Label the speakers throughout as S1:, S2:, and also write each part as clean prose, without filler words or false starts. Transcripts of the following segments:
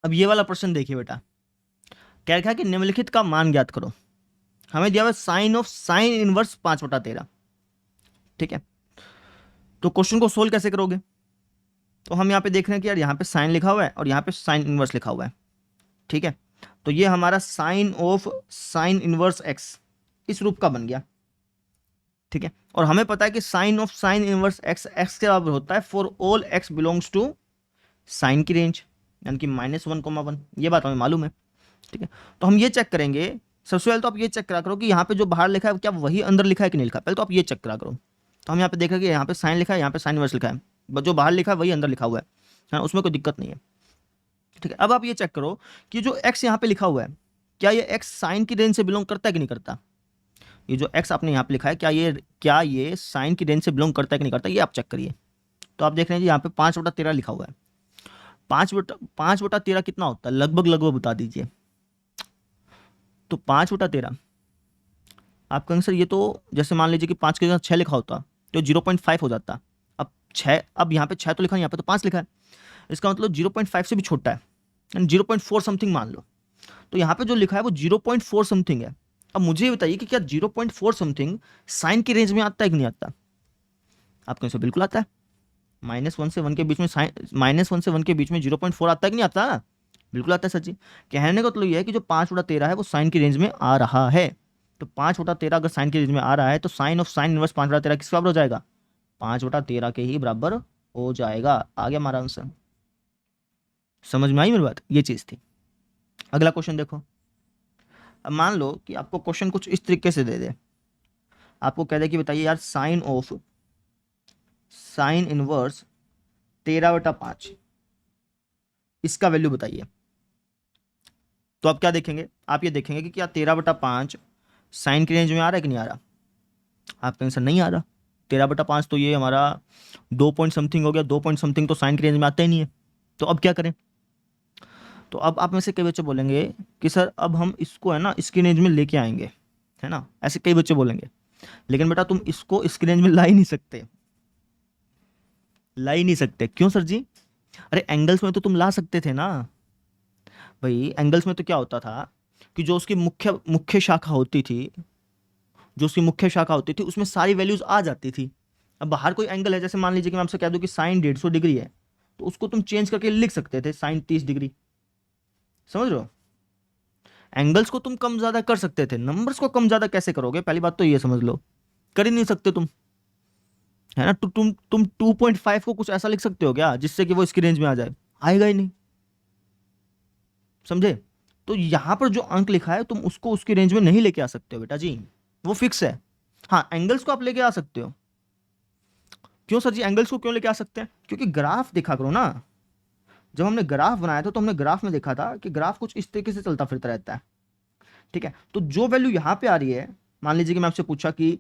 S1: अब ये वाला प्रश्न देखिए बेटा, क्या लिखा है कि निम्नलिखित का मान ज्ञात करो। हमें दिया हुआ साइन ऑफ साइन इनवर्स 5/13। ठीक है, तो क्वेश्चन को सोल्व कैसे करोगे? तो हम यहाँ पे देख रहे हैं कि यार यहाँ पे साइन लिखा हुआ है और यहाँ पे साइन इनवर्स लिखा हुआ है। ठीक है, तो ये हमारा sine of sine inverse X इस रूप का बन गया। ठीक है, और हमें पता है कि sine of sine inverse X X के बराबर होता है for all X belongs to sine की रेंज, यानी कि -1,1। ये बात हमें मालूम है। ठीक है, तो हम ये चेक करेंगे। सबसे पहले तो आप ये चेक करा करो कि यहाँ पे जो बाहर लिखा है क्या वही अंदर लिखा है कि नहीं लिखा है। पहले तो आप ये चेक करा करो। तो हम यहाँ पे देख रहे हैं कि यहाँ पे साइन लिखा है, यहाँ पे साइन इनवर्स लिखा है, जो बाहर लिखा है वही अंदर लिखा हुआ है ना, उसमें कोई दिक्कत नहीं है। ठीक है, अब आप ये चेक करो कि जो एक्स यहाँ पे लिखा हुआ है, क्या ये एक्स साइन की रेंज से बिलोंग करता है कि नहीं करता। ये जो एक्स आपने यहाँ पे लिखा है, क्या ये साइन की रेंज से बिलोंग करता है कि नहीं करता, ये आप चेक करिए। तो आप देख रहे हैं जी यहाँ पे 5/13 लिखा हुआ है। 5/13 कितना होता है, लगभग लगभग बता दीजिए। तो 5/13 आप कहेंगे सर ये तो, जैसे मान लीजिए कि 5 के साथ 6 लिखा होता तो 0.5 हो जाता। अब 6, अब यहाँ पे 6 तो लिखा नहीं, यहाँ पे तो 5 लिखा है। इसका मतलब 0.5 से भी छोटा है, यानी 0.4 समथिंग मान लो। तो यहाँ पे जो लिखा है वो 0.4 समथिंग है। अब मुझे ये बताइए कि क्या 0.4 समथिंग साइन की रेंज में आता है कि नहीं आता। आप कहें सर बिल्कुल आता है। -1 से 1 के बीच में -1 से 1 के बीच में 0.4 आता है कि नहीं आता। बिल्कुल आता है सर जी। कहने का मतलब ये है कि जो 5/13 है वो साइन की रेंज में आ रहा है। तो 5/13 अगर साइन की रेंज में आ रहा है तो साइन ऑफ साइन इनवर्स 5/13 किसके बराबर हो जाएगा, 5/13 के ही बराबर हो जाएगा। आ गया हमारा आंसर। समझ में आई मेरी बात, ये चीज थी। अगला क्वेश्चन देखो। अब मान लो कि आपको क्वेश्चन कुछ इस तरीके से दे दे, आपको कह दे कि बताइए यार साइन ऑफ साइन इनवर्स 13/5 इसका वैल्यू बताइए। तो आप क्या देखेंगे, आप ये देखेंगे कि क्या 13/5 साइन की रेंज में आ रहा है कि नहीं आ रहा। आप कहेंगे सर नहीं आ रहा, 13/5 तो ये हमारा 2 पॉइंट समथिंग हो गया, 2 पॉइंट समथिंग तो साइन की रेंज में आता ही नहीं है। तो अब क्या करें। तो अब आप में से कई बच्चे बोलेंगे कि सर अब हम इसको है ना इसकी रेंज में लेके आएंगे, है ना, ऐसे कई बच्चे बोलेंगे। लेकिन बेटा तुम इसको इसकी रेंज में ला ही नहीं सकते, ला ही नहीं सकते। क्यों सर जी। अरे एंगल्स में तो तुम ला सकते थे ना भाई। एंगल्स में तो क्या होता था कि जो उसकी मुख्य मुख्य शाखा होती थी, जो उसकी मुख्य शाखा होती थी उसमें सारी वैल्यूज आ जाती थी। अब बाहर कोई एंगल है, जैसे मान लीजिए कि मैं आपसे कह दूं कि साइन 150 डिग्री है, तो उसको तुम चेंज करके लिख सकते थे साइन 30 डिग्री। समझ रहे हो, एंगल्स को तुम कम ज्यादा कर सकते थे, नंबर्स को कम ज्यादा कैसे करोगे, पहली बात तो ये समझ लो, कर ही नहीं सकते तुम, है ना। तुम 2.5 को कुछ ऐसा लिख सकते हो क्या जिससे कि वो इसकी रेंज में आ जाए, आएगा ही नहीं। समझे। तो यहां पर जो अंक लिखा है तुम उसको उसकी रेंज में नहीं लेके आ सकते हो बेटा जी, वो फिक्स है। हाँ एंगल्स को आप लेके आ सकते हो। क्यों सर जी, एंगल्स को क्यों लेके आ सकते हैं, क्योंकि ग्राफ देखा करो ना। जब हमने ग्राफ बनाया था तो हमने ग्राफ में देखा था कि ग्राफ कुछ इस तरीके से चलता फिरता रहता है। ठीक है, तो जो वैल्यू यहाँ पे आ रही है, मान लीजिए कि मैं आपसे पूछा कि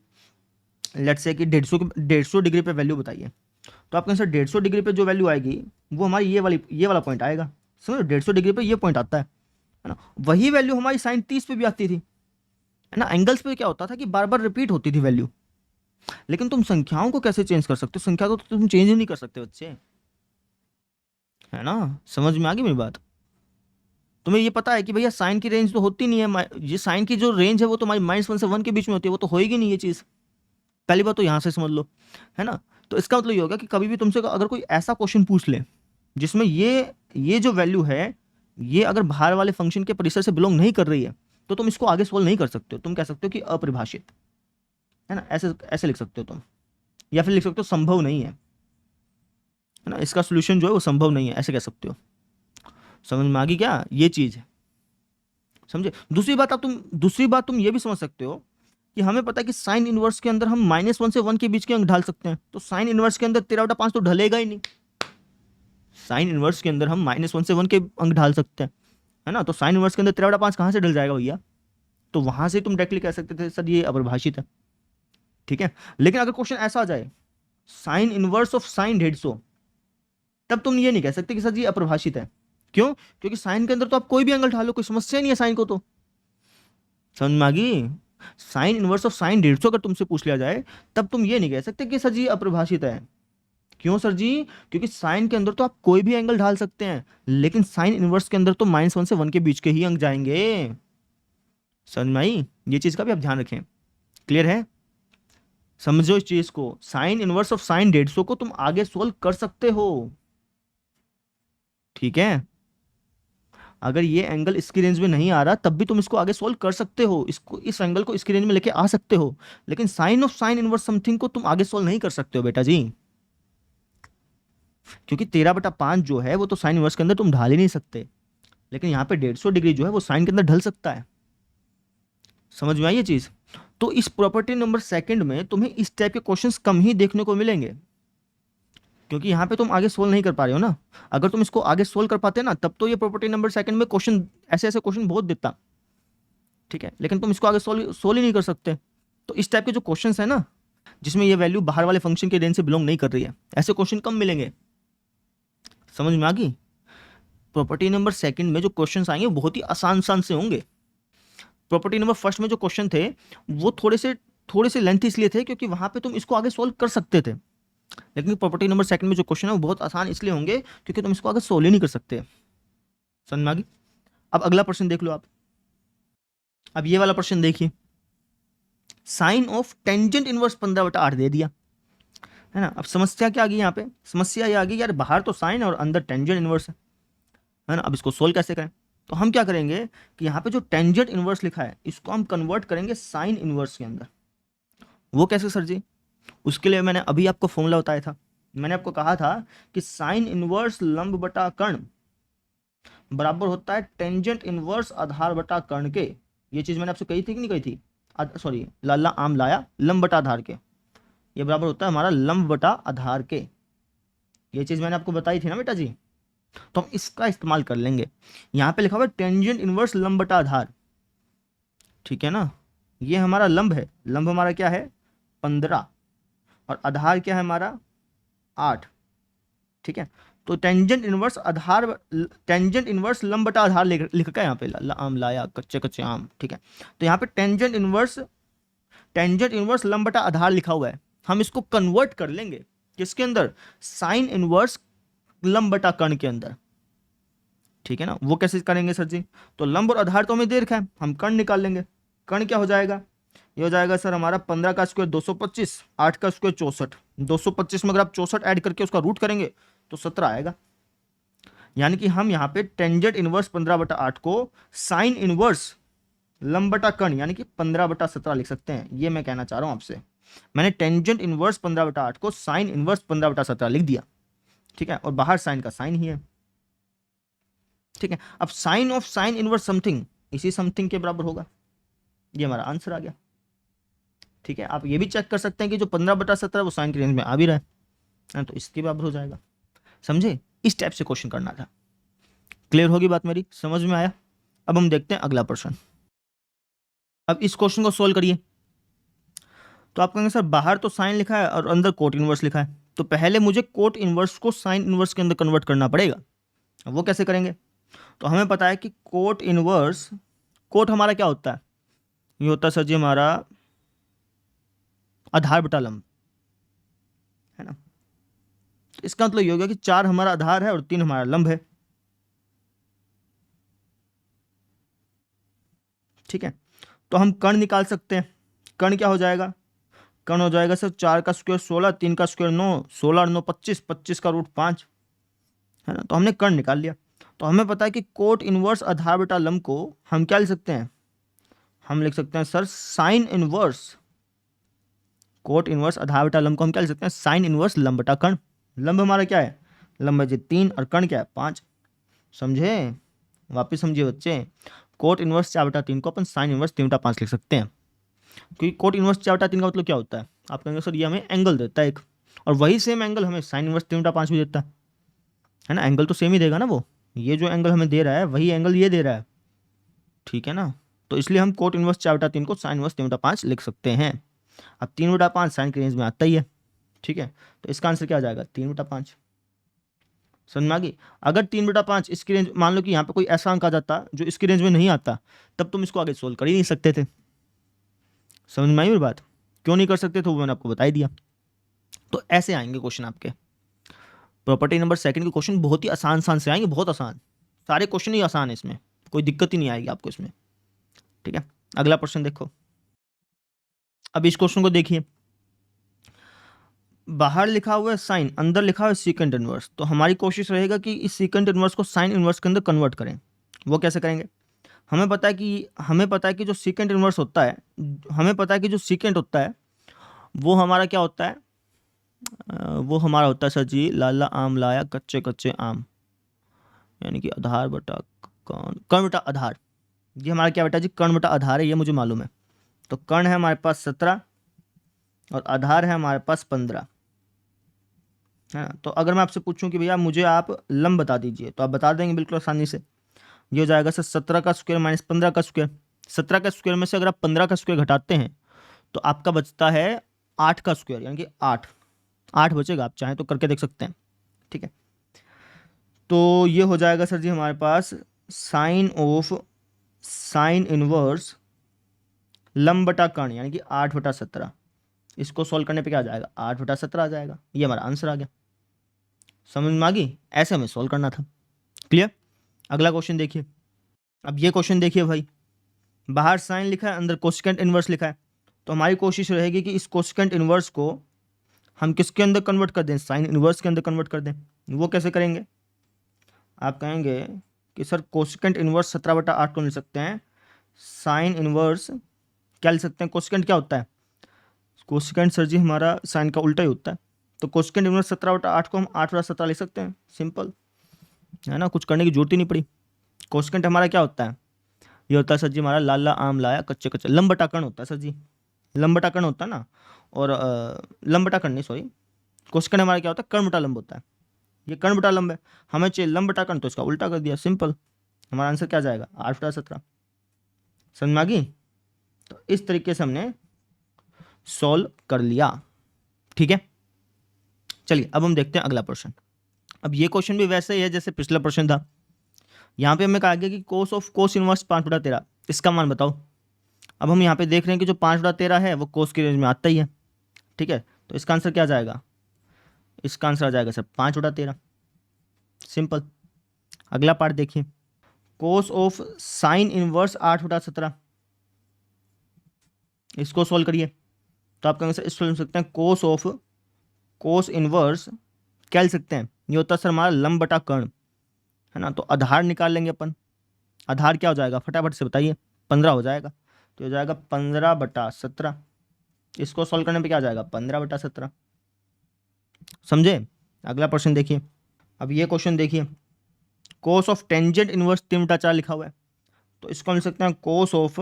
S1: लेट्स से कि 150 डिग्री पे वैल्यू बताइए, तो आप कहें सर 150 डिग्री पे जो वैल्यू आएगी वो हमारी ये वाला पॉइंट आएगा। समझो 150 डिग्री पे ये पॉइंट आता है ना। वही वैल्यू हमारी साइन 30 पे भी आती थी, है ना। एंगल्स पे क्या होता था कि बार बार रिपीट होती थी वैल्यू। लेकिन तुम संख्याओं को कैसे चेंज कर सकते हो, संख्या को तो तुम चेंज ही नहीं कर सकते बच्चे, है ना। समझ में आ गई मेरी बात। तुम्हें ये पता है कि भैया साइन की रेंज तो होती नहीं है, ये साइन की जो रेंज है वो तो हमारी -1 से 1 के बीच में होती है, वो तो होएगी नहीं ये चीज़। पहली बात तो यहाँ से समझ लो, है ना। तो इसका मतलब ये होगा कि कभी भी तुमसे अगर कोई ऐसा क्वेश्चन पूछ ले जिसमें ये जो वैल्यू है ये अगर बाहर वाले फंक्शन के परिसर से बिलोंग नहीं कर रही है, तो तुम इसको आगे सोल्व नहीं कर सकते हो। तुम कह सकते हो कि अपरिभाषित, है ना, ऐसे ऐसे लिख सकते हो तुम, या फिर लिख सकते हो संभव नहीं है ना, इसका सोल्यूशन जो है वो संभव नहीं है, ऐसे कह सकते हो। समझ में आ गई क्या ये चीज है। समझे। दूसरी बात तुम ये भी समझ सकते हो कि हमें पता है कि साइन इनवर्स के अंदर हम -1 से 1 के बीच के अंक ढाल सकते हैं, तो साइन इनवर्स के अंदर 13/5 तो ढलेगा ही नहीं। साइन इनवर्स के अंदर हम -1 से 1 के अंक ढाल सकते हैं, है ना। तो साइन इनवर्स के अंदर 13/5 कहाँ से ढल जाएगा भैया। तो वहां से तुम डायरेक्टली कह सकते थे सर ये अपरिभाषित है। ठीक है, लेकिन अगर क्वेश्चन ऐसा आ जाए साइन इनवर्स ऑफ साइन 150, तब तुम ये नहीं कह सकते कि सर जी अपरिभाषित है। क्यों, क्योंकि साइन के अंदर तो आप कोई भी एंगल ढालो, कोई समस्या नहीं है साइन को। तो समझ में आ गई। साइन इनवर्स ऑफ साइन 150 अगर तुमसे पूछ लिया जाए तब तुम ये नहीं कह सकते कि सर जी अपरिभाषित है। क्यों सर जी? क्योंकि साइन के अंदर तो आप कोई भी एंगल ढाल सकते हैं, लेकिन साइन इनवर्स के अंदर तो -1 से 1 के बीच के ही अंक जाएंगे। समझ में आई? ये चीज का भी आप ध्यान रखें। क्लियर है? समझो इस चीज को, साइन इनवर्स ऑफ साइन 150 को तुम आगे सोल्व कर सकते हो। ठीक है, अगर ये एंगल इसकी रेंज में नहीं आ रहा तब भी तुम इसको आगे सोल्व कर सकते हो, इसको इस एंगल को इसकी रेंज में लेके आ सकते हो, लेकिन sine of sine inverse something को तुम आगे सोल्व नहीं कर सकते हो बेटा जी, क्योंकि 13/5 जो है वो तो साइन इनवर्स के अंदर तुम ढाल ही नहीं सकते, लेकिन यहाँ पे 150 डिग्री जो है वो साइन के अंदर ढल सकता है। समझ में आई ये चीज? तो इस प्रॉपर्टी नंबर सेकंड में तुम्हें इस टाइप के क्वेश्चंस कम ही देखने को मिलेंगे, क्योंकि यहाँ पे तुम आगे सोल्व नहीं कर पा रहे हो ना। अगर तुम इसको आगे सोल्व कर पाते ना तब तो ये प्रॉपर्टी नंबर सेकंड में क्वेश्चन ऐसे ऐसे क्वेश्चन बहुत देता। ठीक है, लेकिन तुम इसको आगे सोल्व ही नहीं कर सकते। तो इस टाइप के जो क्वेश्चंस है ना, जिसमें ये वैल्यू बाहर वाले फंक्शन के रेंज से बिलोंग नहीं कर रही है, ऐसे क्वेश्चन कम मिलेंगे। समझ में आ गई? प्रॉपर्टी नंबर सेकंड में जो क्वेश्चंस आएंगे वो बहुत ही आसान आसान से होंगे। प्रॉपर्टी नंबर फर्स्ट में जो क्वेश्चन थे वो थोड़े से लेंथ इसलिए थे क्योंकि वहां पे तुम इसको आगे सोल्व कर सकते थे, लेकिन प्रॉपर्टी नंबर सेकंड में जो क्वेश्चन है वो बहुत आसान इसलिए होंगे क्योंकि तुम इसको आगे सोल्व ही नहीं कर सकते। समझ में आ गई? अब अगला प्रश्न देख लो आप। अब ये वाला प्रश्न देखिए, साइन ऑफ टेंजेंट इनवर्स 15/8 दे दिया है ना। अब समस्या क्या आ गई यहाँ पे? समस्या ये आ गई यार, बाहर तो साइन और अंदर टेंजेंट इनवर्स है ना। अब इसको सोल्व कैसे करें? तो हम क्या करेंगे कि यहाँ पे जो टेंजेंट इनवर्स लिखा है इसको हम कन्वर्ट करेंगे साइन इनवर्स के अंदर। वो कैसे सर जी? उसके लिए मैंने अभी आपको फॉर्मूला बताया था। मैंने आपको कहा था कि साइन इनवर्स लंब बटा कर्ण बराबर होता है टेंजेंट इनवर्स आधार बटा कर्ण के। ये चीज मैंने आपसे कही थी कि नहीं कही थी? सॉरी, लाला आम लाया लंब बटा आधार के, ये बराबर होता है हमारा लंब बटा आधार के। ये चीज मैंने आपको बताई थी ना बेटा जी। तो हम इसका इस्तेमाल कर लेंगे। यहाँ पे लिखा हुआ है टेंजेंट इनवर्स लंब बटा आधार। ठीक है ना, ये हमारा लंब है, लंब हमारा क्या है 15 और आधार क्या है हमारा 8। ठीक है, तो टेंजेंट इनवर्स आधार, टेंजेंट इनवर्स लंब बटा आधार लिखा है यहाँ पे, आम लाया कच्चे कच्चे आम। ठीक है, तो यहाँ पे टेंजेंट इनवर्स लंब बटा आधार लिखा हुआ है, हम इसको कन्वर्ट कर लेंगे किसके अंदर? साइन इनवर्स लंब बटा कर्ण के अंदर। ठीक है ना, वो कैसे करेंगे सर जी? तो लंब और आधार तो हमें दे रखा है, हम कर्ण निकाल लेंगे। कर्ण क्या हो जाएगा? ये हो जाएगा सर हमारा 15 का स्क्वायर 225, 8 का स्क्वायर 64। 225 में अगर आप 64 ऐड करके उसका रूट करेंगे तो 17 आएगा। यानी कि हम यहाँ पे टेंजेंट इनवर्स 15/8 को साइन इनवर्स लंब बटा कर्ण यानी कि 15/17 लिख सकते हैं। ये मैं कहना चाह रहा हूँ आपसे, मैंने टेंजेंट इनवर्स 15/8 को साइन इनवर्स 15/17 लिख दिया। ठीक है, और बाहर साइन का साइन ही है। ठीक है, अब sine of sine inverse something इसी समथिंग के बराबर होगा। ये हमारा आंसर आ गया। ठीक है, आप ये भी चेक कर सकते हैं कि जो 15/17 वो साइन की रेंज में आ भी रहा है, तो इसके बराबर हो जाएगा। समझे? इस टाइप से क्वेश्चन करना था। क्लियर होगी बात मेरी? समझ में आया? अब हम देखते हैं अगला प्रश्न। अब इस क्वेश्चन को सोल्व करिए। तो आप कहेंगे सर बाहर तो साइन लिखा है और अंदर कोट इनवर्स लिखा है, तो पहले मुझे कोट इनवर्स को साइन इनवर्स के अंदर कन्वर्ट करना पड़ेगा। अब वो कैसे करेंगे? तो हमें पता है कि कोट इनवर्स, कोट हमारा क्या होता है? ये होता है सर जी हमारा आधार बटा लंब, है ना। इसका मतलब ये हो गया कि 4 हमारा आधार है और 3 हमारा लंब है। ठीक है, तो हम कर्ण निकाल सकते हैं। कर्ण क्या हो जाएगा? कर्ण हो जाएगा सर 4 का स्क्वायर 16, 3 का स्क्वायर 9, 16 और 9 25, 25 का रूट 5, है ना। तो हमने कर्ण निकाल लिया। तो हमें पता है कि कोट इनवर्स आधार बटा लंब को हम क्या लिख सकते हैं? हम लिख सकते हैं sir sine inverse, cot inverse आधार बटा लंब को हम क्या लिख सकते हैं? साइन इनवर्स लंब बटा कर्ण। लंब हमारा क्या है? लंब है जी 3 और कर्ण क्या है 5। समझे? वापिस समझिए बच्चे, कोट इनवर्स 4/3 को अपन साइन इनवर्स 3/5 लिख सकते हैं, क्योंकि कोट इनवर्स 4/3 का मतलब क्या होता है? आप कहेंगे सर ये हमें एंगल देता है एक, और वही सेम एंगल हमें साइन इनवर्स 3/5 भी देता है ना। एंगल तो सेम ही देगा ना वो, ये जो एंगल हमें दे रहा है वही एंगल ये दे रहा है। ठीक है ना, तो इसलिए हम कोट इनवर्स 4/3 को साइन इनवर्स 3/5 लिख सकते हैं। अब 3/5 साइन की रेंज में आता ही है। ठीक है, तो इसका आंसर क्या आ जाएगा? 3/5। समझ में आ गई? अगर 3/5 इसकी रेंज, मान लो कि यहाँ पे कोई ऐसा अंक आ जाता जो इसकी रेंज में नहीं आता, तब तुम इसको आगे सोल्व कर ही नहीं सकते थे। समझ में आई मेरी बात? क्यों नहीं कर सकते थे वो मैंने आपको बता ही दिया। तो ऐसे आएंगे क्वेश्चन आपके। प्रॉपर्टी नंबर सेकंड के क्वेश्चन बहुत ही आसान आसान से आएंगे, बहुत आसान, सारे क्वेश्चन ही आसान है, इसमें कोई दिक्कत ही नहीं आएगी आपको इसमें। ठीक है, अगला प्रश्न देखो। अब इस क्वेश्चन को देखिए, बाहर लिखा हुआ है साइन, अंदर लिखा हुआ है सीकेंट इनवर्स। तो हमारी कोशिश रहेगा कि इस सीकेंट इनवर्स को साइन इनवर्स के अंदर कन्वर्ट करें। वो कैसे करेंगे? हमें पता है कि जो सीकेंट इनवर्स होता है, हमें पता है कि जो सीकेंट होता है वो हमारा क्या होता है, वो हमारा होता है सर जी, लाला आम लाया कच्चे कच्चे आम, यानी कि आधार बटा कर्ण बटा आधार। ये हमारा क्या बेटा जी, कर्ण बटा आधार है, ये मुझे मालूम है। तो कर्ण है हमारे पास 17 और आधार है हमारे पास 15, है ना। तो अगर मैं आपसे पूछूं कि भैया मुझे आप लंब बता दीजिए, तो आप बता देंगे बिल्कुल आसानी से। ये हो जाएगा सर 17 का स्क्वायर माइनस 15 का स्क्वायर। 17 का स्क्वायर में से अगर आप 15 का स्क्वायर घटाते हैं तो आपका बचता है 8 का स्क्वायर, यानी कि 8 बचेगा। आप चाहें तो करके देख सकते हैं। ठीक है, तो ये हो जाएगा सर जी हमारे पास साइन इनवर्स लंब बटा कर्ण, यानी कि 8/17। इसको सॉल्व करने पे क्या आ जाएगा, 8/17 आ जाएगा। ये हमारा आंसर आ गया। समझ में आ गई? ऐसे हमें सॉल्व करना था। क्लियर? अगला क्वेश्चन देखिए। अब ये क्वेश्चन देखिए भाई, बाहर साइन लिखा है, अंदर कोसेकेंट इनवर्स लिखा है। तो हमारी कोशिश रहेगी कि इस कोसेकेंट इनवर्स को हम किसके अंदर कन्वर्ट कर दें, साइन इनवर्स के अंदर कन्वर्ट कर दें। वो कैसे करेंगे? आप कहेंगे कि सर कोसेकेंट इनवर्स 17/8 को लिख सकते हैं, साइन इनवर्स क्या लिख सकते हैं, कोसेकेंट क्या होता है, कोसेकेंट सर जी हमारा साइन का उल्टा ही होता है। तो कोसेकेंट इनवर्स 17/8 को हम 8/17 लिख सकते हैं, सिंपल है ना, कुछ करने की जरूरत ही नहीं पड़ी। कोसेकेंट हमारा क्या होता है, ये होता है सर जी हमारा लाला आम लाया कच्चे कच्चे, लंब बटा कर्ण होता है सर जी, लंब बटा कर्ण होता है ना। और लंब बटा कर्ण नहीं, सॉरी, कोसेकेंट हमारा क्या होता है, कर्ण बटा लंब होता है। ये कर्ण बटा लंब है, हमें चाहिए लंब बटा कर्ण, तो इसका उल्टा कर दिया, सिंपल। हमारा आंसर क्या जाएगा, 8/17। समझ में आ गई? तो इस तरीके से हमने सॉल्व कर लिया। ठीक है, चलिए अब हम देखते हैं अगला प्रश्न। अब ये क्वेश्चन भी वैसे ही है जैसे पिछला प्रश्न था। यहाँ पे हमें कहा गया कि कोस ऑफ कोस इनवर्स 5/13, इसका मान बताओ। अब हम यहाँ पे देख रहे हैं कि जो 5/13 है वो कोस की रेंज में आता ही है। ठीक है, तो इसका आंसर क्या जाएगा, इसका आंसर आ जाएगा सर 5/13, सिंपल। अगला पार्ट देखिए, कोस ऑफ साइन इनवर्स 8/17, इसको सॉल्व करिए। तो आप कहेंगे सर इसको लिख सकते हैं कोस ऑफ कोस इनवर्स, क्या लिख सकते हैं, ये होता है सर हमारा लंब बटा कर्ण, है ना। तो आधार निकाल लेंगे अपन। आधार क्या हो जाएगा, फटाफट से बताइए, 15 हो जाएगा। तो हो जाएगा 15/17। इसको सॉल्व करने पे क्या आ जाएगा, 15/17। समझे? अगला प्रश्न देखिए। अब ये क्वेश्चन देखिए, कोस ऑफ टेंजेंट इनवर्स 3/4 लिखा हुआ है। तो इसको हम लिख सकते हैं cos of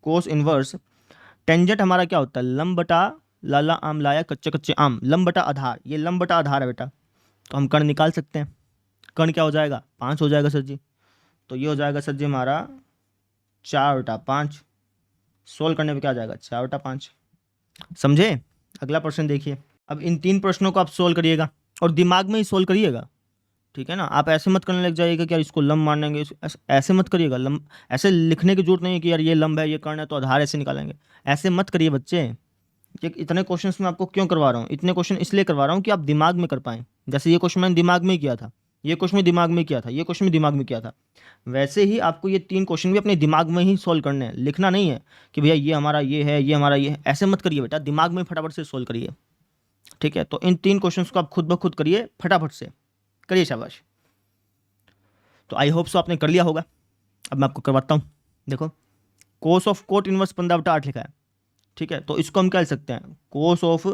S1: cos inverse tangent हमारा क्या होता है, लंब बटा लाला आम लाया कच्चे कच्चे आम, लंब बटा आधार। ये लंब बटा आधार है बेटा, तो हम कर्ण निकाल सकते हैं। कर्ण क्या हो जाएगा, 5 हो जाएगा सर जी। तो ये हो जाएगा सर जी हमारा 4/5। सोल्व करने पे क्या आ जाएगा, 4/5। समझे? अगला प्रश्न देखिए। अब इन 3 प्रश्नों को आप सोल्व करिएगा और दिमाग में ही सोल्व करिएगा। ठीक है ना, आप ऐसे मत करने लग जाइएगा कि यार इसको लंब मानेंगे, ऐसे मत करिएगा। लंब ऐसे लिखने की जरूरत नहीं है कि यार ये लंब है ये कर्ण है तो आधार ऐसे निकालेंगे, ऐसे मत करिए बच्चे। ये इतने क्वेश्चंस मैं आपको क्यों करवा रहा हूँ, इतने क्वेश्चन इसलिए करवा रहा हूँ कि आप दिमाग में कर पाएं। जैसे ये क्वेश्चन मैंने दिमाग में ही किया था, ये क्वेश्चन में दिमाग में किया था, ये क्वेश्चन में दिमाग में किया था, वैसे ही आपको ये 3 क्वेश्चन भी अपने दिमाग में ही सोल्व करने हैं। लिखना नहीं है कि भैया ये हमारा ये है, ये हमारा ये है, ऐसे मत करिए बेटा, दिमाग में फटाफट से सोल्व करिए। ठीक है, तो इन 3 क्वेश्चन को आप खुद ब खुद करिए, फटाफट से करिए, शाबाश। तो आई होप सो आपने कर लिया होगा। अब मैं आपको करवाता हूँ। देखो, कोस ऑफ कोट इनवर्स 15/8 लिखा है। ठीक है, तो इसको हम क्या लिख सकते हैं, cos of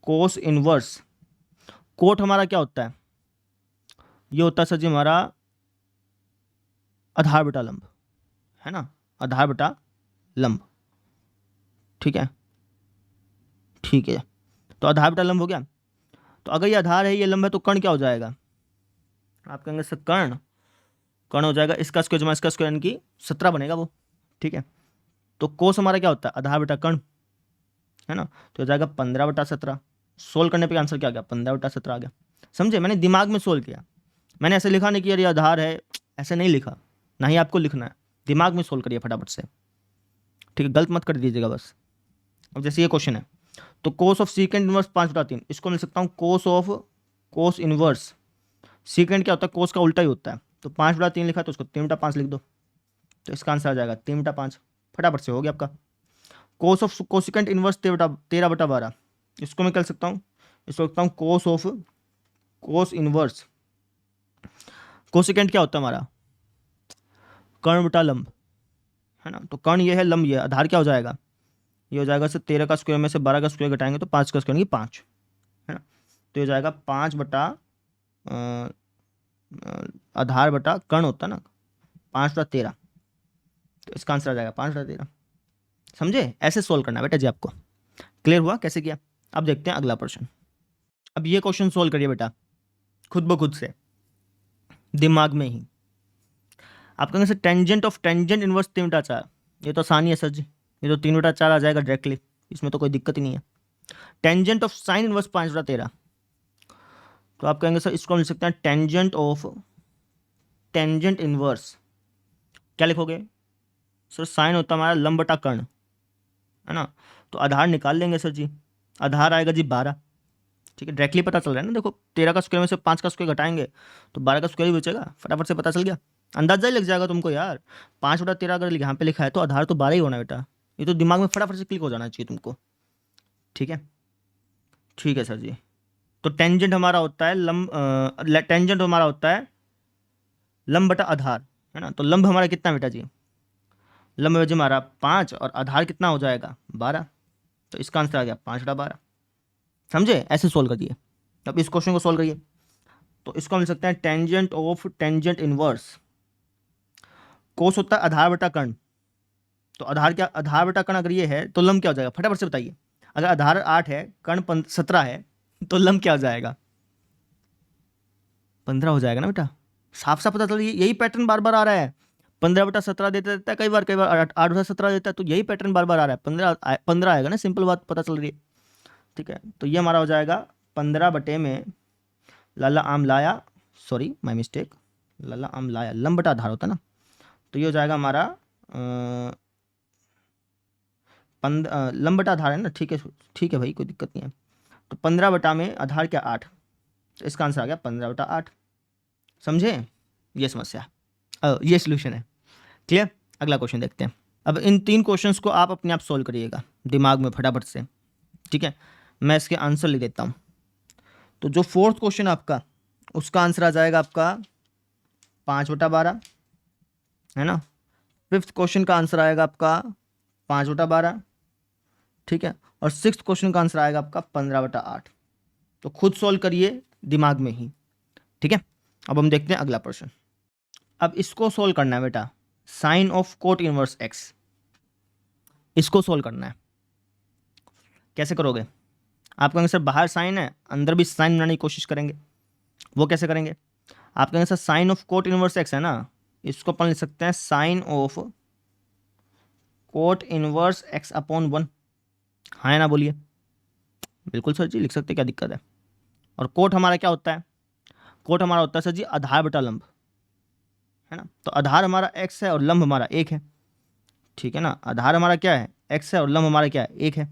S1: cos inverse, cot हमारा क्या होता है, ये होता है सर जी हमारा आधार बटा लंब, है ना, आधार बटा लंब। ठीक है, ठीक है, तो आधार बटा लंब हो गया। तो अगर ये आधार है ये लंब है तो कर्ण क्या हो जाएगा, आप कहेंगे सर कर्ण हो जाएगा इसका स्क्वायर जमा इसका स्क्वायर, यानी कि 17 बनेगा वो। ठीक है, तो कोस हमारा क्या होता है, आधार बटा कर्ण, है ना। तो हो जाएगा 15/17। सोल्व करने पे आंसर क्या आ गया, 15/17 आ गया। समझे? मैंने दिमाग में सोल्व किया, मैंने ऐसे लिखा नहीं कि यार ये आधार है, ऐसे नहीं लिखा, ना ही आपको लिखना है। दिमाग में सोल्व करिए फटाफट से। ठीक है, गलत मत कर दीजिएगा बस। अब जैसे ये क्वेश्चन है, तो कोस ऑफ सीकेंड इनवर्स 5/3, इसको मिल सकता हूँ कोस ऑफ कोस इनवर्स। सीकेंड क्या होता है, कोस का उल्टा ही होता है। तो 5/3 लिखा तो उसको 3/5 लिख दो, तो इसका आंसर आ जाएगा 3/5। फटाफट से हो गया आपका। कोस ऑफ कोसिकेंट इनवर्स 13/12, इसको मैं कर सकता हूँ, इसको लिखता हूँ कोस ऑफ कोस इनवर्स। कोसिकेंट क्या होता है हमारा, कर्ण बटा लंब, है ना। तो कर्ण ये है, लंब ये है, आधार क्या हो जाएगा, ये हो जाएगा सर 13 का स्क्वायर में से 12 का स्क्वायर घटाएंगे तो 5 का स्क्वायर यानी 5, है ना। तो ये हो जाएगा 5 बटा आधार बटा कर्ण होता है ना, 5/13। तो इसका आंसर आ जाएगा 5/13। समझे, ऐसे सोल्व करना है बेटा जी आपको। क्लियर हुआ कैसे किया। अब देखते हैं अगला प्रश्न। अब ये क्वेश्चन सोल्व करिए बेटा खुद ब खुद से, दिमाग में ही। आप कहेंगे sir tangent of tangent inverse 3/4, ये तो आसानी है सर जी, ये तो 3/4 आ जाएगा डायरेक्टली, इसमें तो कोई दिक्कत ही नहीं है। टेंजेंट ऑफ साइन इनवर्स 5/13, तो आप कहेंगे सर इसको मिल सकते हैं टेंजेंट ऑफ टेंजेंट इनवर्स, क्या लिखोगे सर, साइन होता है हमारा लंब बटा कर्ण, है ना। तो आधार निकाल लेंगे सर जी, आधार आएगा जी 12, ठीक है, डायरेक्टली पता चल रहा है ना। देखो 13 का स्क्वायर में से 5 का स्क्वायर घटाएंगे तो 12 का स्क्वायर ही बचेगा, फटाफट से पता चल गया, अंदाजा ही लग जाएगा तुमको यार। 5/13 अगर यहाँ पे लिखा है तो आधार तो 12 ही होना बेटा, ये तो दिमाग में फटाफट से क्लिक हो जाना चाहिए तुमको। ठीक है, ठीक है सर जी। तो टेंजेंट हमारा होता है टेंजेंट हमारा होता है लंब बटा आधार, है ना। तो लंब हमारा कितना बेटा जी, लंब है जी हमारा 5 और आधार कितना हो जाएगा 12, तो इसका आंसर आ गया 5/12। समझे, ऐसे सोल्व कर दिए। अब इस क्वेश्चन को सोल्व करिए, तो इसको मिल सकता है टेंजेंट ऑफ टेंजेंट इनवर्स। कोस होता है आधार बटा कर्ण, तो आधार क्या, आधार बटा कर्ण अगर ये है तो लंब क्या हो जाएगा, फटाफट से बताइए। अगर आधार 8 है, कर्ण 17 है, तो लंब क्या हो जाएगा, 15 हो जाएगा ना बेटा। साफ साफ पता चल, यही पैटर्न बार बार आ रहा है। 15/17 देता देता है, कई बार 8/17 देता है, तो यही पैटर्न बार बार आ रहा है। 15 आएगा ना, सिंपल बात पता चल रही है। ठीक है, तो ये हमारा हो जाएगा 15 बटे में लाला आम लाया, सॉरी माई मिस्टेक, लाला आम लाया लंब बटा आधार होता है ना। तो ये हो जाएगा हमारा लंब बटा आधार है ना, ठीक है, ठीक है भाई, कोई दिक्कत नहीं है। तो 15 बटा में आधार क्या 8, तो इसका आंसर आ गया 15/8। समझे, ये समस्या, ये सोल्यूशन है। क्लियर, अगला क्वेश्चन देखते हैं। अब इन 3 क्वेश्चंस को आप अपने आप सोल्व करिएगा दिमाग में फटाफट से, ठीक है। मैं इसके आंसर लिख देता हूँ। तो जो 4th क्वेश्चन आपका, उसका आंसर आ जाएगा आपका 5/12, है ना। 5th क्वेश्चन का आंसर आएगा आपका 5/12, ठीक है। और 6th क्वेश्चन का आंसर आएगा आपका 15/8। तो खुद सोल्व करिए दिमाग में ही, ठीक है। अब हम देखते हैं अगला प्रश्न। अब इसको सोल्व करना है बेटा, sine of cot inverse X, इसको सोल्व करना है। कैसे करोगे, आप कहेंगे सर बाहर साइन है, अंदर भी साइन बनाने की कोशिश करेंगे। वो कैसे करेंगे, आप कहेंगे sir sine of cot inverse X है ना, इसको अपन लिख सकते हैं sine of cot inverse X upon 1, हाँ है ना, बोलिए। बिल्कुल सर जी लिख सकते, क्या दिक्कत है। और कोट हमारा क्या होता है, कोट हमारा होता है सर जी आधार बटा लंब, है ना। तो आधार हमारा एक्स है और लंब हमारा 1 है, ठीक है ना। आधार हमारा क्या है, एक्स है, और लंब हमारा क्या है, 1 है।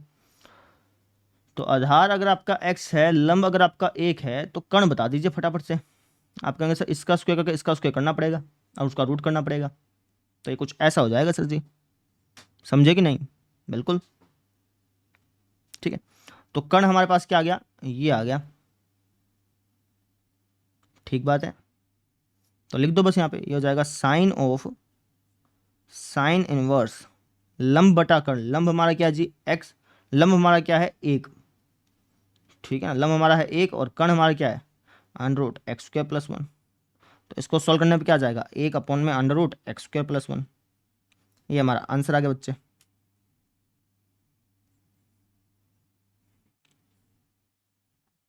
S1: तो आधार अगर आपका x है, लंब अगर आपका 1 है, तो कर्ण बता दीजिए फटाफट से। आप कहेंगे सर इसका स्क्वायर करके इसका स्क्वायर करना पड़ेगा और उसका रूट करना पड़ेगा, तो ये कुछ ऐसा हो जाएगा सर जी। समझे कि नहीं, बिल्कुल, ठीक है। तो कर्ण हमारे पास क्या आ गया, ये आ गया, ठीक बात है। तो लिख दो बस यहाँ पे, ये हो जाएगा साइन ऑफ साइन इनवर्स लंब बटा कर्ण। लंब हमारा क्या है जी, x, लंब हमारा क्या है 1, ठीक है ना। लंब हमारा है 1 और कर्ण हमारा क्या है √x²+1। तो इसको सॉल्व करने पे क्या आ जाएगा, 1 में √x²+1। ये हमारा आंसर आ गया बच्चे।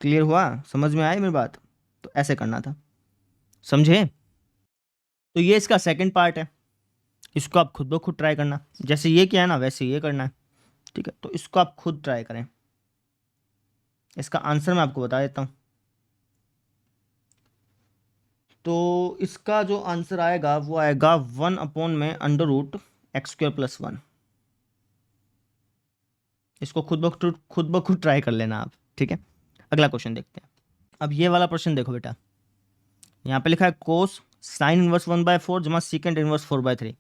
S1: क्लियर हुआ, समझ में आई मेरी बात। तो ऐसे करना था, समझे। तो ये इसका सेकंड पार्ट है, इसको आप खुद ब खुद ट्राई करना, जैसे ये किया है ना वैसे ये करना है, ठीक है। तो इसको आप खुद ट्राई करें, इसका आंसर मैं आपको बता देता हूँ। तो इसका जो आंसर आएगा वो आएगा 1 में √x²+1। इसको खुद ब खुद ट्राई कर लेना आप, ठीक है। अगला क्वेश्चन देखते हैं। अब ये वाला प्रश्न देखो बेटा, यहाँ पे लिखा है कोस साइन इनवर्स 1/4 जमा सीकेंड इनवर्स 4/3,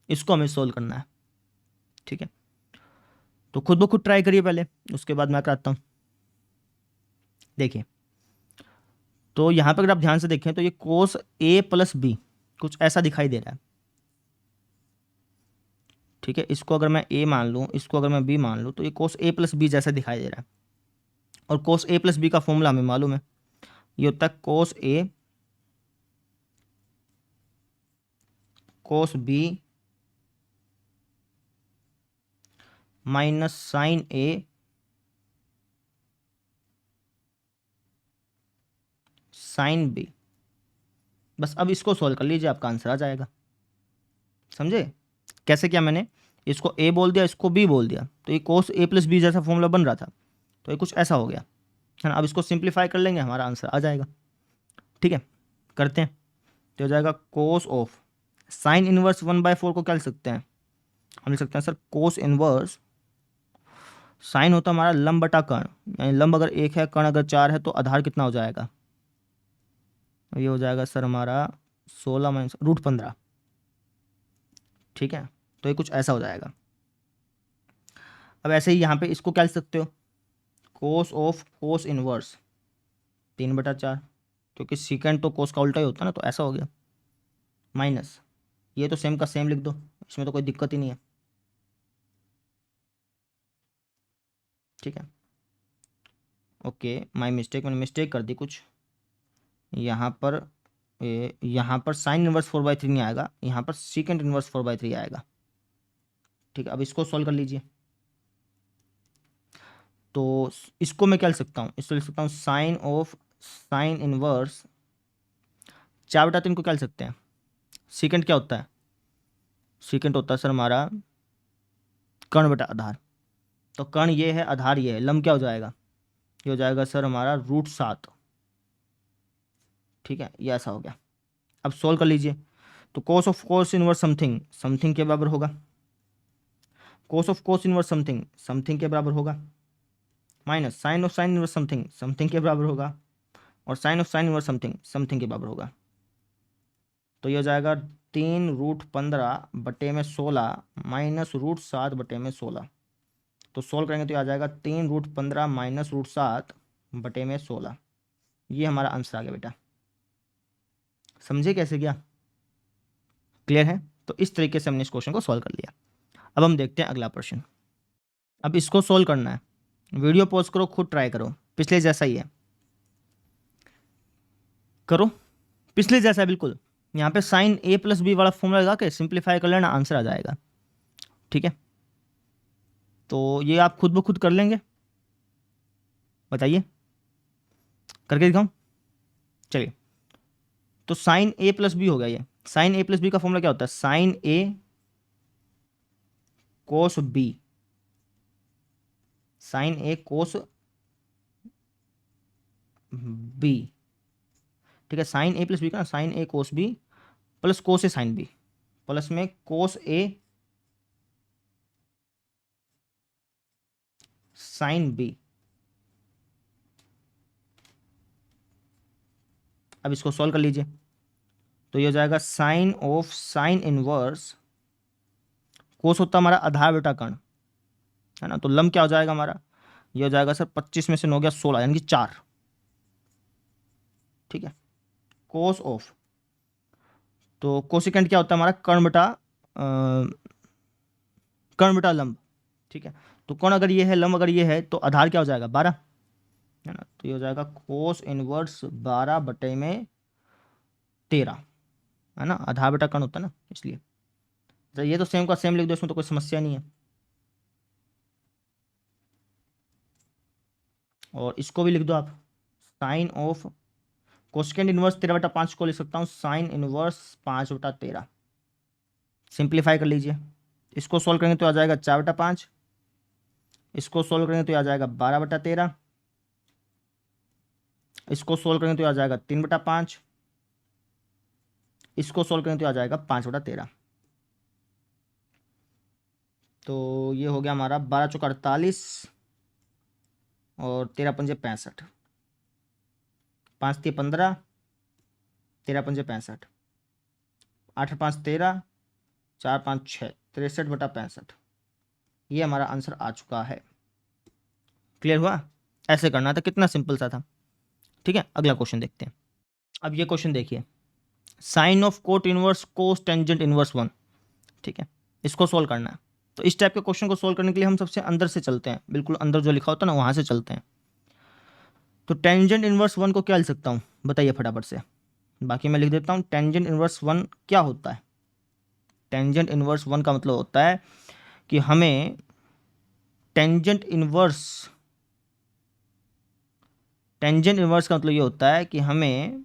S1: इसको हमें सोल्व करना है, ठीक है। तो खुद ब खुद ट्राई करिए पहले, उसके बाद मैं कराता हूँ। देखिए, तो यहाँ पर अगर आप ध्यान से देखें तो ये कोस ए प्लस बी कुछ ऐसा दिखाई दे रहा है, ठीक है। इसको अगर मैं ए मान लूँ, इसको अगर मैं बी मान लूँ, तो ये कोस ए प्लस बी जैसा दिखाई दे रहा है। और कोस ए प्लस बी का फॉर्मूला हमें मालूम है, ये होता है कोस बी माइनस साइन ए साइन बी। बस अब इसको सॉल्व कर लीजिए, आपका आंसर आ जाएगा। समझे कैसे किया मैंने? इसको ए बोल दिया, इसको बी बोल दिया, तो ये कोस ए प्लस बी जैसा फॉर्मूला बन रहा था, तो ये कुछ ऐसा हो गया, है ना। अब इसको सिंप्लीफाई कर लेंगे, हमारा आंसर आ जाएगा, ठीक है। करते हैं, तो हो जाएगा कोस ऑफ साइन इनवर्स 1/4 को क्या लिख सकते हैं? हम लिख सकते हैं सर कोस इनवर्स, साइन होता हमारा लंब बटा कर्ण, यानी लंब अगर 1 है, कर्ण अगर 4 है, तो आधार कितना हो जाएगा? ये हो जाएगा सर हमारा 16 माइनस √15, ठीक है। तो ये कुछ ऐसा हो जाएगा। अब ऐसे ही यहाँ पे इसको क्या लिख सकते हो? कोस ऑफ कोस इनवर्स 3/4, क्योंकि सीकेंड तो कोस का उल्टा ही होता है ना, तो ऐसा हो गया, माइनस ये तो सेम का सेम लिख दो, इसमें तो कोई दिक्कत ही नहीं है, ठीक है। ओके, माय मिस्टेक, मैंने मिस्टेक कर दी कुछ यहाँ पर। यहाँ पर साइन इनवर्स 4/3 नहीं आएगा, यहाँ पर सीकेंड इनवर्स 4/3 आएगा, ठीक है। अब इसको सॉल्व कर लीजिए। तो इसको मैं क्या लिख सकता हूँ? इसको लिख सकता हूँ साइन ऑफ साइन इनवर्स 4/3 को क्या लिख सकते हैं? सीकेंड क्या होता है? सीकेंड होता है सर हमारा कर्ण बटा आधार। तो कर्ण ये है, आधार ये है, लंब क्या हो जाएगा? ये हो जाएगा सर हमारा √7, ठीक है। ये ऐसा हो गया। अब सोल्व कर लीजिए। तो cos of cos inverse something something के बराबर होगा, cos of cos inverse something something के बराबर होगा, minus sine of sine inverse something something के बराबर होगा, और sine of sine inverse something something के बराबर होगा। तो ये हो जाएगा 3√15/16 माइनस √7/16। तो सोल्व करेंगे तो ये आ जाएगा 3√15 माइनस √7/16। ये हमारा आंसर आ गया बेटा। समझे कैसे किया? क्लियर है? तो इस तरीके से हमने इस क्वेश्चन को सॉल्व कर लिया। अब हम देखते हैं अगला प्रश्न। अब इसको सॉल्व करना है, वीडियो पॉज करो, खुद ट्राई करो, पिछले जैसा ही है, करो पिछले जैसा है बिल्कुल। यहाँ पे साइन ए प्लस बी वाला फॉर्मूला लगा के सिंप्लीफाई कर लेना, आंसर आ जाएगा, ठीक है। तो ये आप खुद ब खुद कर लेंगे? बताइए, करके दिखाऊं? चलिए, तो साइन ए प्लस बी हो गया। ये साइन ए प्लस बी का फॉर्मूला क्या होता है? साइन ए कोस बी, साइन ए कोस बी, ठीक है। साइन ए प्लस बी का ना, साइन ए कोस बी प्लस कोस ए साइन बी, प्लस में कोस ए साइन बी। अब इसको सॉल्व कर लीजिए। तो ये हो जाएगा साइन ऑफ साइन इनवर्स, कोस होता हमारा आधार बटा कर्ण, है ना। तो लंब क्या हो जाएगा हमारा? ये हो जाएगा सर 25 में से 9 हो गया 16, यानी कि 4, ठीक है। कोस ऑफ, तो कोसिकेंट क्या होता है हमारा? कर्ण बटा लंब, ठीक है। तो कर्ण अगर ये है, लंब अगर ये है, तो आधार क्या हो जाएगा? 12, है ना। तो ये हो जाएगा कोस इनवर्स 12/13, है ना। आधार बटा कर्ण होता है ना, इसलिए। तो ये तो सेम का सेम लिख दो, इसमें तो कोई समस्या नहीं है। और इसको भी लिख दो आप, साइन ऑफ कोसेकेंड इनवर्स 13/5 को लिख सकता हूँ साइन इनवर्स 5/13। सिंप्लीफाई कर लीजिए, इसको सोल्व करेंगे तो आ जाएगा 4/5, इसको सोल्व करेंगे तो आ जाएगा 12/13, इसको सोल्व करेंगे तो आ जाएगा 3/5, इसको सोल्व करेंगे तो आ जाएगा 5/13। तो ये हो गया हमारा 12 चौका 48 और 13 पंजे 65, 5 3 15, 13 पंजे 65, 8 5 13, 4 5 6, 63/65। ये हमारा आंसर आ चुका है। क्लियर हुआ? ऐसे करना था, कितना सिंपल सा था। ठीक है, अगला क्वेश्चन देखते हैं। अब ये क्वेश्चन देखिए, sine of cot inverse cos tangent inverse 1। ठीक है, इसको सोल्व करना है। तो इस टाइप के क्वेश्चन को सोल्व करने के लिए हम सबसे अंदर से चलते हैं, बिल्कुल अंदर जो लिखा होता है ना वहां से चलते हैं। तो टेंजेंट इनवर्स 1 को क्या लिख सकता हूँ, बताइए फटाफट से। बाकी मैं लिख देता हूँ, टेंजेंट इनवर्स 1 क्या होता है। टेंजेंट इनवर्स 1 का मतलब होता है कि हमें टेंजेंट इनवर्स का मतलब ये होता है कि हमें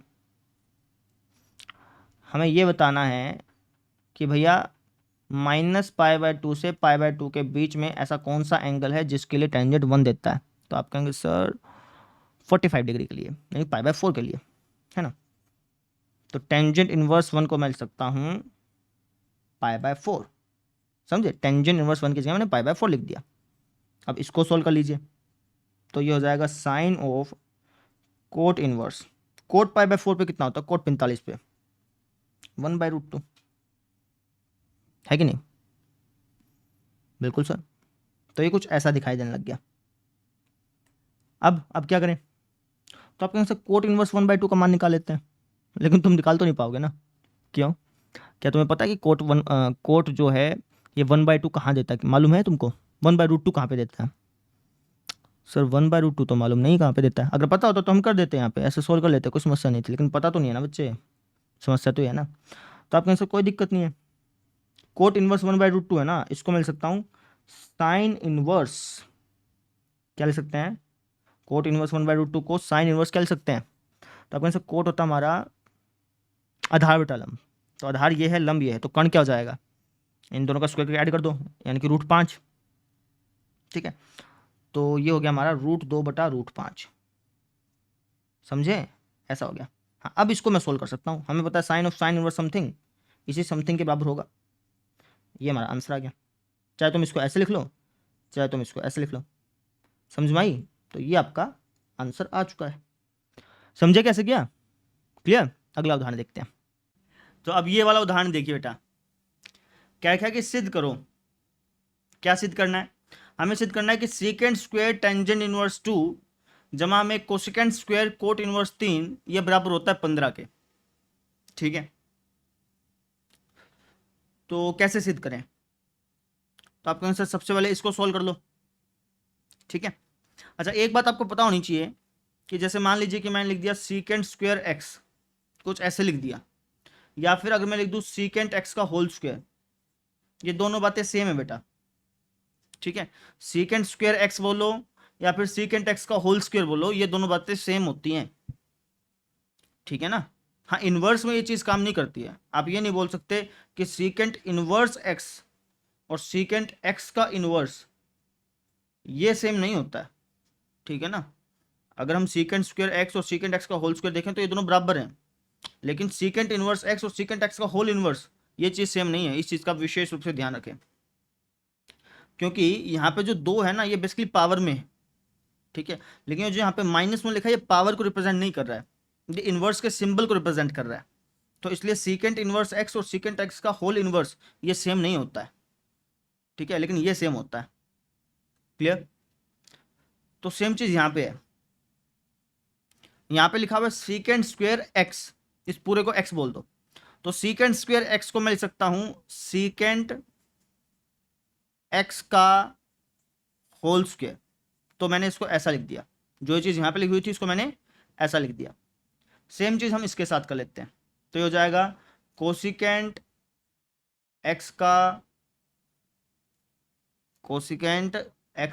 S1: ये बताना है कि भैया -π/2 से π/2 के बीच में ऐसा कौन सा एंगल है जिसके लिए टेंजेंट 1 देता है। तो आप कहेंगे सर 45 डिग्री के लिए, यानी π/4 के लिए, है ना। तो टेंजेंट इनवर्स 1 को मैं लिख सकता हूँ π/4। समझे, टेंजेंट इनवर्स 1 की जगह मैंने π/4 लिख दिया। अब इसको सोल्व कर लीजिए, तो ये हो जाएगा sine of cot inverse. Cot π/4 पे कितना होता है, कोट 45 पे 1/√2, है कि नहीं। बिल्कुल सर। तो ये कुछ ऐसा दिखाई देने लग गया। अब क्या करें, तो आप कहेंगे सर कोट इनवर्स 1/2 का मान निकाल लेते हैं, लेकिन तुम निकाल तो नहीं पाओगे ना। क्यों, क्या तुम्हें पता है कि कोट जो है ये 1/2 कहाँ देता है, मालूम है तुमको। 1/√2 कहाँ पे देता है सर, 1/√2 तो मालूम नहीं कहाँ पे देता है। अगर पता होता तो हम कर देते हैं, यहाँ पे ऐसे सोल्व कर लेते, कोई समस्या नहीं थी, लेकिन पता तो नहीं है ना बच्चे, समस्या तो है ना। तो आप कहें सर कोई दिक्कत नहीं है, कोट इनवर्स 1/√2 है ना, इसको मैं लिख सकता हूँ साइन इनवर्स, क्या लिख सकते हैं, कोट इनवर्स 1/√2 को साइन इनवर्स क्या लिख सकते हैं। तो आप कहें सर कोट होता हमारा आधार बटा लंब, तो आधार ये है, लंब ये है, तो कर्ण क्या हो जाएगा, इन दोनों का स्क्वायर करके ऐड कर दो, यानी कि √5। ठीक है, तो ये हो गया हमारा √2/√5। समझे, ऐसा हो गया। हाँ, अब इसको मैं सोल्व कर सकता हूँ, हमें पता है sine of sine inverse something इसी समथिंग के बराबर होगा। ये हमारा आंसर आ गया। चाहे तुम इसको ऐसे लिख लो, चाहे तुम इसको ऐसे लिख लो। समझ में आई, तो ये आपका आंसर आ चुका है। समझे कैसे किया, क्लियर। अगला उदाहरण देखते हैं। तो अब ये वाला उदाहरण देखिए बेटा, क्या क्या कि सिद्ध करो। क्या सिद्ध करना है, हमें सिद्ध करना है कि सीकेंट स्क्वायर टेंजेंट इनवर्स 2 जमा में कोसेकेंट स्क्वायर कोट इनवर्स 3 ये बराबर होता है 15 के। ठीक है, तो कैसे सिद्ध करें, तो आप कहेंगे सर सबसे पहले इसको सोल्व कर लो। ठीक है, अच्छा एक बात आपको पता होनी चाहिए कि जैसे मान लीजिए कि मैंने लिख दिया सीकेंट स्क्वायर एक्स, कुछ ऐसे लिख दिया, या फिर अगर मैं लिख दूं सीकेंट एक्स का होल स्क्वायर, ये दोनों बातें सेम है बेटा। ठीक है, सीकेंट स्क्वायर एक्स बोलो या फिर सीकेंट एक्स का होल स्क्वायर बोलो, ये दोनों बातें सेम होती हैं। ठीक है ना। हाँ, इनवर्स में ये चीज काम नहीं करती है। आप ये नहीं बोल सकते कि सीकेंट इनवर्स एक्स और सीकेंट एक्स का इनवर्स ये सेम नहीं होता है। ठीक है ना, अगर हम सीकेंट स्क्वायर एक्स और सीकेंट एक्स का होल स्क्वायर देखें तो ये दोनों बराबर हैं, लेकिन सीकेंट इनवर्स एक्स और सीकेंट एक्स का होल इनवर्स ये चीज सेम नहीं है। इस चीज का विशेष रूप से ध्यान रखें, क्योंकि यहाँ पे जो 2 है ना ये बेसिकली पावर में है। ठीक है, लेकिन जो यहाँ पे माइनस में लिखा है ये पावर को रिप्रेजेंट नहीं कर रहा है, ये इनवर्स के सिंबल को रिप्रेजेंट कर रहा है। तो इसलिए सीकेंट इनवर्स एक्स और सीकेंट एक्स का होल इनवर्स ये सेम नहीं होता है। ठीक है, लेकिन ये सेम होता है। क्लियर, तो सेम चीज यहाँ पे है, यहाँ पे लिखा हुआ है सीकेंट स्क्वायर एक्स, इस पूरे को एक्स बोल दो, तो सीकेंट स्क्वायर एक्स को मैं लिख सकता हूं सीकेंट एक्स का होल स्क्वायर। तो मैंने इसको ऐसा लिख दिया, जो चीज यहां पे लिखी हुई थी इसको मैंने ऐसा लिख दिया। सेम चीज हम इसके साथ कर लेते हैं, तो ये हो जाएगा कोसिकेंट एक्स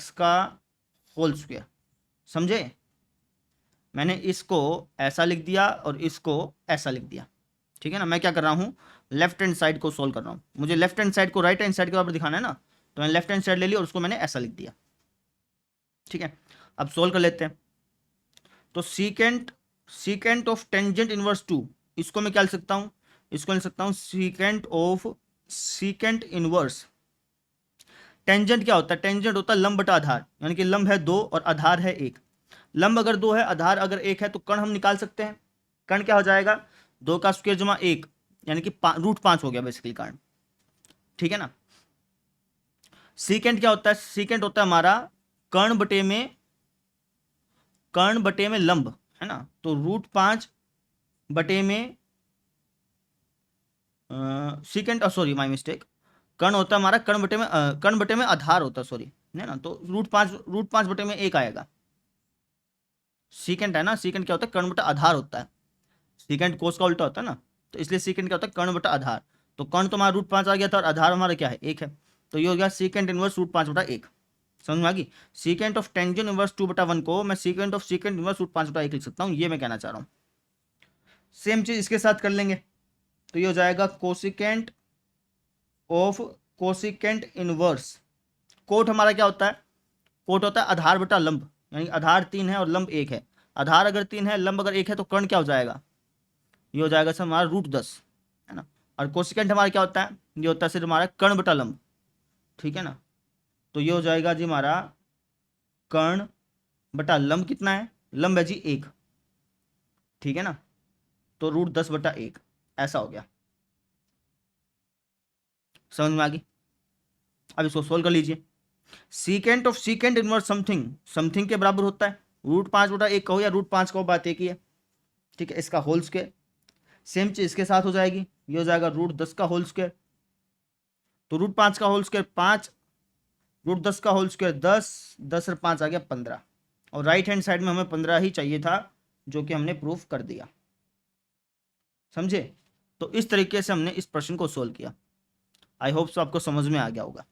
S1: का होल स्क्वायर। समझे, मैंने इसको ऐसा लिख दिया और इसको ऐसा लिख दिया। ठीक है ना, मैं क्या कर रहा हूँ, लेफ्ट हैंड साइड को सोल्व कर रहा हूँ। मुझे लेफ्ट हैंड साइड को राइट हैंड साइड के बराबर दिखाना है ना, तो मैंने लेफ्ट हैंड साइड ले ली और उसको मैंने ऐसा लिख दिया। ठीक है, अब सोल्व कर लेते हैं। तो सीकेंट ऑफ टेंजेंट इनवर्स 2, इसको मैं क्या लिख सकता हूँ, इसको लिख सकता हूँ secant of secant inverse tangent क्या होता है? टेंजेंट होता है लंब बटा आधार, यानी कि लंब है 2 और आधार है 1। लंब अगर 2 है, आधार अगर 1 है, तो कर्ण हम निकाल सकते हैं। कर्ण क्या हो जाएगा? 2 का स्क्वायर जमा 1, यानी कि √5 हो गया बेसिकली कर्ण। ठीक है ना। सीकेंट क्या होता है? सीकेंट होता है हमारा कर्ण बटे में लंब, है ना। तो √5 बटे में सीकेंट, सॉरी माय मिस्टेक, कर्ण होता है हमारा कर्ण बटे में आधार होता है, सॉरी, है ना। तो √5 बटे में 1 आएगा। सीकेंट है ना, सीकेंट क्या होता है? कर्ण बटा आधार होता है। सीकेंट कोस का उल्टा होता है ना, तो इसलिए सीकेंट क्या होता है? कर्ण बटा आधार। तो कर्ण तो हमारा √5 आ गया था और आधार हमारा क्या है? 1 है। तो ये हो गया सीकेंट इनवर्स √5/1। समझ में आ गई। सीकेंट ऑफ टेंजेंट इनवर्स 2/1 को मैं सीकेंट ऑफ सीकेंट इनवर्स √5/1 लिख सकता हूँ, ये मैं कहना चाह रहा हूँ। सेम चीज इसके साथ कर लेंगे, तो ये हो जाएगा cosecant of cosecant inverse. Cot हमारा क्या होता है? कोट होता है आधार बटा लंब, यानी आधार 3 है और लंब 1 है। आधार अगर 3 है, लंब अगर 1 है, तो कर्ण क्या हो जाएगा? ये हो जाएगा सर हमारा √10, है ना। और कोसिकेंट हमारा क्या होता है? ये होता है सिर्फ हमारा कर्ण बटा लंब। ठीक है ना। तो ये हो जाएगा जी हमारा कर्ण बटा लंब। कितना है? लंब है जी 1। ठीक है ना। तो √10/1 ऐसा हो गया। समझ में आ गई। अब इसको सोल्व कर लीजिए। Secant of secant inverse something, something के बराबर होता है √5/1 कहो या √5 कहो, बात एक ही है। ठीक है, इसका होल स्क्वायर। सेम चीज इसके साथ हो जाएगी, ये हो जाएगा √10 का होल स्क्वायर। तो √5 का होल स्क्वायर 5, √10 का होल स्क्वायर 10, 10 और 5 आ गया 15। और राइट हैंड साइड में हमें 15 ही चाहिए था, जो कि हमने प्रूफ कर दिया। समझे। तो इस तरीके से हमने इस प्रश्न को सोल्व किया। आई होप सो आपको समझ में आ गया होगा।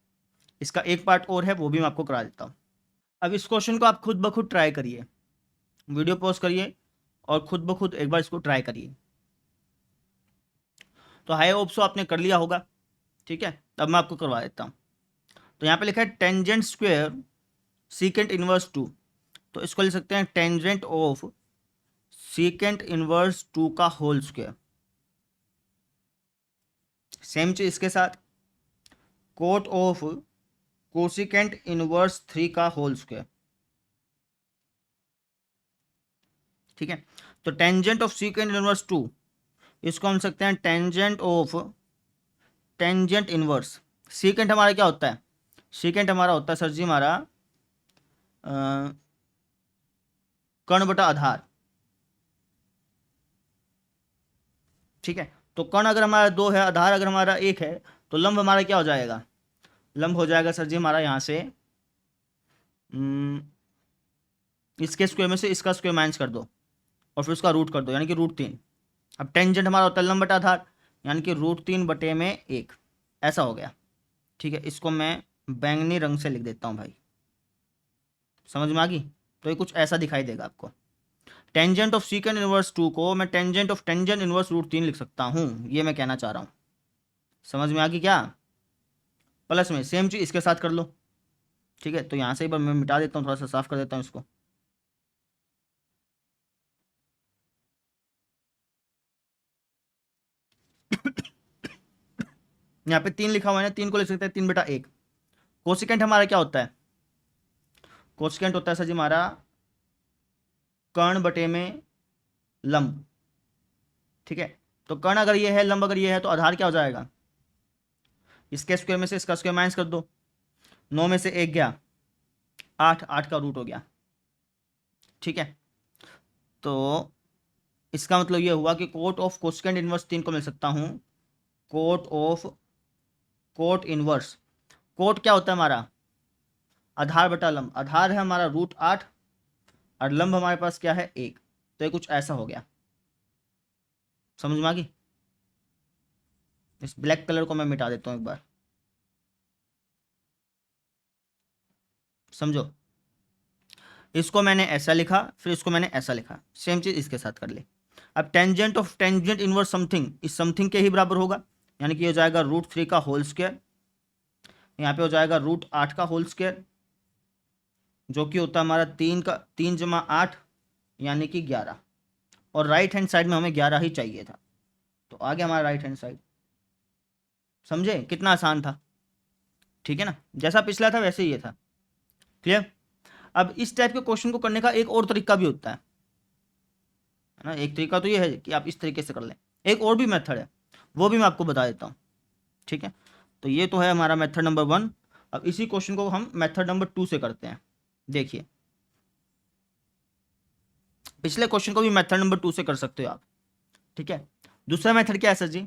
S1: इसका एक पार्ट और है, वो भी मैं आपको करा देता हूँ। अब इस क्वेश्चन को आप खुद ब खुद ट्राई करिए, वीडियो पॉज करिए और खुद ब खुद एक बार इसको ट्राई करिए। तो हाई होप सो आपने कर लिया होगा। ठीक है, तब मैं आपको करवा देता हूँ। तो यहाँ पे लिखा है टेंजेंट स्क्वायर सीकेंट इनवर्स 2। तो इसको लिख सकते हैं टेंजेंट ऑफ सीकेंट इनवर्स 2 का होल स्क्वायर। सेम चीज इसके साथ कोट ऑफ कोसिकेंट इनवर्स 3 का होल स्क्वायर। ठीक है। तो टेंजेंट ऑफ सीकेंट इनवर्स 2, इसको हम सकते हैं tangent of tangent inverse. Secant हमारा क्या होता है? सीकेंट हमारा होता है सर जी हमारा कर्ण बटा आधार। ठीक है। तो कर्ण अगर हमारा 2 है, आधार अगर हमारा 1 है, तो लंब हमारा क्या हो जाएगा? लंब हो जाएगा सर जी हमारा यहाँ से इसके स्क्वायर में से इसका स्क्वायर माइनस कर दो और फिर उसका रूट कर दो, यानी कि √3। अब टेंजेंट हमारा होता है लंब बटा आधार, यानी कि √3/1 ऐसा हो गया। ठीक है, इसको मैं बैंगनी रंग से लिख देता हूँ भाई। समझ में आ गई। तो ये कुछ ऐसा दिखाई देगा आपको। टेंजेंट ऑफ सीकेंट इनवर्स 2 को मैं टेंजेंट ऑफ टेंजेंट इनवर्स √3 लिख सकता हूँ, ये मैं कहना चाह रहा हूँ। समझ में आ गई क्या? प्लस में सेम चीज इसके साथ कर लो। ठीक है, तो यहाँ से एक बार मैं मिटा देता हूँ, थोड़ा सा साफ कर देता हूँ इसको। यहाँ पे 3 लिखा हुआ है ना, 3 को लिख सकते हैं 3/1। कोसिकेंट हमारा क्या होता है? कोसिकेंट होता है सर जी हमारा कर्ण बटे में लंब। ठीक है। तो कर्ण अगर ये है, लंब अगर ये है, तो आधार क्या हो जाएगा? इसके स्क्वायर में से इसका स्क्वायर माइनस कर दो। 9 में से 1 गया 8, 8 का रूट हो गया। ठीक है। तो इसका मतलब ये हुआ कि कोट ऑफ कोसिकेंट इनवर्स 3 को मिल सकता हूँ cot of cot inverse. Cot क्या होता है हमारा? आधार बटा लंब। आधार है हमारा √8 और लंब हमारे पास क्या है? 1। तो ये कुछ ऐसा हो गया। समझ में आ गई। इस ब्लैक कलर को मैं मिटा देता हूँ एक बार, समझो। इसको मैंने ऐसा लिखा, फिर इसको मैंने ऐसा लिखा, सेम चीज इसके साथ कर ली। अब tangent of tangent inverse something इस समथिंग के ही बराबर होगा, यानी कि हो जाएगा √3 का होल स्क्वायर। यहाँ पे हो जाएगा √8 का होल स्क्वायर, जो कि होता है हमारा 3 × 8 यानी कि 11। और राइट हैंड साइड में हमें 11 ही चाहिए था, तो आ गया हमारा राइट हैंड साइड। समझे कितना आसान था? ठीक है ना, जैसा पिछला था वैसे ही ये था। क्लियर। अब इस टाइप के क्वेश्चन को करने का एक और तरीका भी होता है ना। एक तरीका तो ये है कि आप इस तरीके से कर लें, एक और भी मेथड है, वो भी मैं आपको बता देता हूँ। ठीक है, तो ये तो है हमारा मेथड नंबर 1। अब इसी क्वेश्चन को हम मेथड नंबर 2 से करते हैं। देखिए, पिछले क्वेश्चन को भी मेथड नंबर 2 से कर सकते हो आप। ठीक है, दूसरा मेथड क्या है सर जी?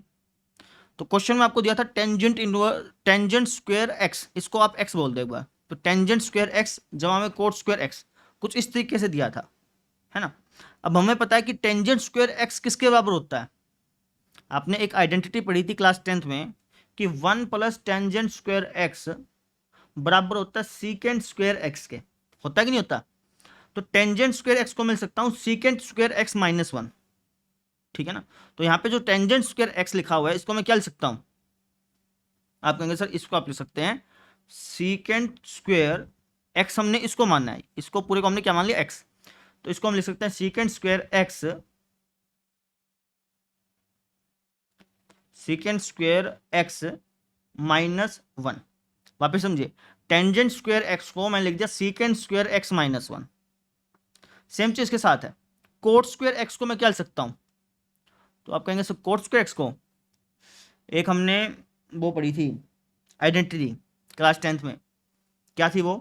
S1: तो क्वेश्चन में आपको दिया था टेंजेंट स्क्वायर एक्स, इसको आप एक्स बोल दो एक बार। तो टेंजेंट स्क्वायर एक्स जमा में कोट स्क्वायर एक्स, कुछ इस तरीके से दिया था, है ना। अब हमें पता है कि टेंजेंट स्क्वायर एक्स किसके बराबर होता है। आपने एक आइडेंटिटी पढ़ी थी क्लास 10th में कि 1 प्लस टेंजेंट स्क्वायर एक्स बराबर होता है सीकेंट स्क्वायर एक्स के। होता है कि नहीं होता? तो टेंजेंट स्क्वायर एक्स को मिल सकता हूं सीकेंट स्क्वायर एक्स माइनस 1। ठीक है ना, तो यहां पे जो टेंजेंट स्क्वायर एक्स लिखा हुआ है इसको मैं क्या लिख सकता हूं? आप कहेंगे सर इसको आप लिख सकते हैं सीकेंट स्क्वायर एक्स, हमने इसको मानना है, इसको पूरे को हमने क्या मान लिया? एक्स। तो इसको हम लिख सकते हैं secant square x, secant square x minus 1। वापिस समझिए, टेंजेंट स्क्वायर एक्स को मैंने लिख दिया secant square x minus 1। Same चीज के साथ है, कोट स्क्वायर एक्स को मैं क्या लिख सकता हूं? तो आप कहेंगे सर कोट स्क्वायर एक्स को, एक हमने वो पढ़ी थी आइडेंटिटी क्लास 10th में, क्या थी वो?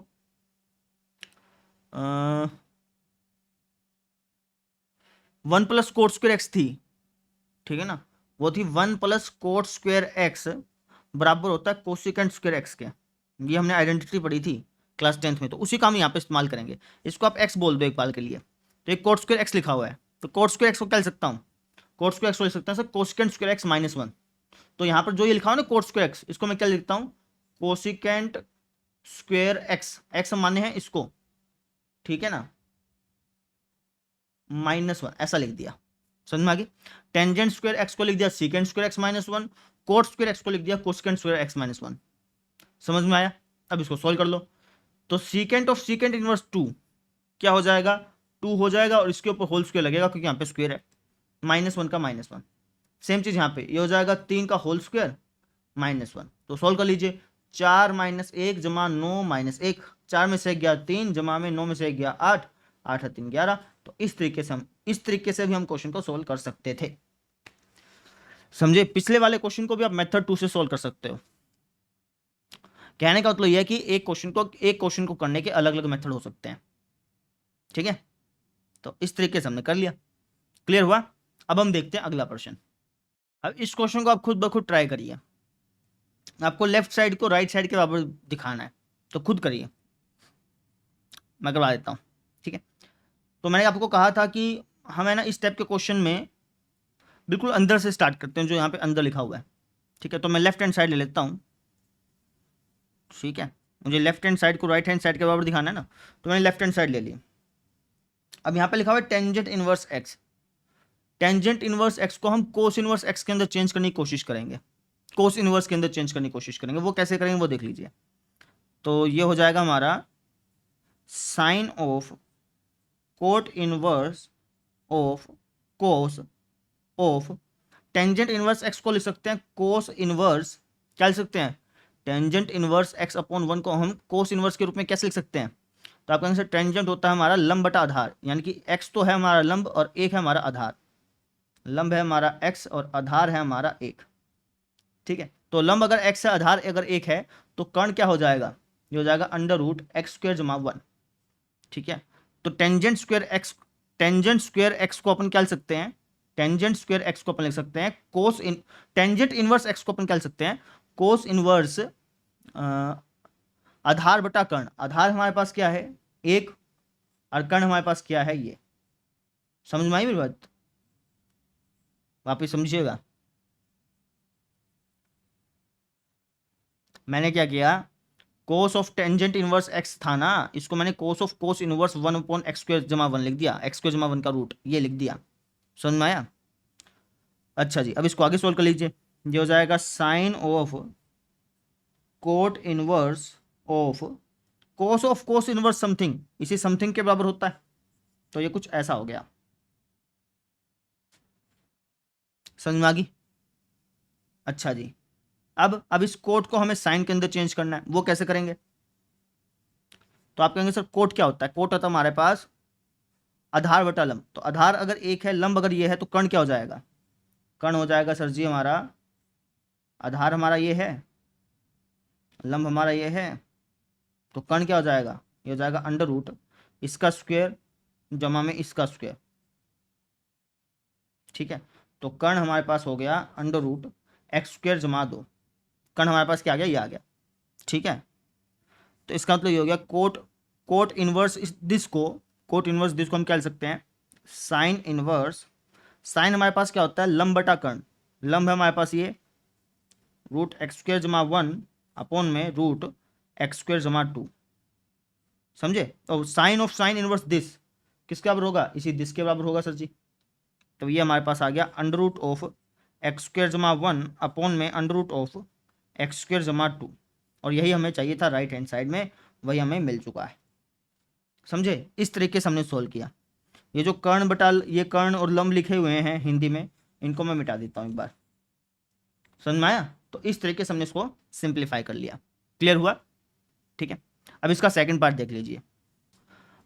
S1: 1 प्लस कोट स्क्वायर एक्स थी। ठीक है ना, वो थी 1 प्लस कोट स्क्वायर एक्स बराबर होता है कोसिकेंट स्क्वायर एक्स के। ये हमने आइडेंटिटी पढ़ी थी क्लास 10th में, तो उसी का हम यहाँ पे इस्तेमाल करेंगे। इसको आप एक्स बोल दो एक बार के लिए। तो एक कोट स्क्वायर एक्स लिखा हुआ है, तो कोट स्क्वायर एक्स को क्या लिख सकता हूँ? कोट स्क्वायर एक्स को लिख सकता हूँ sir cosecant square x minus 1। तो यहाँ पर जो ये लिखा हुआ ना कोट स्क्वायर एक्स, इसको मैं क्या लिखता हूँ? कोसिकेंट स्क्वायर एक्स, एक्स माने हैं इसको, ठीक है ना, माइनस 1 ऐसा लिख दिया। समझ में आ गई? टेंजेंट स्क्वायर एक्स को लिख दिया secant square x minus 1, coat square x को लिख दिया कोसिकेंट स्क्वायर एक्स माइनस 1। समझ में आया? अब इसको सॉल्व कर लो। तो सीकेंट ऑफ सीकेंट इनवर्स 2 क्या हो जाएगा? 2 हो जाएगा और इसके ऊपर होल स्क्वायर लगेगा क्योंकि यहाँ पे स्क्वायर है, माइनस 1 का माइनस 1। सेम चीज यहाँ पे ये हो जाएगा 3 का होल स्क्वायर माइनस 1। तो सॉल्व कर लीजिए, 4 माइनस 1 जमा 9 माइनस 1, 4 में से गया 3 जमा में 9 में से गया 8, 8 3 11। तो इस तरीके से भी हम क्वेश्चन को सोल्व कर सकते थे। समझे? पिछले वाले क्वेश्चन को भी आप मेथड 2 से सोल्व कर सकते हो। कहने का मतलब यह है कि एक क्वेश्चन को करने के अलग अलग मेथड हो सकते हैं। ठीक है, तो इस तरीके से हमने कर लिया। क्लियर हुआ? अब हम देखते हैं अगला प्रश्न। अब इस क्वेश्चन को आप खुद ब खुद ट्राई करिए। आपको लेफ्ट साइड को राइट साइड के बराबर दिखाना है, तो खुद करिए, मैं करवा देता हूँ। ठीक है, तो मैंने आपको कहा था कि हमें ना इस टाइप के क्वेश्चन में बिल्कुल अंदर से स्टार्ट करते हैं, जो यहाँ पे अंदर लिखा हुआ है। ठीक है, तो मैं लेफ्ट हैंड साइड ले लेता हूँ। ठीक है, मुझे लेफ्ट हैंड साइड को राइट हैंड साइड के बराबर दिखाना है ना, तो मैंने लेफ्ट हैंड साइड ले ली। अब यहाँ पे लिखा हुआ है tangent inverse x. Tangent inverse X को हम कोस इनवर्स एक्स के अंदर चेंज करने की कोशिश करेंगे, कोस इनवर्स के अंदर चेंज करने की कोशिश करेंगे। वो कैसे करेंगे वो देख लीजिए। तो ये हो जाएगा हमारा sine of cot inverse of cos of tangent inverse X को लिख सकते हैं कोस इनवर्स, क्या लिख सकते हैं? टेंजेंट इनवर्स एक्स अपॉन 1 को हम कोस इनवर्स के रूप में कैसे लिख सकते हैं? तो आप कहेंगे सर टेंजेंट होता है हमारा लंब बटा आधार, यानी कि एक्स तो है हमारा लंब और एक है हमारा आधार। लंब है हमारा एक्स और आधार है हमारा एक। ठीक है, तो लंब अगर एक्स है आधार अगर एक है तो कर्ण क्या हो जाएगा? ये हो जाएगा अंडर रूट एक्स स्क्वायर जमा 1। ठीक है, तो टेंजेंट स्क्वायर एक्स को अपन क्या लिख सकते हैं? टेंजेंट स्क्वायर एक्स को अपन लिख सकते हैं कोस इन टेंजेंट इनवर्स एक्स को अपन क्या लिख सकते हैं? कोस इनवर्स आधार बटा कर्ण। आधार हमारे पास क्या है? एक, और कर्ण हमारे पास क्या है? ये। समझ में आई मेरी बात? वापिस समझिएगा, मैंने क्या किया, कोस ऑफ टेंजेंट इनवर्स एक्स था ना, इसको मैंने कोस of cos inverse 1 upon x square जमा 1 लिख दिया, एक्स स्क्वायर जमा 1 का रूट ये लिख दिया। समझ में आया? अच्छा जी, अब इसको आगे सोल्व कर लीजिए। ये हो जाएगा sine of cot inverse of cos inverse something, इसी समथिंग के बराबर होता है, तो ये कुछ ऐसा हो गया। समझ में आ गई? अच्छा जी, अब इस कोट को हमें साइन के अंदर चेंज करना है, वो कैसे करेंगे? तो आप कहेंगे सर कोट क्या होता है? कोट होता है हमारे पास आधार बटा लंब। तो आधार अगर एक है, लंब अगर ये है, तो कर्ण क्या हो जाएगा? कर्ण हो जाएगा सर जी हमारा, आधार हमारा ये है, लंब हमारा ये है, तो कर्ण क्या हो जाएगा? ये हो जाएगा अंडर रूट इसका स्क्वायर जमा में इसका स्क्वायर। ठीक है, तो कर्ण हमारे पास हो गया अंडर रूट एक्स स्क्वायर जमा 2। कर्ण हमारे पास क्या आ गया? ये आ गया। ठीक है, तो इसका मतलब ये हो गया कोट कोट इनवर्स दिस को, कोट इनवर्स दिस को हम क्या लिख सकते हैं? Sine inverse. साइन हमारे पास क्या होता है? लंब बटा कर्ण। लंब है हमारे पास ये रूट एक्स स्क्वायर जमा 1 अपॉन में रूट एक्स स्क्वायर जमा 2। समझे? और sine of sine inverse this किसके बराबर होगा? इसी दिस के बराबर होगा सर जी। तो ये हमारे पास आ गया under root of X square जमा 1 अपॉन में under root of X square जमा 2। और यही हमें चाहिए था राइट हैंड साइड में, वही हमें मिल चुका है। समझे? इस तरीके से हमने सोल्व किया। ये जो कर्ण बटा, ये कर्ण और लंब लिखे हुए हैं हिंदी में, इनको मैं मिटा देता हूँ एक बार। समझ में आया? तो इस तरीके से हमने इसको सिंप्लीफाई कर लिया। क्लियर हुआ? ठीक है, अब इसका सेकंड पार्ट देख लीजिए।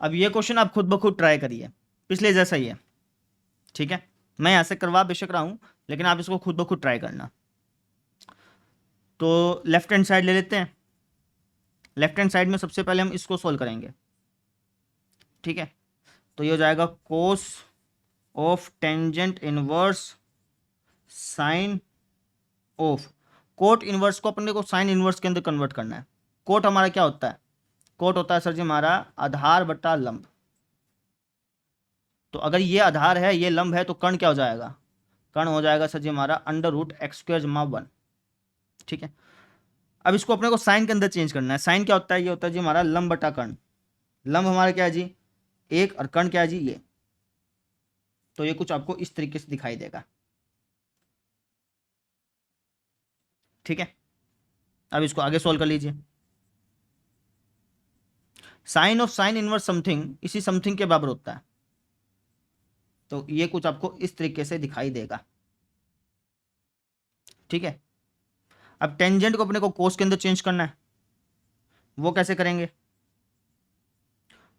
S1: अब ये क्वेश्चन आप खुद ब खुद ट्राई करिए, पिछले जैसा ही है। ठीक है, मैं यहाँ से करवा बेशक रहा हूँ, लेकिन आप इसको खुद ब खुद ट्राई करना। तो लेफ्ट हैंड साइड ले लेते हैं। लेफ्ट हैंड साइड में सबसे पहले हम इसको सोल्व करेंगे। ठीक है, तो ये हो जाएगा कोस of tangent inverse sine of. Cot inverse को अपने को साइन इनवर्स के अंदर कन्वर्ट करना है। कोट हमारा क्या होता है? कोट होता है सर जी हमारा आधार बटा लंब। तो अगर ये आधार है, ये लंब है, तो कर्ण क्या हो जाएगा? कर्ण हो जाएगा सर जी हमारा अंडर रूट एक्स स्क्वायर जमा 1। ठीक है, अब इसको अपने को साइन के अंदर चेंज करना है। साइन क्या होता है? ये होता है जी हमारा लंब बटा कर्ण। लंब हमारा क्या है जी? 1, और कर्ण क्या है जी? ये। तो ये कुछ आपको इस तरीके से दिखाई देगा। ठीक है, अब इसको आगे सोल्व कर लीजिए। Sine of sine inverse something इसी समथिंग के बराबर होता है। तो ये कुछ आपको इस तरीके से दिखाई देगा। ठीक है, अब टेंजेंट को अपने को कोस के अंदर चेंज करना है, वो कैसे करेंगे?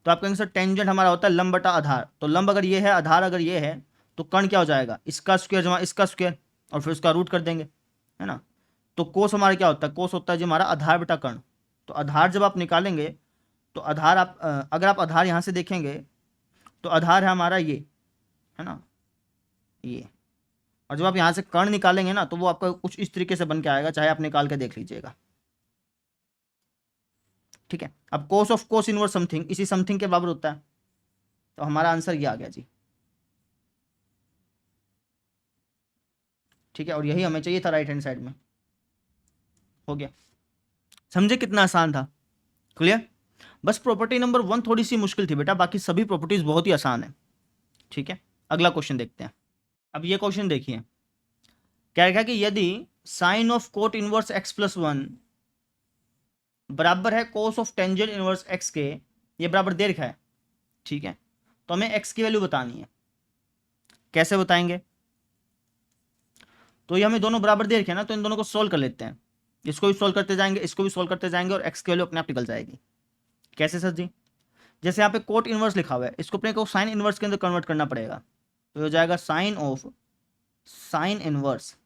S1: तो आप कहेंगे सर टेंजेंट हमारा होता है लंब बटा आधार। तो लंब अगर ये है, आधार अगर ये है, तो कर्ण क्या हो जाएगा? इसका स्क्वायर जमा इसका स्क्वायर, और फिर उसका रूट कर देंगे, है ना। तो कोस हमारा क्या होता है? कोस होता है जी हमारा आधार बटा कर्ण। तो आधार जब आप निकालेंगे, तो आधार आप अगर आप आधार यहाँ से देखेंगे, तो आधार है हमारा ये, है ना, ये। और जब आप यहाँ से कर्ण निकालेंगे ना, तो वो आपका कुछ इस तरीके से बन के आएगा, चाहे आप निकाल के देख लीजिएगा। ठीक है, अब कोस ऑफ कोस इनवर्स समथिंग इसी समथिंग के बराबर होता है। तो हमारा आंसर ये आ गया जी। ठीक है, और यही हमें चाहिए था राइट हैंड साइड में। हो गया। समझे कितना आसान था? क्लियर? बस प्रॉपर्टी नंबर 1 थोड़ी सी मुश्किल थी बेटा, बाकी सभी प्रॉपर्टीज बहुत ही आसान है। ठीक है, अगला क्वेश्चन देखते हैं। अब ये क्वेश्चन देखिए, क्या लिखा कि यदि sine of cot inverse X plus 1 बराबर है cos of tangent inverse X के, ये बराबर दे रखा है। ठीक है, तो हमें एक्स की वैल्यू बतानी है। कैसे बताएंगे? तो ये हमें दोनों बराबर दे रखे हैं ना, तो इन दोनों को सोल्व कर लेते हैं। इसको भी सोल्व करते जाएंगे, इसको भी सोल्व करते जाएंगे, और एक्स की वैल्यू अपने आप निकल जाएगी। कैसे सर जी? जैसे यहाँ पे कोट इनवर्स लिखा हुआ है, इसको अपने को साइन इनवर्स के अंदर कन्वर्ट करना पड़ेगा। तो हो जाएगा sine of sine inverse.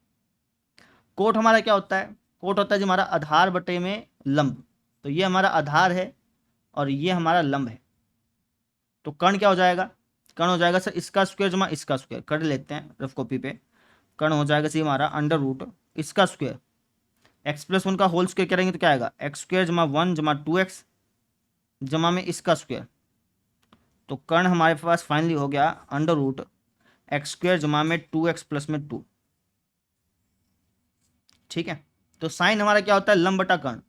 S1: Cot हमारा क्या होता है? कोट होता है जी हमारा आधार बटे में लंब। तो ये हमारा आधार है और ये हमारा लंब है। तो कर्ण क्या हो जाएगा? कर्ण हो जाएगा सर इसका स्क्वायर जमा इसका स्क्वायर। कर लेते हैं रफ कॉपी पे। कर्ण हो जाएगा सी हमारा अंडर रूट इसका स्क्वायर एक्स प्लस 1 का होल स्क्वायर करेंगे तो क्या आएगा? एक्स स्क्वायर जमा 1 जमा 2x जमा में इसका स्क्वायर। तो कर्ण हमारे पास फाइनली हो गया अंडर रूट एक्स स्क्वायर जमा में 2x प्लस में 2। ठीक है, तो साइन हमारा क्या होता है? लंब बटा कर्ण।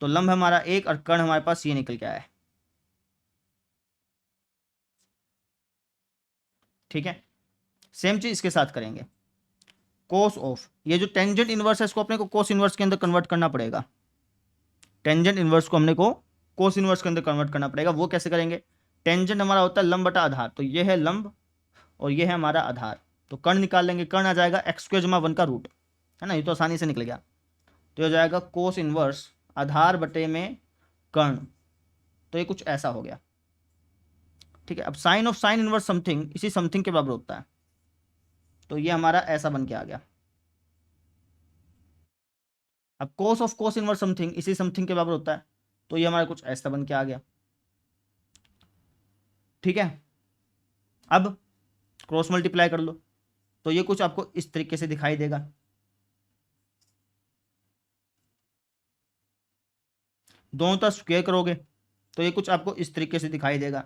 S1: तो लंब हमारा 1 और कर्ण हमारे पास ये निकल के आया है। ठीक है, सेम चीज इसके साथ करेंगे। कोस ऑफ ये जो टेंजेंट इनवर्स है, इसको अपने को कोस इनवर्स के अंदर कन्वर्ट करना पड़ेगा। टेंजेंट इनवर्स को हमने को कोस इनवर्स के अंदर कन्वर्ट करना पड़ेगा। वो कैसे करेंगे? टेंजेंट हमारा होता है लंब बटा आधार। तो ये है लंब और ये है हमारा आधार। तो कर्ण निकाल लेंगे, कर्ण आ जाएगा एक्स स्क्वायर जमा 1 का रूट, है ना। ये तो आसानी से निकल गया। तो हो जाएगा कोस इनवर्स आधार बटे में कर्ण। तो ये कुछ ऐसा हो गया, ठीक है। अब sine of sine inverse something इसी समथिंग के बराबर होता है, तो ये हमारा ऐसा बन के आ गया। अब कोस ऑफ कोस इनवर्स समथिंग इसी समथिंग के बराबर होता है, तो ये हमारा कुछ ऐसा बन के आ गया, ठीक है। अब क्रॉस मल्टीप्लाई कर लो, तो ये कुछ आपको इस तरीके से दिखाई देगा। दोनों तरफ स्क्वायर करोगे तो ये कुछ आपको इस तरीके से दिखाई देगा।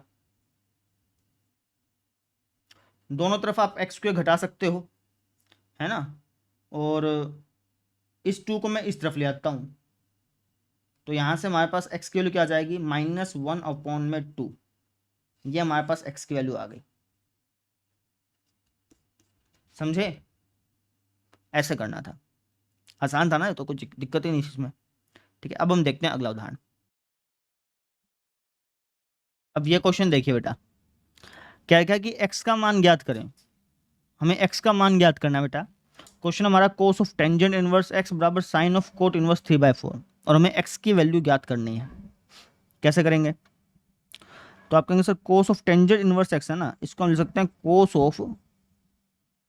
S1: दोनों तरफ आप एक्स स्क्वायर घटा सकते हो, है ना। और इस 2 को मैं इस तरफ ले आता हूं, तो यहां से हमारे पास एक्स की वैल्यू क्या आ जाएगी, -1/2। ये हमारे पास एक्स की वैल्यू आ गई, समझे। ऐसे करना था, आसान था ना, तो कुछ दिक्कत ही नहीं इसमें, ठीक है। अब हम देखते हैं अगला उदाहरण। अब ये क्वेश्चन देखिए बेटा, क्या क्या कि x का मान ज्ञात करें। हमें x का मान ज्ञात करना है बेटा। क्वेश्चन हमारा कोस ऑफ टेंजेंट इनवर्स x बराबर साइन ऑफ कोट इनवर्स 3/4, और हमें x की वैल्यू ज्ञात करनी है। कैसे करेंगे, तो आप कहेंगे sir cos of tangent inverse x है ना, इसको हम लिख सकते हैं कोस ऑफ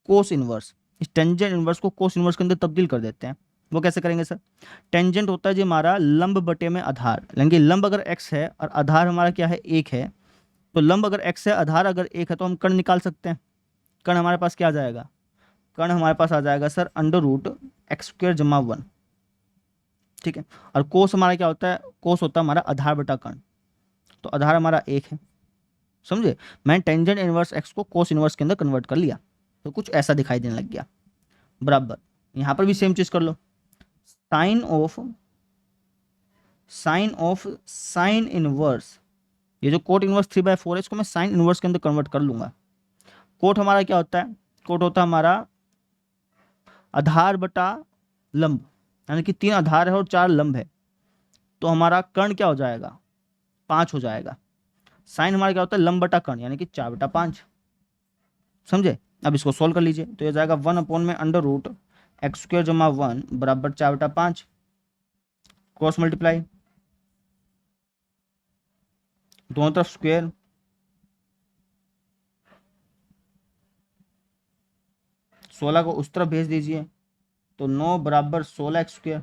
S1: कोस इनवर्स। इस टेंजेंट इनवर्स को कोस इनवर्स के अंदर तब्दील कर देते हैं। वो कैसे करेंगे सर, टेंजेंट होता है जो हमारा लंब बटे में आधार, यानी लंब अगर x है और आधार हमारा क्या है 1 है, तो लंब अगर x है आधार अगर 1 है तो हम कर्ण निकाल सकते हैं। कर्ण हमारे पास क्या आ जाएगा, कर्ण हमारे पास आ जाएगा सर √x² + 1, ठीक है। और कोस हमारा क्या होता है, कोस होता है हमारा आधार बटा कर्ण, तो आधार हमारा 1 है, समझे। मैंने टेंजेंट इनवर्स x को कोस इनवर्स के अंदर कन्वर्ट कर लिया, तो कुछ ऐसा दिखाई देने लग गया। बराबर यहाँ पर भी सेम चीज कर लो, साइन ऑफ साइन इनवर्स, ये जो कोट इनवर्स 3/4 है इसको मैं साइन इनवर्स के अंदर कन्वर्ट कर लूंगा। कोट हमारा क्या होता है, कोट होता है हमारा आधार बटा लंब, यानी कि 3 आधार है और 4 लंब है, तो हमारा कर्ण क्या हो जाएगा 5 हो जाएगा। साइन हमारा क्या होता है लंब बटा कर्ण, यानी कि 4/5, समझे। अब इसको सोल्व कर लीजिए, तो ये जाएगा 1/√x² + 1 बराबर 4/5। क्रॉस मल्टीप्लाई, दोनों तरफ स्क्वायर, सोलह को उस तरफ भेज दीजिए, तो 9 बराबर 16x²,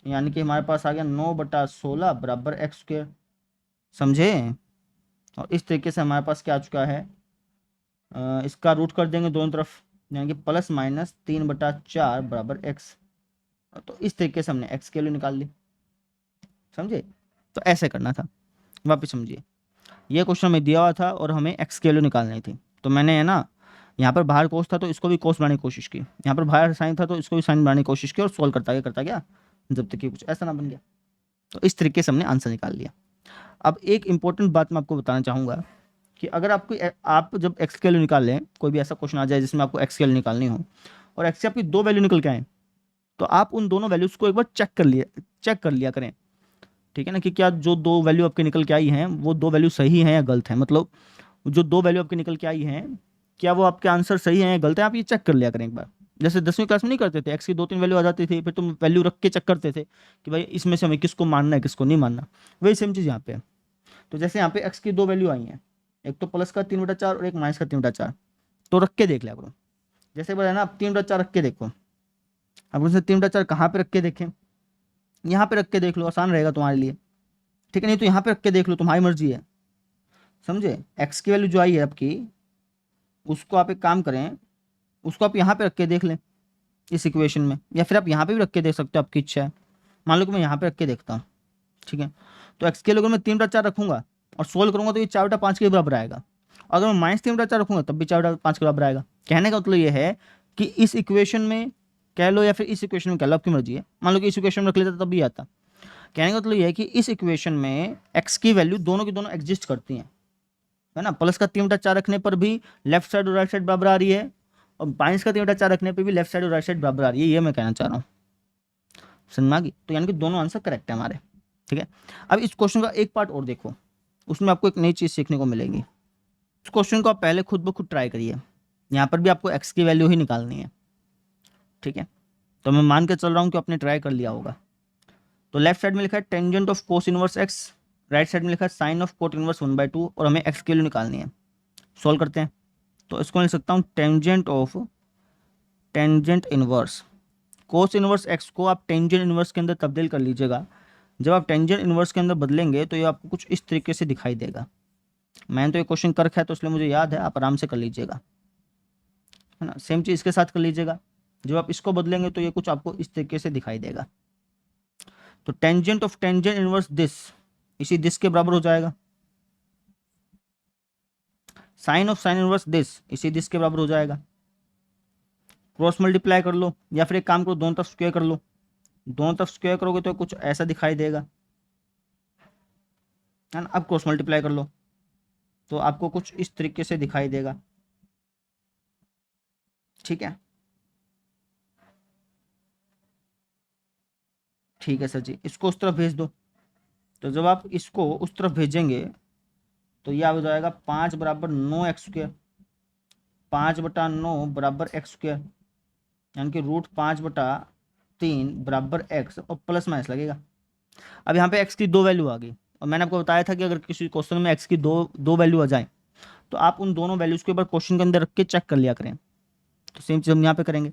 S1: यानी कि हमारे पास आ गया 9/16 बराबर x², समझे। और इस तरीके से हमारे पास क्या आ चुका है, इसका रूट कर देंगे दोनों तरफ, यानी कि +-3/4 बराबर x। तो इस तरीके से हमने x की वैल्यू निकाल ली, समझे। तो ऐसे करना था। वापस समझिए, ये क्वेश्चन हमें दिया हुआ था और हमें x की वैल्यू निकालनी थी, तो मैंने है ना यहाँ पर बाहर कोस था तो इसको भी कोस बनाने की कोशिश की, यहाँ पर बाहर साइन था तो इसको भी साइन बनाने की कोशिश की, और सोल्व करता गया जब तक कि कुछ ऐसा ना बन गया। तो इस तरीके से हमने आंसर निकाल लिया। अब एक इंपॉर्टेंट बात मैं आपको बताना चाहूँगा कि अगर आप जब एक्स की वैल्यू निकाल लें, कोई भी ऐसा क्वेश्चन आ जाए जिसमें आपको एक्स की वैल्यू निकालनी हो और एक्स की आपकी 2 वैल्यू निकल के आए, तो आप उन दोनों वैल्यूज़ को एक बार चेक कर लिया करें, ठीक है ना, कि क्या जो 2 वैल्यू आपके निकल के आई हैं वो 2 वैल्यू सही हैं या गलत हैं। मतलब जो 2 वैल्यू आपके निकल के आई हैं क्या वो आपके आंसर सही हैं या गलत हैं, आप ये चेक कर लिया करें एक बार। जैसे 10वीं क्लास में नहीं करते थे, एक्स की 2-3 वैल्यू आ जाती थी, फिर तुम वैल्यू रख के चेक करते थे कि भाई इसमें से हमें किसको मानना है किसको नहीं मानना, वही सेम चीज़ यहाँ पे है। तो जैसे यहाँ पे एक्स की 2 वैल्यू आई हैं, एक तो प्लस का 3/4 और एक माइनस का 3/4, तो रख के देख लिया करो। जैसे बोला ना आप 3/4 रख के देखो, अब उसने 3/4 कहाँ पे रख के देखें, यहाँ पे रख के देख लो, आसान रहेगा तुम्हारे लिए, ठीक है। नहीं तो यहाँ पे रख के देख लो, तुम्हारी मर्जी है, समझे। एक्स की वैल्यू जो आई है आपकी, उसको आप एक काम करें, उसको आप यहाँ पे रख के देख लें इस इक्वेशन में, या फिर आप यहाँ पे भी रख के देख सकते हो, आपकी इच्छा है। मान लो कि मैं यहाँ पे रख के देखता हूँ, ठीक है। तो एक्स के लिए अगर मैं 3/4 रखूंगा और सोल्व करूंगा तो ये 4/5 के बराबर आएगा। अगर मैं -3/4 रखूंगा तब भी 4/5 के बराबर आएगा। कहने का मतलब ये है कि इस इक्वेशन में कह लो या फिर इस इक्वेशन में कह लो, आपकी मर्जी है। मान लो कि इस इक्वेशन में रख लेता तब भी आता। कहने का मतलब ये है कि इस इक्वेशन में एक्स की वैल्यू दोनों की दोनों एग्जिस्ट करती हैं, है ना। प्लस का 3/4 रखने पर भी लेफ्ट साइड और राइट साइड बराबर आ रही है, और माइनस का 3/4 रखने पर भी लेफ्ट साइड और राइट साइड बराबर आ रही है, ये मैं कहना चाह रहा हूँ, समझ में आ गई। तो यानी कि दोनों आंसर करेक्ट है हमारे, ठीक है। अब इस क्वेश्चन का एक पार्ट और देखो, उसमें आपको एक नई चीज़ सीखने को मिलेगी। इस क्वेश्चन को आप पहले खुद ब खुद ट्राई करिए, यहाँ पर भी आपको एक्स की वैल्यू ही निकालनी है, ठीक है। तो मैं मान के चल रहा हूँ कि आपने ट्राई कर लिया होगा। तो लेफ्ट साइड में लिखा है tangent of cos inverse x, right side में लिखा है साइन ऑफ कोट इनवर्स 1/2 और हमें एक्स की वैल्यू निकालनी है। सॉल्व करते हैं। तो इसको लिख सकता हूँ tangent of tangent inverse cos inverse X को आप टेंजेंट इनवर्स के अंदर तब्दील कर लीजिएगा। जब आप टेंजेंट इनवर्स के अंदर बदलेंगे तो ये आपको कुछ इस तरीके से दिखाई देगा। मैंने तो ये क्वेश्चन कर रखा है तो इसलिए मुझे याद है, आप आराम से कर लीजिएगा, है ना। सेम चीज़ इसके साथ कर लीजिएगा। जब आप इसको बदलेंगे तो ये कुछ आपको इस तरीके से दिखाई देगा। तो tangent of tangent inverse this इसी दिस के बराबर हो जाएगा। Sine of sine inverse this इसी दिस के बराबर हो जाएगा। क्रॉस मल्टीप्लाई कर लो या फिर एक काम करो, दोनों तरफ स्क्वायर कर लो। दोनों तरफ स्क्वायर करोगे तो कुछ ऐसा दिखाई देगा, है ना। अब क्रॉस मल्टीप्लाई कर लो तो आपको कुछ इस तरीके से दिखाई देगा, ठीक है। ठीक है सर जी, इसको उस तरफ भेज दो। तो जब आप इसको उस तरफ भेजेंगे तो यह हो जाएगा 5 बराबर 9 x²। 5/9 बराबर x², यानी कि √5/3 बराबर x और प्लस माइनस लगेगा। अब यहाँ पे x की 2 वैल्यू आ गई और मैंने आपको बताया था कि अगर किसी क्वेश्चन में x की दो वैल्यू आ जाए तो आप उन दोनों वैल्यूज़ को एक बार क्वेश्चन के अंदर रख के चेक कर लिया करें। तो सेम चीज़ हम यहाँ पे करेंगे।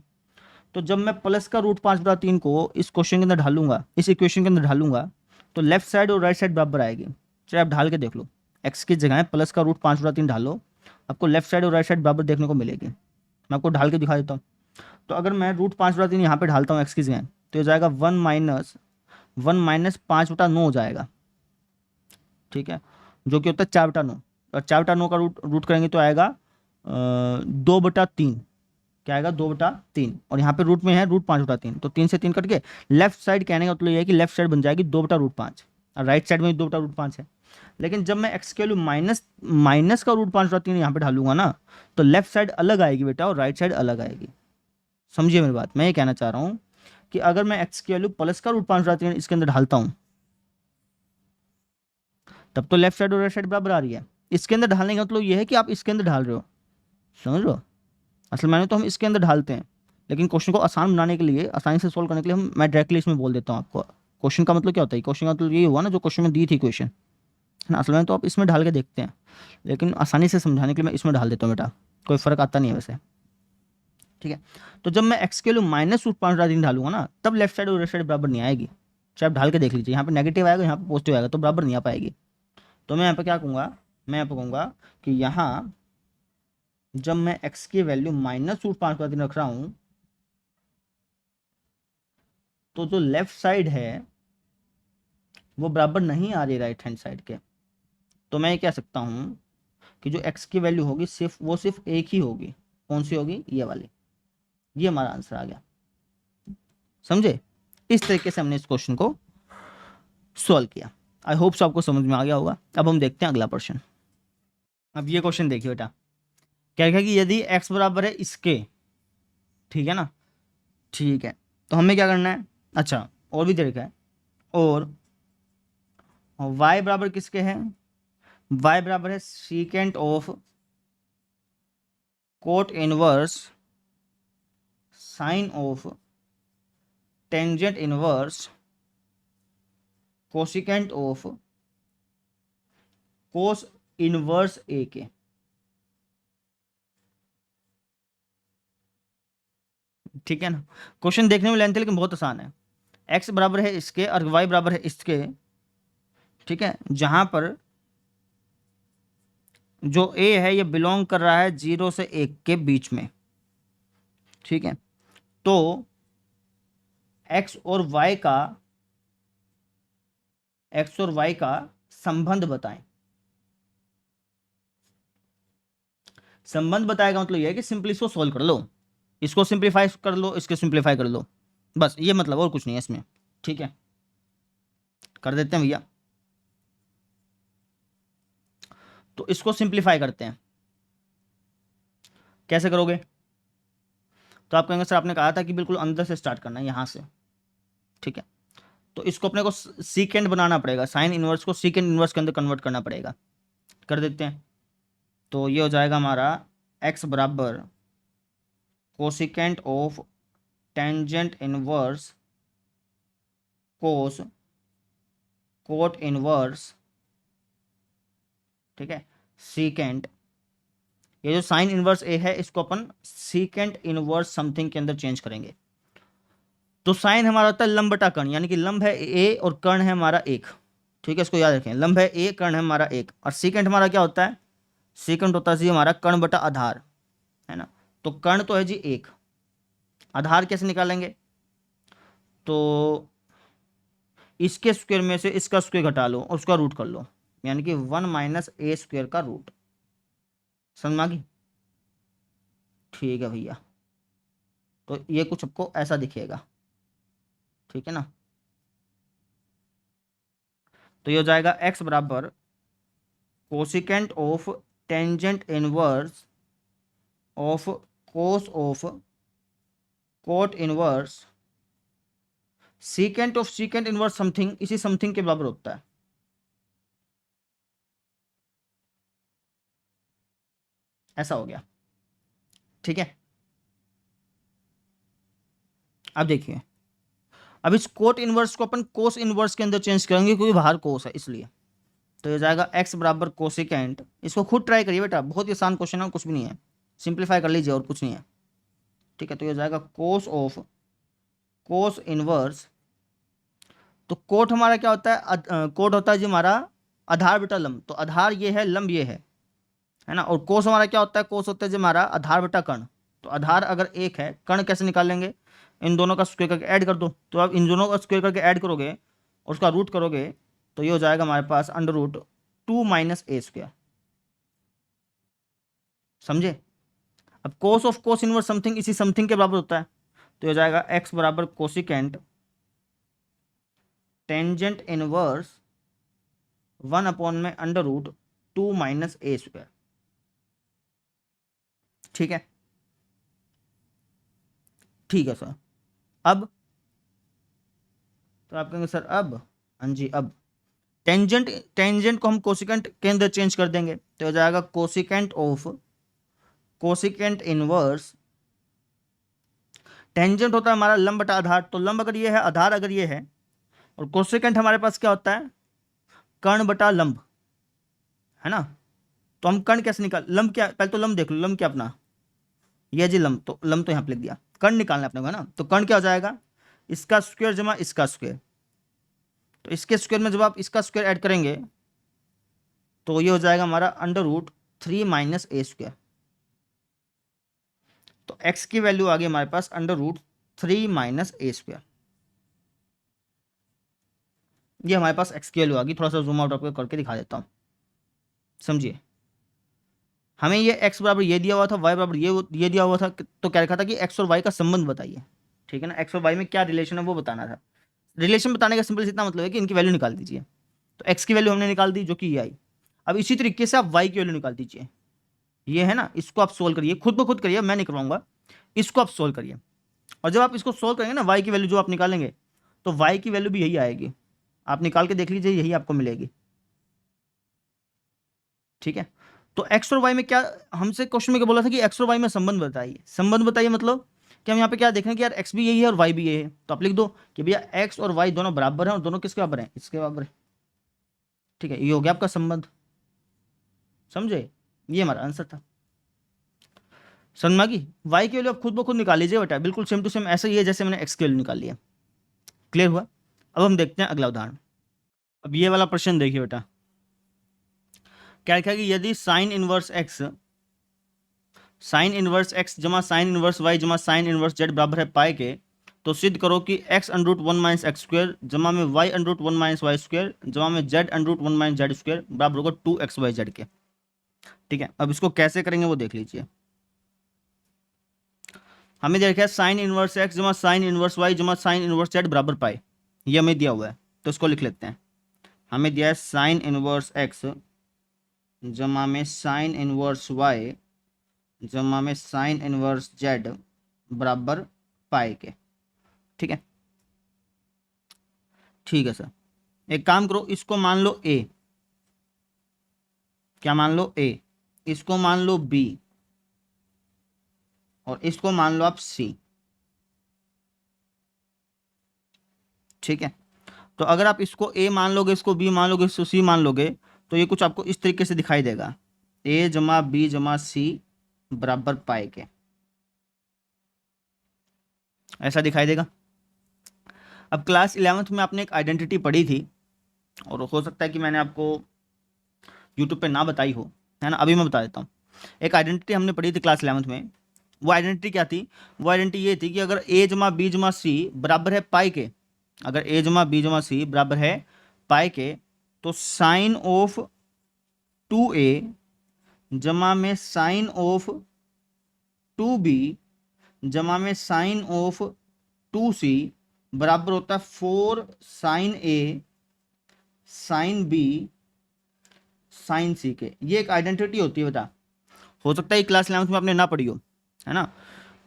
S1: तो जब मैं प्लस का √5/3 को इस क्वेश्चन के अंदर ढालूंगा, इस इक्वेशन के अंदर ढालूंगा, तो लेफ्ट साइड और राइट साइड बराबर आएगी। चलिए आप ढाल के देख लो, एक्स की जगह प्लस का √5/3 ढालो, आपको लेफ्ट साइड और राइट साइड बराबर देखने को मिलेगी। मैं आपको ढाल के दिखा देता हूँ। तो अगर मैं √5/3 यहाँ पे ढालता हूँ एक्स की जगह, तो ये जाएगा 1 - 5/9 हो जाएगा, ठीक है, जो कि होता है 4/9। और 4/9 का रूट करेंगे तो आएगा 2/3। क्या आएगा 2/3, और यहाँ पे रूट में है √5/3, तो 3 से 3 कट के लेफ्ट साइड कहने का मतलब ये है कि लेफ्ट साइड बन जाएगी 2/√5 और राइट साइड में भी 2/√5 है। लेकिन जब मैं एक्स के वैल्यू माइनस का √5/3 यहाँ पे ढालूंगा ना, तो लेफ्ट साइड अलग आएगी बेटा और राइट साइड अलग आएगी। समझिए मेरी बात, मैं ये कहना चाह रहा हूँ कि अगर मैं एक्स की वैल्यू प्लस का √5/3 इसके अंदर ढालता हूँ तब तो लेफ्ट साइड और राइट साइड बराबर आ रही है। इसके अंदर ढालने का मतलब ये है कि आप इसके अंदर ढाल रहे हो, समझ लो। असल मैंने तो हम इसके अंदर ढालते हैं, लेकिन क्वेश्चन को आसान बनाने के लिए, आसानी से सोल्व करने के लिए मैं डायरेक्टली इसमें बोल देता हूँ आपको। क्वेश्चन का मतलब क्या होता है, क्वेश्चन का मतलब ये हुआ ना जो क्वेश्चन में दी थी क्वेश्चन, है ना। असल में तो आप इसमें ढाल के देखते हैं, लेकिन आसानी से समझाने के लिए मैं इसमें ढाल देता हूँ बेटा, कोई फ़र्क आता नहीं है वैसे, ठीक है। तो जब मैं एक्स के लिए -√5/3 ढालूंगा ना, तब लेफ्ट साइड और राइट साइड बराबर नहीं आएगी। चाहे आप ढाल के देख लीजिए, यहाँ पे नेगेटिव आएगा, यहाँ पे पॉजिटिव आएगा, तो बराबर नहीं आ पाएगी। तो मैं यहाँ पे क्या कहूँगा, मैं यहाँ पे कहूँगा कि यहाँ जब मैं x की वैल्यू -√5/3 रख रहा हूँ तो जो लेफ्ट साइड है वो बराबर नहीं आ रही राइट हैंड साइड के। तो मैं ये कह सकता हूँ कि जो x की वैल्यू होगी सिर्फ एक ही होगी। कौन सी होगी, ये वाली। ये हमारा आंसर आ गया, समझे। इस तरीके से हमने इस क्वेश्चन को सॉल्व किया। आई होप सो आपको समझ में आ गया होगा। अब हम देखते हैं अगला प्रश्न। अब ये क्वेश्चन देखिए बेटा, क्या है कि यदि x बराबर है इसके, ठीक है ना, ठीक है, तो हमें क्या करना है। अच्छा, और भी तरीका है। और y बराबर किसके है, y बराबर है secant of cot inverse sine of tangent inverse cosecant of cos inverse A के। ठीक है ना। क्वेश्चन देखने में लेंथ है लेकिन बहुत आसान है। x बराबर है इसके और y बराबर है इसके, ठीक है, जहां पर जो a है ये बिलोंग कर रहा है 0 से 1 के बीच में, ठीक है। तो x और y का संबंध बताएं। संबंध बताएगा मतलब ये है कि सिंपली इसको सॉल्व कर लो, इसको सिंप्लीफाई कर लो, इसके सिंप्लीफाई कर लो, बस ये मतलब, और कुछ नहीं है इसमें, ठीक है। कर देते हैं भैया। तो इसको सिंप्लीफाई करते हैं, कैसे करोगे। तो आप कहेंगे सर आपने कहा था कि बिल्कुल अंदर से स्टार्ट करना है, यहाँ से, ठीक है। तो इसको अपने को सीकेंड बनाना पड़ेगा, साइन इनवर्स को सीकेंड इनवर्स के अंदर कन्वर्ट करना पड़ेगा। कर देते हैं। तो ये हो जाएगा हमारा x बराबर cosecant of tangent inverse cos cot inverse, ठीक है, सीकेंट। ये जो साइन इनवर्स ए है इसको अपन सीकेंट इनवर्स समथिंग के अंदर चेंज करेंगे। तो साइन हमारा होता है लंब बटा कर्ण, यानी कि लंब है ए और कर्ण है हमारा एक, ठीक है, इसको याद रखें, लंब है ए, कर्ण है हमारा एक। और सीकेंट हमारा क्या होता है, सीकेंट होता है जी हमारा कर्ण बटा आधार, है ना। तो कर्ण तो है जी एक, आधार कैसे निकालेंगे, तो इसके स्क्वायर में से इसका स्क्वायर घटा लो और उसका रूट कर लो, यानी कि 1 - a² का रूट। समझ में आ गई? ठीक है भैया, तो ये कुछ आपको ऐसा दिखेगा, ठीक है ना। तो ये हो जाएगा x बराबर cosecant of tangent inverse of cos of cot inverse secant of secant inverse something, इसी समथिंग के बराबर होता है। ऐसा हो गया, ठीक है। अब देखिए, अब इस कोट इनवर्स को अपन कोस इनवर्स के अंदर चेंज करेंगे क्योंकि बाहर कोस है इसलिए। तो ये जाएगा x बराबर कोसिकेंट, इसको खुद ट्राई करिए बेटा, बहुत ही आसान क्वेश्चन है, कुछ भी नहीं है, सिंप्लीफाई कर लीजिए और कुछ नहीं है, ठीक है। तो ये जाएगा कोस ऑफ कोस इनवर्स, तो कोट हमारा क्या होता है, कोट होता है जी हमारा आधार बटा लंब, तो आधार ये है, लंब ये है ना। और कोस हमारा क्या होता है, कोस होता है जी हमारा आधार बटा कर्ण, तो आधार अगर एक है, कर्ण कैसे निकालेंगे, इन दोनों का स्क्वायर करके ऐड कर दो। तो आप इन दोनों का स्क्वायर करके ऐड करोगे और उसका रूट करोगे, तो ये हो जाएगा हमारे पास √2 - a²। समझे? अब कोस ऑफ कोस इनवर्स समथिंग इसी समथिंग के बराबर होता है, तो ये हो जाएगा x बराबर कोसिकेंट टेंजेंट इनवर्स 1/√2 - a², ठीक है। ठीक है सर। अब तो आप कहेंगे सर अब, हाँ जी, अब टेंजेंट टेंजेंट को हम कोसिकेंट के अंदर चेंज कर देंगे, तो हो जाएगा cosecant of cosecant inverse, tangent होता है हमारा लंब बटा आधार, तो लंब अगर ये है, आधार अगर ये है, और कोसिकेंट हमारे पास क्या होता है, कर्ण बटा लंब, है ना। तो हम कर्ण कैसे निकाल, लंब क्या, पहले तो लंब देख लो, लंब क्या अपना, ये जी लंब, तो लंब तो यहाँ पे लिख दिया, कर्ण निकालना है अपने को, है ना। तो कर्ण क्या हो जाएगा, इसका स्क्वायर जमा इसका स्क्वायर, तो इसके स्क्वायर में जब आप इसका स्क्वायर ऐड करेंगे तो ये हो जाएगा हमारा √3 - a²। तो x की वैल्यू आ गई हमारे पास √3 - a²। ये हमारे पास x की वैल्यू आ गई, थोड़ा सा जूम आउट आपको करके दिखा देता हूँ, समझिए। हमें ये x बराबर ये दिया हुआ था, y बराबर ये दिया हुआ था, तो क्या लिखा था कि x और y का संबंध बताइए, ठीक है ना। x और y में क्या रिलेशन है वो बताना था। रिलेशन बताने का सिंपल इतना मतलब है कि इनकी वैल्यू निकाल दीजिए। तो x की वैल्यू हमने निकाल दी जो कि ये आई। अब इसी तरीके से आप y की वैल्यू निकाल दीजिए, ये है ना, इसको आप सोल्व करिए, खुद ब खुद करिए, मैं नहीं करवाऊंगा, इसको आप सोल्व करिए। और जब आप इसको सोल्व करेंगे ना, y की वैल्यू जो आप निकालेंगे, तो y की वैल्यू भी यही आएगी, आप निकाल के देख लीजिए, यही आपको मिलेगी, ठीक है। तो x और y में क्या, हमसे क्वेश्चन में क्या बोला था कि x और y में संबंध बताइए, संबंध बताइए मतलब कि हम यहाँ पे क्या देख रहे हैं कि यार x भी यही है और y भी यही है, तो आप लिख दो कि भैया x और y दोनों बराबर हैं और दोनों किसके बराबर हैं, इसके बराबर है, ठीक है। ये हो गया आपका संबंध, समझे, ये हमारा आंसर था। समझ में आ गई? y की वैल्यू आप खुद ब खुद निकाल लीजिए बेटा, बिल्कुल सेम टू सेम ऐसा ही है जैसे मैंने x की वैल्यू निकाल लिया। क्लियर हुआ? अब हम देखते हैं अगला उदाहरण। अब ये वाला प्रश्न देखिए बेटा, क्या लिखा है कि यदि साइन इनवर्स x जमा साइन इनवर्स y जमा साइन इनवर्स z बराबर है पाई के, तो सिद्ध करो कि x√1 - x² जमा में y√1 - y² जमा में z√1 - z² बराबर होगा 2xyz के, ठीक है। अब इसको कैसे करेंगे वो देख लीजिए। हमें देखा है साइन इनवर्स x जमा साइन इनवर्स y जमा साइन इनवर्स z बराबर पाई, ये हमें दिया हुआ है, तो इसको लिख लेते हैं। हमें दिया है साइन इनवर्स x जमा में साइन इनवर्स y जमा में साइन इनवर्स z बराबर पाई के, ठीक है। ठीक है सर, एक काम करो, इसको मान लो a, क्या मान लो a, इसको मान लो b और इसको मान लो आप c। ठीक है। तो अगर आप इसको ए मान लोगे, इसको बी मान लोगे, इसको सी मान लोगे, तो ये कुछ आपको इस तरीके से दिखाई देगा, ए जमा बी जमा सी बराबर पाई के, ऐसा दिखाई देगा। अब क्लास 11th में आपने एक आइडेंटिटी पढ़ी थी, और हो सकता है कि मैंने आपको यूट्यूब पे ना बताई हो, है ना, अभी मैं बता देता हूँ। एक आइडेंटिटी हमने पढ़ी थी क्लास 11th में। वो आइडेंटिटी क्या थी? वो आइडेंटिटी ये थी कि अगर ए जमा बी जमा सी बराबर है पाई के, अगर ए जमा बी जमा सी बराबर है पाई के, तो साइन ऑफ 2a जमा में साइन ऑफ 2b जमा में साइन ऑफ 2c बराबर होता है 4 साइन ए साइन बी साइन सी के। ये एक आइडेंटिटी होती है बेटा। हो सकता है क्लास 11th में आपने ना पढ़ी हो, है ना,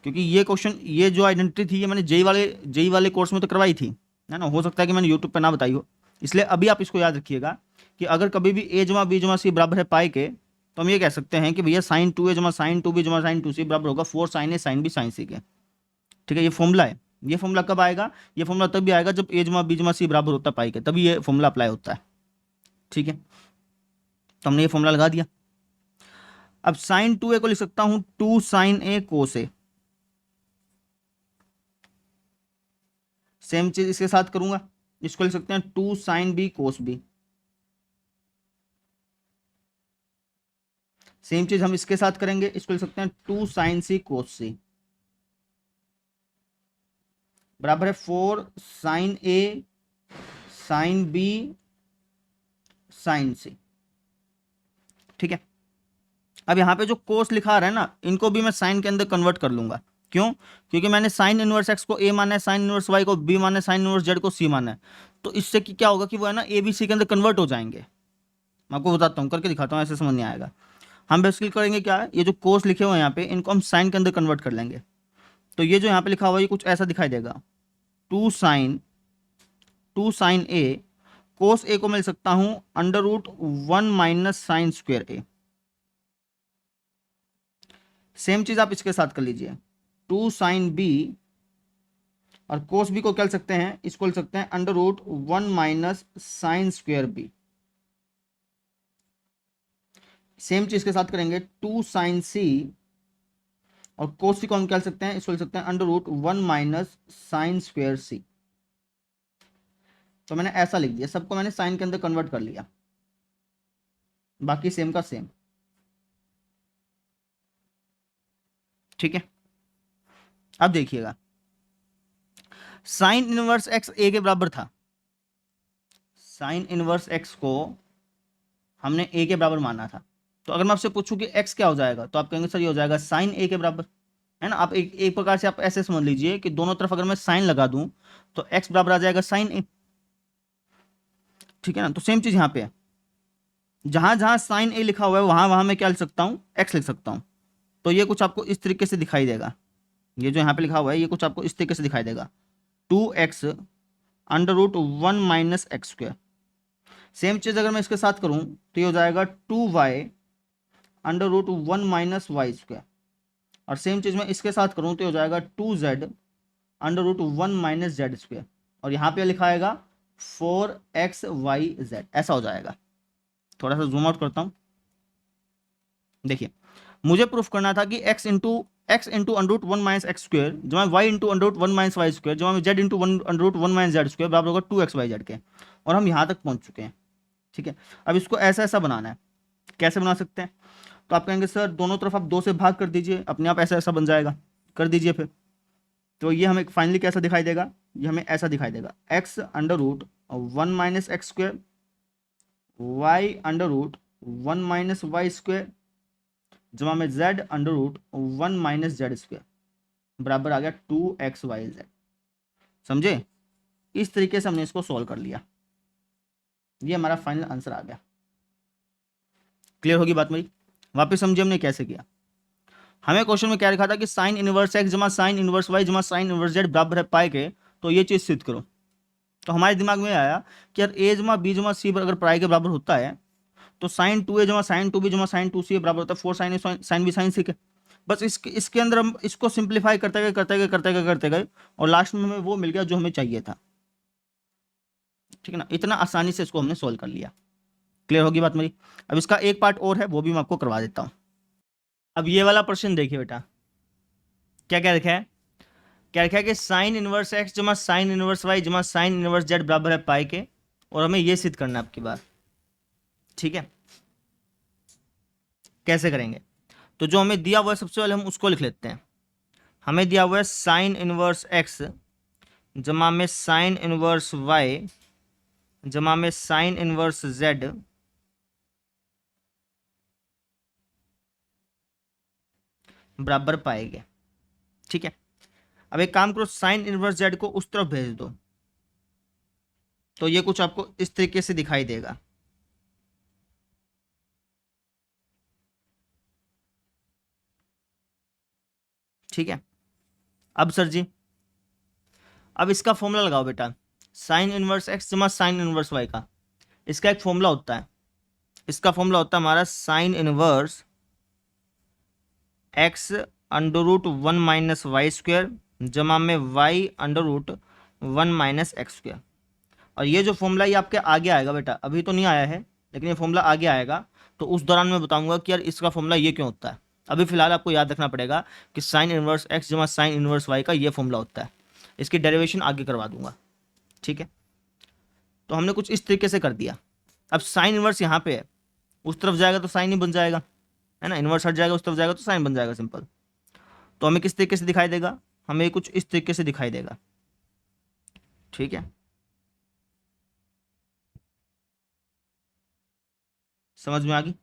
S1: क्योंकि ये क्वेश्चन, ये जो आइडेंटिटी थी, ये मैंने जेई वाले कोर्स में तो करवाई थी, है ना। हो सकता है कि मैंने यूट्यूब पे ना बताई हो, इसलिए अभी आप इसको याद रखिएगा कि अगर कभी भी ए जमा बी जमा सी बराबर है पाई के, तो हम ये कह सकते हैं कि भैया साइन 2a जमा साइन 2b जमा साइन 2c बराबर होगा 4 साइन ए साइन बी साइन सी के। ठीक है, ये फॉर्मूला है। ये फॉर्मूला कब आएगा? ये फॉर्मूला तब भी आएगा जब ए जमा बी जमा सी बराबर होता है पाई के, तभी ये फॉर्मूला अप्लाई होता है। ठीक है, तो हमने ये फॉर्मूला लगा दिया। अब साइन 2a को लिख सकता हूं 2 साइन ए कोस ए। सेम चीज इसके साथ करूंगा, इसको लिख सकते हैं 2 sine B cos B. Same चीज हम इसके साथ करेंगे, इसको लिख सकते हैं 2 साइन सी कोस सी बराबर है 4 साइन ए साइन बी साइन सी। ठीक है, अब यहां पे जो कोस लिखा रहा है ना, इनको भी मैं साइन के अंदर कन्वर्ट कर लूंगा। क्यों? क्योंकि मैंने साइन इनवर्स एक्स को ए माना है, साइन इनवर्स वाई को बी माना है, साइन इनवर्स जेड को सी माना है। तो इससे क्या होगा कि वो है ना ए बी सी के अंदर कन्वर्ट हो जाएंगे। मैं आपको बताता हूँ, करके दिखाता हूँ, ऐसे समझ नहीं आएगा। हम बेसिकली करेंगे क्या है, ये जो कोस लिखे हुए हैं यहाँ पे, इनको हम साइन के अंदर कन्वर्ट कर लेंगे। तो ये जो यहाँ पे लिखा हुआ है, ये कुछ ऐसा दिखाई देगा, 2 साइन ए कोस ए को मिल सकता हूं under root 1 minus sine square A. Same चीज आप इसके साथ कर लीजिए, 2 साइन बी और कोस बी को क्या लिख सकते हैं, इसको लिख सकते हैं under root 1 minus sine square B. Same चीज के साथ करेंगे 2 साइन सी और कोस सी को हम क्या लिख सकते हैं, इसको लिख सकते हैं under root 1 minus sine square C. तो मैंने ऐसा लिख दिया, सबको मैंने साइन के अंदर कन्वर्ट कर लिया, बाकी सेम का सेम। ठीक है, अब देखिएगा, साइन इनवर्स एक्स ए के बराबर था। साइन इनवर्स एक्स को हमने ए के बराबर माना था। तो अगर मैं आपसे पूछूं कि एक्स क्या हो जाएगा, तो आप कहेंगे सर ये हो जाएगा साइन ए के बराबर, है ना। आप एक प्रकार से आप ऐसे समझ लीजिए कि दोनों तरफ अगर मैं साइन लगा दूं तो एक्स बराबर आ जाएगा साइन ए। ठीक है ना, तो सेम चीज यहां पे है, जहां जहां साइन ए लिखा हुआ है वहां वहां मैं क्या लिख सकता हूं, एक्स लिख सकता हूं। तो ये कुछ आपको इस तरीके से दिखाई देगा, ये जो यहाँ पे लिखा हुआ है ये कुछ आपको इस तरीके से दिखाई देगा, 2x under root 1 minus X square. Same चीज अगर मैं इसके साथ करूं तो ये हो जाएगा 2y under root 1 minus Y square. और सेम चीज मैं इसके साथ करूं तो हो जाएगा 2z under root 1 minus Z square. और यहाँ पे लिखा आएगा 4xyz, ऐसा हो जाएगा। थोड़ा सा जूम आउट करता हूं, देखिए मुझे प्रूफ करना था कि x into under root 1 minus X square जमा y into under root 1 minus Y square जमा z into under root 1 minus Z square बराबर होगा 2xyz के। और हम यहाँ तक पहुँच चुके हैं। ठीक है, अब इसको ऐसा ऐसा बनाना है। कैसे बना सकते हैं? तो आप कहेंगे सर दोनों तरफ आप 2 से भाग कर दीजिए, अपने आप ऐसा ऐसा बन जाएगा। कर दीजिए फिर, तो ये हमें फाइनली कैसा दिखाई देगा, ये हमें ऐसा दिखाई देगा, x under root 1 minus X square y under root 1 minus Y square जमा में z under root 1 minus Z square बराबर आ गया 2xyz। समझे? इस तरीके से हमने इसको सॉल्व कर लिया, ये हमारा फाइनल आंसर आ गया। क्लियर होगी बात मेरी? वापस समझिए हमने कैसे किया। हमें क्वेश्चन में क्या लिखा था कि साइन इनवर्स एक्स जमा साइन इनवर्स वाई जमा साइन इनवर्स जेड बराबर है पाई के, तो ये चीज सिद्ध करो। तो हमारे दिमाग में आया कि यार ए जमा बी जमा सी अगर पाई के बराबर होता है तो साइन 2a जमा साइन 2b जमा साइन 2c बराबर होता है 4 साइन ए साइन बी साइन सी के। बस इसके अंदर हम इसको सिंप्लीफाई करते गए और लास्ट में हमें वो मिल गया जो हमें चाहिए था। ठीक है ना, इतना आसानी से इसको हमने सोल्व कर लिया। क्लियर होगी बात मेरी। अब इसका एक पार्ट और है, वो भी मैं आपको करवा देता हूँ। अब ये वाला प्रश्न देखिए बेटा, क्या क्या लिखा है, क्या लिखा है कि साइन इनवर्स एक्स जमा साइन इनवर्स वाई जमा साइन इनवर्स जेड बराबर है पाई के, और हमें ये सिद्ध करना है आपकी बार। ठीक है, कैसे करेंगे, तो जो हमें दिया हुआ है सबसे पहले हम उसको लिख लेते हैं। हमें दिया हुआ है साइन इनवर्स एक्स जमा में साइन इनवर्स वाई जमा में साइन इनवर्स जेड बराबर पाएंगे। ठीक है, अब एक काम करो, साइन इनवर्स जेड को उस तरफ भेज दो, तो ये कुछ आपको इस तरीके से दिखाई देगा। ठीक है, अब सर जी, अब इसका फॉर्मूला लगाओ बेटा, साइन इनवर्स एक्स जमा साइन इनवर्स वाई का। इसका एक फॉर्मूला होता है, इसका फॉर्मूला होता है हमारा sine inverse x under root 1 - y² जमा में y अंडर रूट 1 - x²। और ये जो फॉर्मूला ये आपके आगे आएगा बेटा, अभी तो नहीं आया है, लेकिन ये फॉर्मूला आगे आएगा, तो उस दौरान मैं बताऊंगा कि यार इसका फॉर्मूला ये क्यों होता है। अभी फिलहाल आपको याद रखना पड़ेगा कि साइन इनवर्स एक्स जमा साइन इनवर्स वाई का ये फॉर्मूला होता है। इसकी डेरिवेशन आगे करवा दूंगा। ठीक है, तो हमने कुछ इस तरीके से कर दिया। अब साइन इनवर्स यहाँ पे है, उस तरफ जाएगा तो साइन ही बन जाएगा, है ना, इनवर्स हट जाएगा उस तरफ जाएगा तो साइन बन जाएगा, सिंपल। तो हमें किस तरीके से दिखाई देगा, हमें कुछ इस तरीके से दिखाई देगा। ठीक है, समझ में आ गई।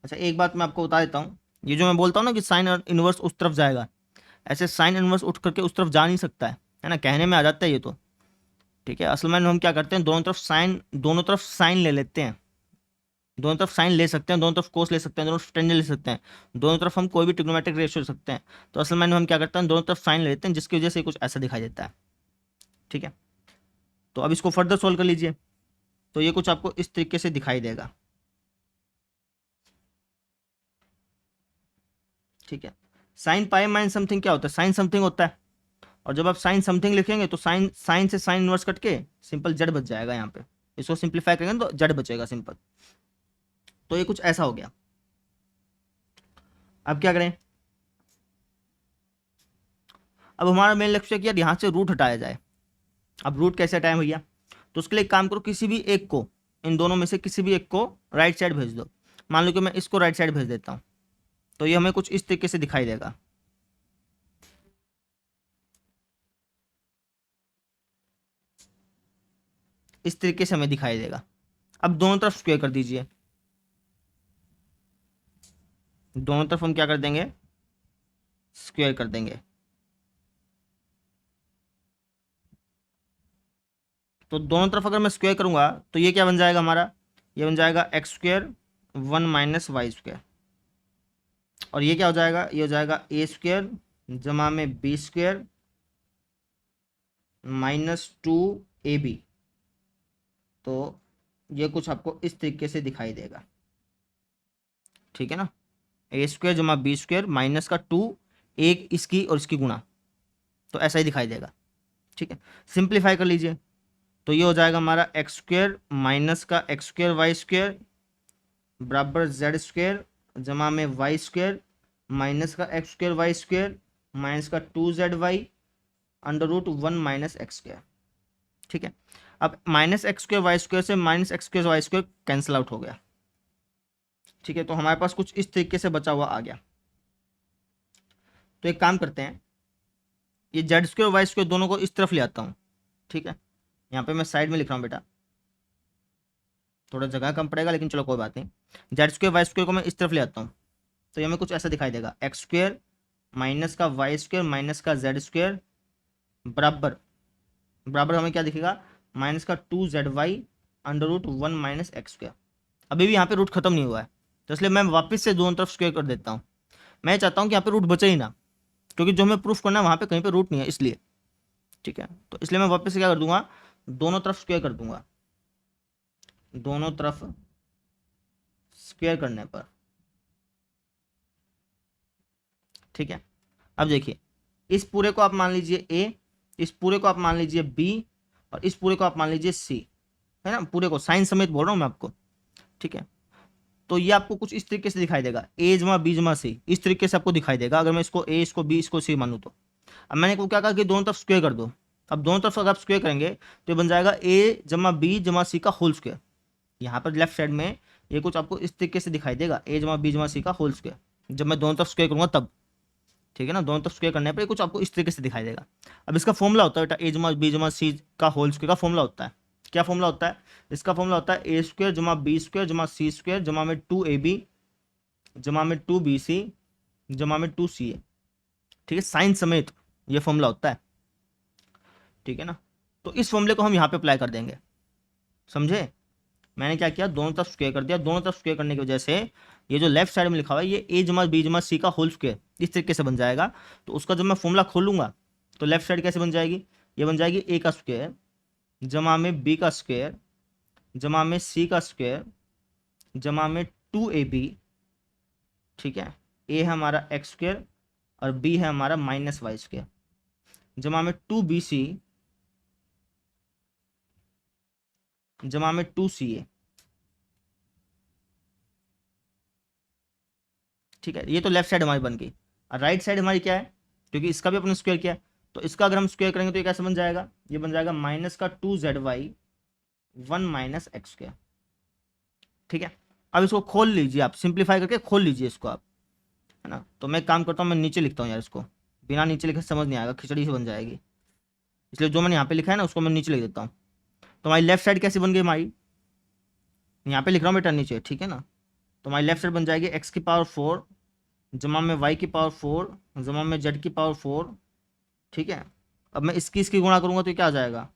S1: अच्छा, एक बात मैं आपको बता देता हूँ, ये जो मैं बोलता हूँ ना कि साइन इनवर्स उस तरफ जाएगा, ऐसे साइन इनवर्स उठ करके उस तरफ जा नहीं सकता है ना, कहने में आ जाता है ये तो। ठीक है, असल में हम क्या करते हैं, दोनों तरफ साइन ले लेते हैं, दोनों तरफ साइन ले सकते हैं, दोनों तरफ कोस ले सकते हैं, दोनों तरफ टेंजेंट ले सकते हैं, दोनों तरफ हम कोई भी ट्रिग्नोमेट्रिक रेशियो ले सकते हैं। तो असल में हम क्या करते हैं, दोनों तरफ साइन ले लेते हैं, जिसकी वजह से कुछ ऐसा दिखाई देता है। ठीक है, तो अब इसको फर्दर सोल्व कर लीजिए, तो ये कुछ आपको इस तरीके से दिखाई देगा। ठीक है, साइन पाई माइन समथिंग क्या होता है, साइन समथिंग होता है, और जब आप साइन समथिंग लिखेंगे तो साइन साइन से साइन इनवर्स कट के सिंपल जेड बच जाएगा यहाँ पे। इसको सिंप्लीफाई करेंगे तो जेड बचेगा, सिंपल। तो ये कुछ ऐसा हो गया। अब क्या करें, अब हमारा मेन लक्ष्य है कि यार यहाँ से रूट हटाया जाए। अब रूट कैसे हटाएं भैया, तो उसके लिए एक काम करो, किसी भी एक को, इन दोनों में से किसी भी एक को राइट साइड भेज दो। मान लो कि मैं इसको राइट साइड भेज देता हूँ, तो ये हमें कुछ इस तरीके से दिखाई देगा। इस तरीके से हमें दिखाई देगा। अब दोनों तरफ स्क्वायर कर दीजिए, दोनों तरफ हम क्या कर देंगे, स्क्वायर कर देंगे। तो दोनों तरफ अगर मैं स्क्वायर करूंगा तो ये क्या बन जाएगा हमारा, ये बन जाएगा x² 1 - y²। और ये क्या हो जाएगा, ये हो जाएगा a² जमा में b² -2ab। तो ये कुछ आपको इस तरीके से दिखाई देगा। ठीक है ना, a² जमा b² माइनस का 2, एक इसकी और इसकी गुणा, तो ऐसा ही दिखाई देगा। ठीक है, सिंप्लीफाई कर लीजिए, तो ये हो जाएगा हमारा x² माइनस का x² y² बराबर z² जमा में y² माइनस का x² y² माइनस का 2zy अंडर रूट 1 - x²। ठीक है, अब -x² y² से -x² y² कैंसिल आउट हो गया। ठीक है, तो हमारे पास कुछ इस तरीके से बचा हुआ आ गया। तो एक काम करते हैं, ये z² y² दोनों को इस तरफ ले आता हूँ। ठीक है, यहाँ पे मैं साइड में लिख रहा हूँ बेटा, थोड़ा जगह कम पड़ेगा, लेकिन चलो कोई बात नहीं। z² y² को मैं इस तरफ ले आता हूँ, तो ये हमें कुछ ऐसा दिखाई देगा, x² माइनस का y² माइनस का z² बराबर बराबर हमें क्या दिखेगा, माइनस का 2zy अंडर रूट 1 - x²। अभी भी यहाँ पे रूट खत्म नहीं हुआ है, तो इसलिए मैं वापस से दोनों तरफ स्क्वायर कर देता हूँ। मैं चाहता हूँ कि यहाँ पे रूट बचे ही ना, क्योंकि जो हमें प्रूफ करना है वहाँ पे कहीं पे रूट नहीं है, इसलिए। ठीक है, तो इसलिए मैं वापस से क्या कर दूंगा, दोनों तरफ स्क्वायर कर दूंगा। दोनों तरफ स्क्वायर करने पर, ठीक है, अब देखिए, इस पूरे को आप मान लीजिए a, इस पूरे को आप मान लीजिए b, और इस पूरे को आप मान लीजिए सी, है ना, पूरे को साइन समेत बोल रहा हूँ मैं आपको, ठीक है। तो ये आपको कुछ इस तरीके से दिखाई देगा, ए जमा बी जमा सी, इस तरीके से आपको दिखाई देगा अगर मैं इसको ए, इसको बी, इसको सी मानूँ तो। अब मैंने को क्या कहा कि दोनों तरफ स्क्वायर कर दो। अब दोनों तरफ अगर आप स्क्वायर करेंगे तो ये बन जाएगा ए जमा बी जमा सी का होल स्क्वायर। यहाँ पर लेफ्ट साइड में ये कुछ आपको इस तरीके से दिखाई देगा, ए जमा बी जमा सी का होल स्क्वायर, जब मैं दोनों तरफ स्क्वायर करूंगा तब, ठीक है ना, दोनों तरफ स्क्वायर करने पर कुछ आपको इस तरीके से दिखाई देगा। अब इसका फॉर्मूला होता है बेटा, ए जमा बी जमा सी का होल स्क्वायर का फॉर्मूला होता है, क्या फॉर्मूला होता है इसका? फॉर्मूला होता है ए स्क्वायर जमा बी स्क्वायर जमा सी स्क्वायर जमा में 2ab जमा में 2bc जमा में 2ca, ठीक है, साइन समेत ये फॉर्मूला होता है, ठीक है ना। तो इस फॉर्मूले को हम यहाँ पे अप्लाई कर देंगे, समझे? मैंने क्या किया, दोनों तरफ स्क्वायर कर दिया, दोनों तरफ स्क्वायर करने की वजह से ये जो लेफ्ट साइड में लिखा हुआ है ये ए जमा बी जमा सी का होल स्क्वायर इस तरीके से बन जाएगा। तो उसका जब मैं फॉर्मूला खोलूंगा तो लेफ्ट साइड कैसे बन जाएगी, ये बन जाएगी ए का स्क्वायर जमा में बी का स्क्वायर जमा में सी का स्क्वायर जमा में 2ab, ठीक है, ए है हमारा एक्स स्क्वायर और बी है हमारा माइनस वाई स्क्वायर जमा में 2bc जमा में 2ca, ठीक है। ये तो लेफ्ट साइड हमारी बन गई। और राइट साइड हमारी क्या है, क्योंकि इसका भी अपने स्क्वायर किया है तो इसका अगर हम स्क्वायर करेंगे तो ये कैसे बन जाएगा, ये बन जाएगा माइनस का 2zy 1 माइनस एक्स स्क्वायर, ठीक है। अब इसको खोल लीजिए, आप सिंप्लीफाई करके खोल लीजिए इसको आप, है ना। तो मैं काम करता हूँ, मैं नीचे लिखता हूँ यार, इसको बिना नीचे लिखे समझ नहीं आएगा, खिचड़ी से बन जाएगी, इसलिए जो मैंने यहाँ पे लिखा है ना उसको मैं नीचे लिख देता हूँ। तो हमारी लेफ्ट साइड कैसी बन गई हमारी, यहाँ पे लिख रहा हूँ बेटा नीचे, ठीक है ना। तो हमारी लेफ्ट साइड बन जाएगी एक्स की पावर 4 जमा में वाई की पावर 4 जमा में जेड की पावर 4, ठीक है। अब मैं इसकी गुणा करूँगा तो क्या आ जाएगा,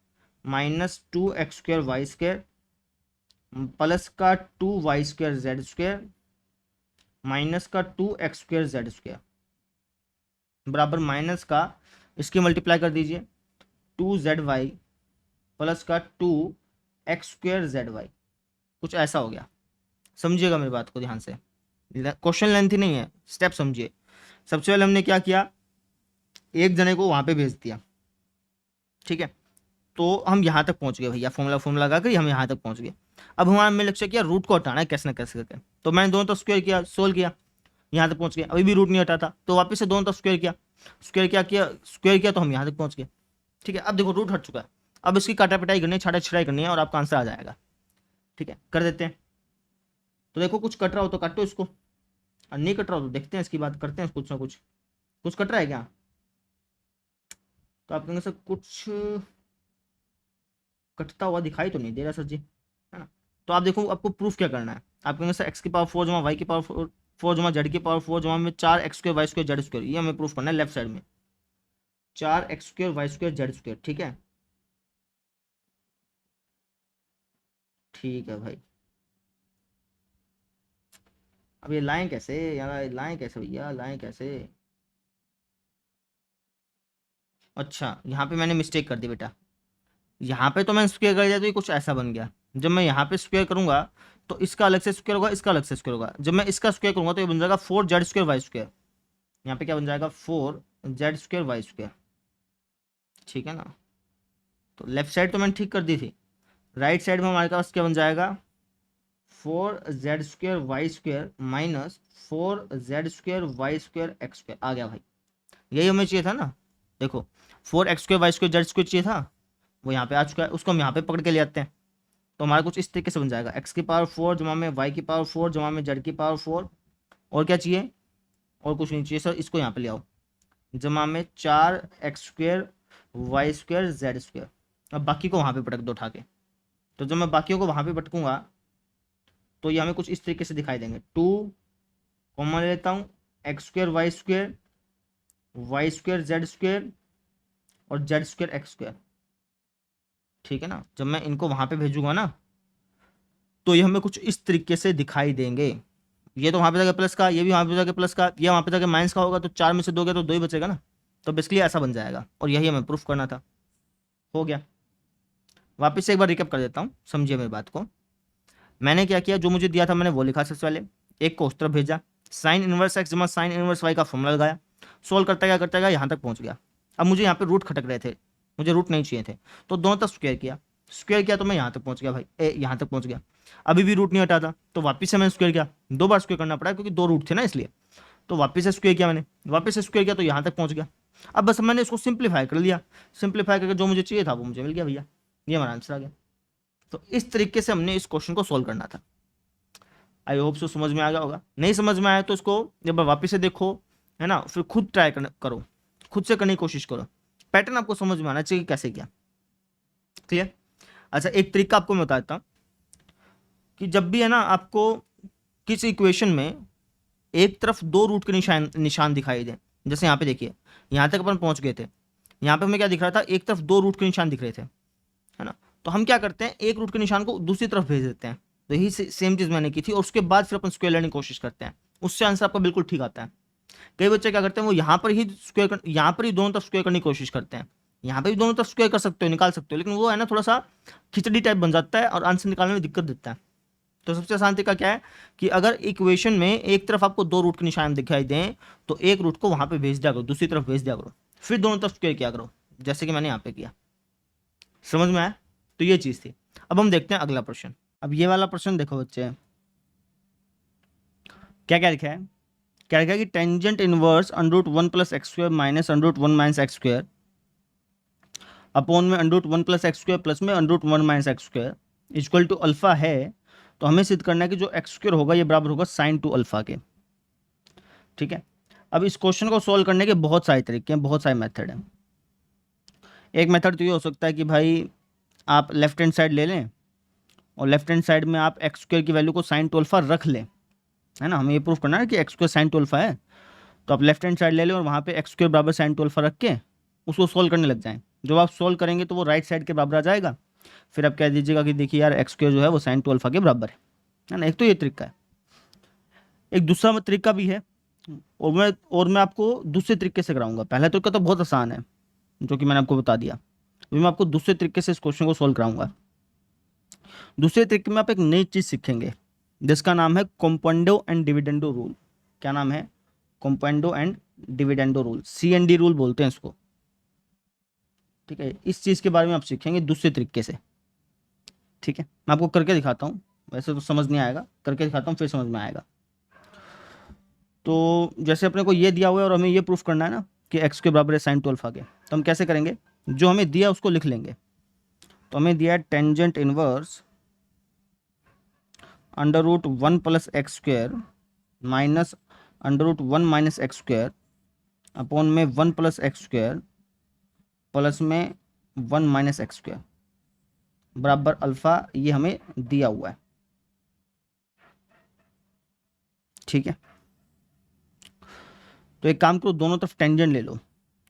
S1: minus 2x square Y square plus का 2y square Z square minus का 2x स्क्वायर जेड स्क्वायर बराबर माइनस का, इसकी मल्टीप्लाई कर दीजिए 2zy प्लस का 2x स्क्वायर zy, कुछ ऐसा हो गया। समझिएगा मेरी बात को ध्यान से, क्वेश्चन लेंथी नहीं है, स्टेप समझिए। सबसे पहले हमने क्या किया, एक जने को वहां पे भेज दिया, ठीक है। तो हम यहाँ तक पहुंच गए भैया, फॉर्मूला लगा कर हम यहाँ तक पहुंच गए। अब हमारा मेरे लक्ष्य किया रूट को हटाना है कैसे ना कैसे करके, तो मैंने दोनों तरफ स्क्वायर किया, सोल्व किया, यहाँ तक पहुंच गया। अभी भी रूट नहीं हटा था तो वापस से दोनों तरफ स्क्वायर किया, स्क्वायर किया तो हम यहाँ तक पहुंच गए, ठीक है। अब देखो रूट हट चुका है, अब इसकी काटा पिटाई करनी है, छाटा छिड़ाई करनी है और आपका आंसर आ जाएगा, ठीक है। कर देते हैं। तो देखो कुछ कट रहा हो तो काटो इसको, और नहीं कट रहा हो तो देखते हैं, इसकी बात करते हैं, कुछ ना कुछ कट रहा है क्या, तो आप कहेंगे सर कुछ कटता हुआ दिखाई तो नहीं दे रहा सर जी, है ना। तो आप देखो आपको प्रूफ क्या करना है, आप कहेंगे सर एक्स की पावर 4 जमा वाई की पावर 4 जमा जेड की पावर 4 जमा में 4x square Y square Z square, ये हमें प्रूफ करना है लेफ्ट साइड में 4x square Y square Z square, ठीक है। ठीक है भाई, अब ये लाएं कैसे यार, लाएं कैसे भैया, लाएं कैसे? अच्छा यहाँ पे मैंने मिस्टेक कर दी बेटा, यहाँ पे तो मैंने स्क्वायर कर दिया तो ये कुछ ऐसा बन गया। जब मैं यहाँ पे स्क्वायर करूंगा तो इसका अलग से स्क्वायर होगा, इसका अलग से स्क्वायर होगा। जब मैं इसका स्क्वायर करूंगा तो ये बन जाएगा 4z स्क्वायर वाई स्क्वायर, यहाँ पे क्या बन जाएगा 4z स्क्वायर वाई स्क्वायर, ठीक है ना। तो लेफ्ट साइड तो मैंने ठीक कर दी थी, राइट साइड में हमारे पास क्या बन जाएगा 4z square Y square minus 4z square Y square x square आ गया भाई, यही हमें चाहिए था ना। देखो 4x square Y square Z square चाहिए था, वो यहाँ पे आ चुका है, उसको हम यहाँ पे पकड़ के ले आते हैं। तो हमारा कुछ इस तरीके से बन जाएगा एक्स की पावर 4 जमा में वाई की पावर 4 जमा में जेड की पावर 4, और क्या चाहिए, और कुछ नहीं चाहिए सर, इसको यहाँ पे ले आओ जमा में 4x square Y square Z square. अब बाकी को वहाँ पे पटक दो उठा के, तो जब मैं बाकियों को वहाँ पे पटकूंगा तो ये हमें कुछ इस तरीके से दिखाई देंगे, 2 कॉमन लेता हूँ x square Y square Z square और जेड स्क्वायर एक्स स्क्वायर, ठीक है ना। जब मैं इनको वहां पे भेजूंगा ना तो ये हमें कुछ इस तरीके से दिखाई देंगे, ये तो वहां पे जाके प्लस का, ये भी वहां पे जाके प्लस का, ये वहां पे जाके माइनस का होगा, तो 4 में से 2 गया तो 2 ही बचेगा ना। तो बेसिकली ऐसा बन जाएगा, और यही हमें प्रूफ करना था। हो गया, वापस से एक बार रिकैप कर देता हूँ, समझिए मेरी बात को। मैंने क्या किया, जो मुझे दिया था मैंने वो लिखा सबसे पहले, एक को उस तरफ भेजा, साइन इनवर्स एक्स जमा साइन इनवर्स वाई का फॉर्मूला लगाया, सोल्व करता गया यहाँ तक पहुंच गया। अब मुझे यहाँ पे रूट खटक रहे थे, मुझे रूट नहीं चाहिए थे, तो दोनों तरफ स्क्वायर किया तो मैं यहाँ तक पहुँच गया भाई, यहाँ तक पहुँच गया। अभी भी रूट नहीं हटा था, तो वापस से मैंने स्क्वायर किया, 2 बार स्क्वायर करना पड़ा क्योंकि 2 रूट थे ना इसलिए, तो वापस से स्क्वायर किया मैंने, वापस से स्क्वायर किया तो यहाँ तक पहुँच गया। अब बस मैंने इसको सिंप्लीफाई कर लिया, सिंप्लीफाई करके जो मुझे चाहिए था वो मुझे मिल गया भैया, ये हमारा आंसर आ गया। तो इस तरीके से हमने इस क्वेश्चन को सॉल्व करना था। आई होप सो समझ में आ गया होगा। नहीं समझ में आया तो इसको जब वापस से देखो, है ना, फिर खुद ट्राई करो, खुद से करने की कोशिश करो, पैटर्न आपको समझ में आना चाहिए कैसे किया। क्लियर? अच्छा, एक तरीका आपको मैं बताता हूँ कि जब भी है ना आपको किसी इक्वेशन में एक तरफ 2 रूट के निशान दिखाई दें, जैसे यहाँ पे देखिए, यहाँ तक अपन पहुँच गए थे, यहाँ पे हमें क्या दिख रहा था, एक तरफ 2 रूट के निशान दिख रहे थे, है ना, तो हम क्या करते हैं, एक रूट के निशान को दूसरी तरफ भेज देते हैं। तो यही सेम चीज़ मैंने की थी, और उसके बाद फिर अपन स्क्वायर लेने की कोशिश करते हैं, उससे आंसर आपका बिल्कुल ठीक आता है। कई बच्चे क्या करते हैं, वो यहाँ पर ही यहाँ पर ही दोनों तरफ स्क्वायर करने की कोशिश करते हैं, यहाँ पे भी दोनों तरफ स्क्वायर कर सकते हो, निकाल सकते हो, लेकिन वो है ना थोड़ा सा खिचड़ी टाइप बन जाता है और आंसर निकालने में दिक्कत देता है। तो सबसे आसान तरीका क्या है कि अगर इक्वेशन में एक तरफ आपको 2 रूट के निशान दिखाई दें तो एक रूट को वहाँ पे भेज दिया करो, दूसरी तरफ भेज दिया करो, फिर दोनों तरफ स्क्वायर किया करो, जैसे कि मैंने यहाँ पे किया। समझ में आया? तो ये चीज़ थी। अब हम देखते हैं अगला प्रश्न। अब ये वाला प्रश्न देखो बच्चे, क्या क्या लिखा है, क्या लिखा है कि tangent inverse √1 + x² minus √1 - x² upon में √1 + x² प्लस में √1 - x² इक्वल टू अल्फा है। तो हमें सिद्ध करना है कि जो x² होगा ये बराबर होगा sin 2 अल्फा के। ठीक है, अब इस क्वेश्चन को सोल्व करने के बहुत सारे तरीके हैं, बहुत सारे मेथड हैं। एक मेथड तो ये हो सकता है कि भाई आप लेफ्ट हैंड साइड ले लें और लेफ्ट हैंड साइड में आप x² की वैल्यू को sin 2 अल्फा रख लें, है ना, हमें ये प्रूफ करना है कि x² sin 2 अल्फा है, तो आप लेफ्ट हैंड साइड ले लें और वहाँ पे x² बराबर sin 2 अल्फा रख के उसको सोल्व करने लग जाएं। जब आप सोल्व करेंगे तो वो राइट साइड के बराबर आ जाएगा, फिर आप कह दीजिएगा कि देखिए यार x² जो है वो sin 2 अल्फा के बराबर है ना। एक तो ये तरीका है, एक दूसरा तरीका भी है, और मैं आपको दूसरे तरीके से कराऊंगा। पहला तरीका तो बहुत आसान है जो कि मैंने आपको बता दिया, अभी मैं आपको दूसरे तरीके से इस क्वेश्चन को सोल्व कराऊंगा। दूसरे तरीके में आप एक नई चीज़ सीखेंगे जिसका नाम है कंपाउंडो एंड डिविडेंडो रूल। क्या नाम है? Componendo and dividendo rule, CND rule बोलते हैं इसको। ठीक है, इस चीज़ के बारे में आप सीखेंगे दूसरे तरीके से। ठीक है, मैं आपको करके दिखाता हूँ, वैसे तो समझ नहीं आएगा, करके दिखाता हूँ फिर समझ में आएगा। तो जैसे अपने को ये दिया हुआ है और हमें ये प्रूफ करना है ना कि x के बराबर है sin 2 अल्फा के, तो हम कैसे करेंगे, जो हमें दिया उसको लिख लेंगे। तो हमें दिया है tangent inverse √1 + x² minus √1 - x² upon में 1 + x² प्लस में 1 - x² बराबर अल्फा, ये हमें दिया हुआ है। ठीक है, तो एक काम करो, दोनों तरफ टेंजेंट ले लो,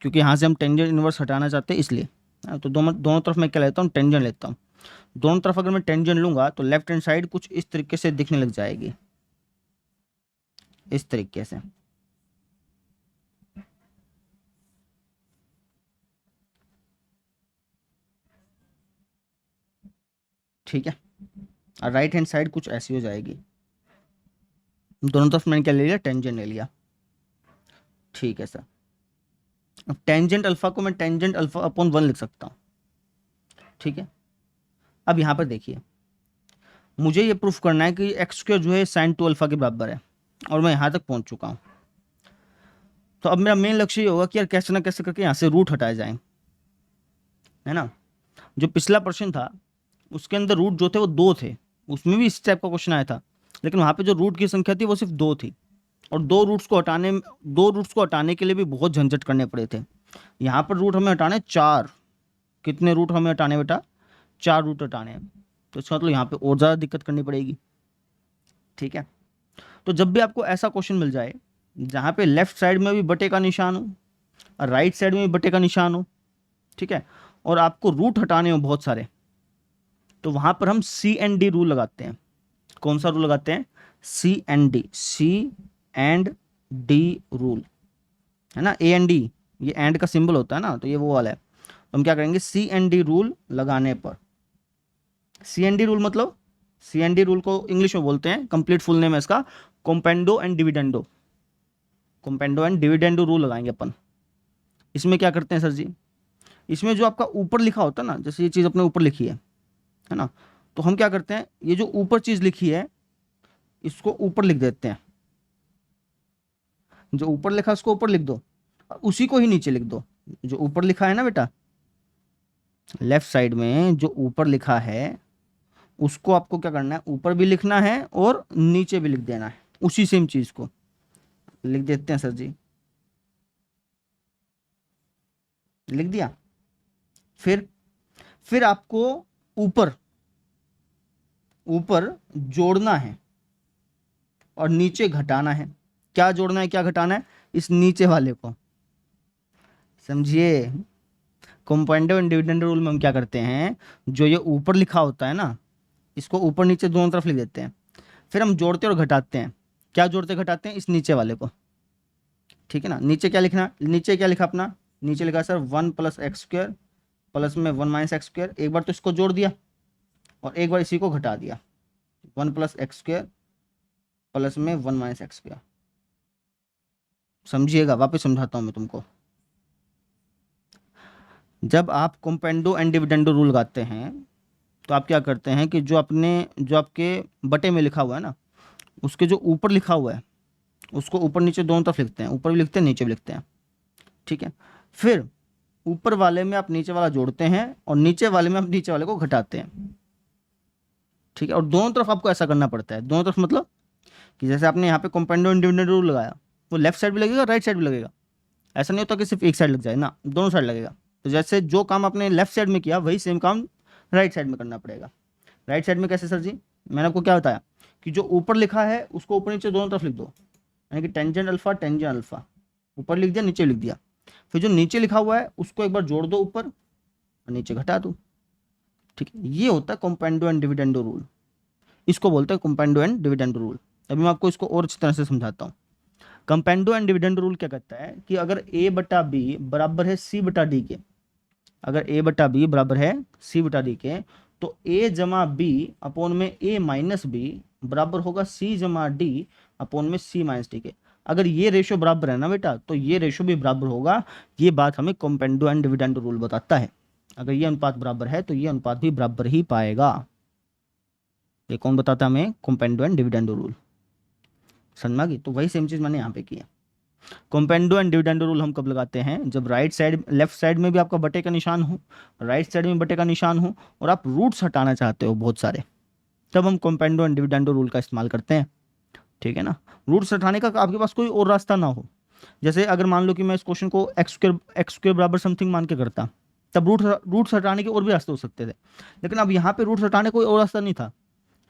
S1: क्योंकि यहाँ से हम टेंजेंट इनवर्स हटाना चाहते हैं इसलिए। तो दोनों तरफ मैं क्या लेता हूँ, टेंजेंट लेता हूँ। दोनों तरफ अगर मैं टेंजेंट लूँगा तो लेफ्ट हैंड साइड कुछ इस तरीके से दिखने लग जाएगी, इस तरीके से। ठीक है, और राइट हैंड साइड कुछ ऐसी हो जाएगी। दोनों तरफ मैंने क्या ले लिया, टेंजेंट ले लिया। ठीक है सर, अब टेंजेंट अल्फा को मैं टेंजेंट अल्फा अपॉन 1 लिख सकता हूँ। ठीक है, अब यहाँ पर देखिए, मुझे ये प्रूफ करना है कि x² जो है sin 2 अल्फा के बराबर है, और मैं यहाँ तक पहुँच चुका हूँ। तो अब मेरा मेन लक्ष्य ये होगा कि यार कैसे ना कैसे करके यहाँ से रूट हटाए जाएं, है ना। जो पिछला प्रश्न था उसके अंदर रूट जो थे वो 2 थे, उसमें भी इस टाइप का क्वेश्चन आया था, लेकिन वहाँ पे जो रूट की संख्या थी वो सिर्फ 2 थी, और 2 रूट्स को हटाने के लिए भी बहुत झंझट करने पड़े थे। यहाँ पर रूट हमें हटाने 4, कितने रूट हमें हटाने बेटा, 4 रूट हटाने हैं, तो इसका मतलब यहाँ पे और ज़्यादा दिक्कत करनी पड़ेगी। ठीक है, तो जब भी आपको ऐसा क्वेश्चन मिल जाए जहाँ पे लेफ्ट साइड में भी बटे का निशान हो और राइट साइड में भी बटे का निशान हो, ठीक है, और आपको रूट हटाने हो बहुत सारे, तो वहाँ पर हम CND रूल लगाते हैं। कौन सा रूल लगाते हैं? CND रूल, है ना। AND, ये एंड का सिंबल होता है ना, तो ये वो वाला है। तो हम क्या करेंगे, CND रूल लगाने पर, CND रूल मतलब, CND रूल को इंग्लिश में बोलते हैं, कंप्लीट फुल नेम है इसका कंपाउंडो एंड डिविडेंडो रूल लगाएंगे अपन। इसमें क्या करते हैं सर जी, इसमें जो आपका ऊपर लिखा होता है ना, जैसे ये चीज़ अपने ऊपर लिखी है ना, तो हम क्या करते हैं, ये जो ऊपर चीज़ लिखी है इसको ऊपर लिख देते हैं, जो ऊपर लिखा है उसको ऊपर लिख दो, और उसी को ही नीचे लिख दो। जो ऊपर लिखा है ना बेटा, लेफ्ट साइड में जो ऊपर लिखा है उसको आपको क्या करना है, ऊपर भी लिखना है और नीचे भी लिख देना है, उसी सेम चीज को लिख देते हैं सर जी। लिख दिया। फिर आपको ऊपर ऊपर जोड़ना है और नीचे घटाना है। क्या जोड़ना है क्या घटाना है, इस नीचे वाले को, समझिए। कंपाउंड एंड डिविडेंड रूल में हम क्या करते हैं, जो ये ऊपर लिखा होता है ना इसको ऊपर नीचे दोनों तरफ लिख देते हैं, फिर हम जोड़ते और घटाते हैं। क्या जोड़ते घटाते हैं, इस नीचे वाले को, ठीक है ना। नीचे क्या लिखना, नीचे क्या लिखा अपना, नीचे लिखा सर 1+x² प्लस में 1 - x²। एक बार तो इसको जोड़ दिया और एक बार इसी को घटा दिया, 1+x² प्लस में 1 - x²। समझिएगा, वापस समझाता हूँ मैं तुमको। जब आप कंपेंडो एंड डिविडेंडो रूल लगाते हैं तो आप क्या करते हैं कि जो आपके बटे में लिखा हुआ है ना, उसके जो ऊपर लिखा हुआ है उसको ऊपर नीचे दोनों तरफ लिखते हैं, ऊपर भी लिखते हैं नीचे भी लिखते हैं, ठीक है। फिर ऊपर वाले में आप नीचे वाला जोड़ते हैं और नीचे वाले में आप नीचे वाले को घटाते हैं, ठीक है। और दोनों तरफ आपको ऐसा करना पड़ता है। दोनों तरफ मतलब कि जैसे आपने यहाँ पे कंपाउंड एंड डिविडेंड रूल लगाया, वो लेफ्ट साइड भी लगेगा राइट साइड भी लगेगा। ऐसा नहीं होता कि सिर्फ एक साइड लग जाए ना, दोनों साइड लगेगा। तो जैसे जो काम आपने लेफ्ट साइड में किया वही सेम काम राइट साइड में करना पड़ेगा। राइट साइड में कैसे सर जी, मैंने आपको क्या बताया कि जो ऊपर लिखा है उसको ऊपर नीचे दोनों तरफ लिख दो, यानी कि टेंजेंट अल्फा टेंजेंट अल्फा, ऊपर लिख दिया नीचे लिख दिया। फिर जो नीचे लिखा हुआ है उसको एक बार जोड़ दो ऊपर और नीचे घटा दो, ठीक है। ये होता है कंपाउंडो एंड डिविडेंडो रूल, इसको बोलते हैं कंपाउंडो एंड डिविडेंडो रूल। अभी मैं आपको इसको और अच्छी तरह से समझाता हूँ। कंपाउंडो एंड डिविडेंडो रूल क्या कहता है कि अगर a बटा बी बराबर है c बटा डी के, अगर a बटा बी बराबर है c बटा डी के, तो a जमा बी अपॉन में a माइनस बी बराबर होगा c जमा डी अपॉन में c माइनस डी के। अगर ये रेशो बराबर है ना बेटा, तो ये रेशो भी बराबर होगा। ये बात हमें कंपाउंडो एंड डिविडेंडो रूल बताता है। अगर ये अनुपात बराबर है तो ये अनुपात भी बराबर ही पाएगा। ये कौन बताता है हमें, कंपाउंडो एंड डिविडेंडो रूल। समझ में आ गई। तो वही सेम चीज मैंने यहाँ पे की है। कंपेंडो एंड डिविडेंडो रूल हम कब लगाते हैं, जब राइट साइड लेफ्ट साइड में भी आपका बटे का निशान हो, राइट साइड में बटे का निशान हो और आप रूट्स हटाना चाहते हो बहुत सारे, तब हम कंपेंडो एंड डिविडेंडो रूल का इस्तेमाल करते हैं, ठीक है ना। रूट्स हटाने का आपके पास कोई और रास्ता ना हो, जैसे अगर मान लो कि मैं इस क्वेश्चन को x² बराबर समथिंग मान के करता, तब रूट्स हटाने के और भी रास्ते हो सकते थे, लेकिन अब यहाँ पे रूट्स हटाने कोई और रास्ता नहीं था,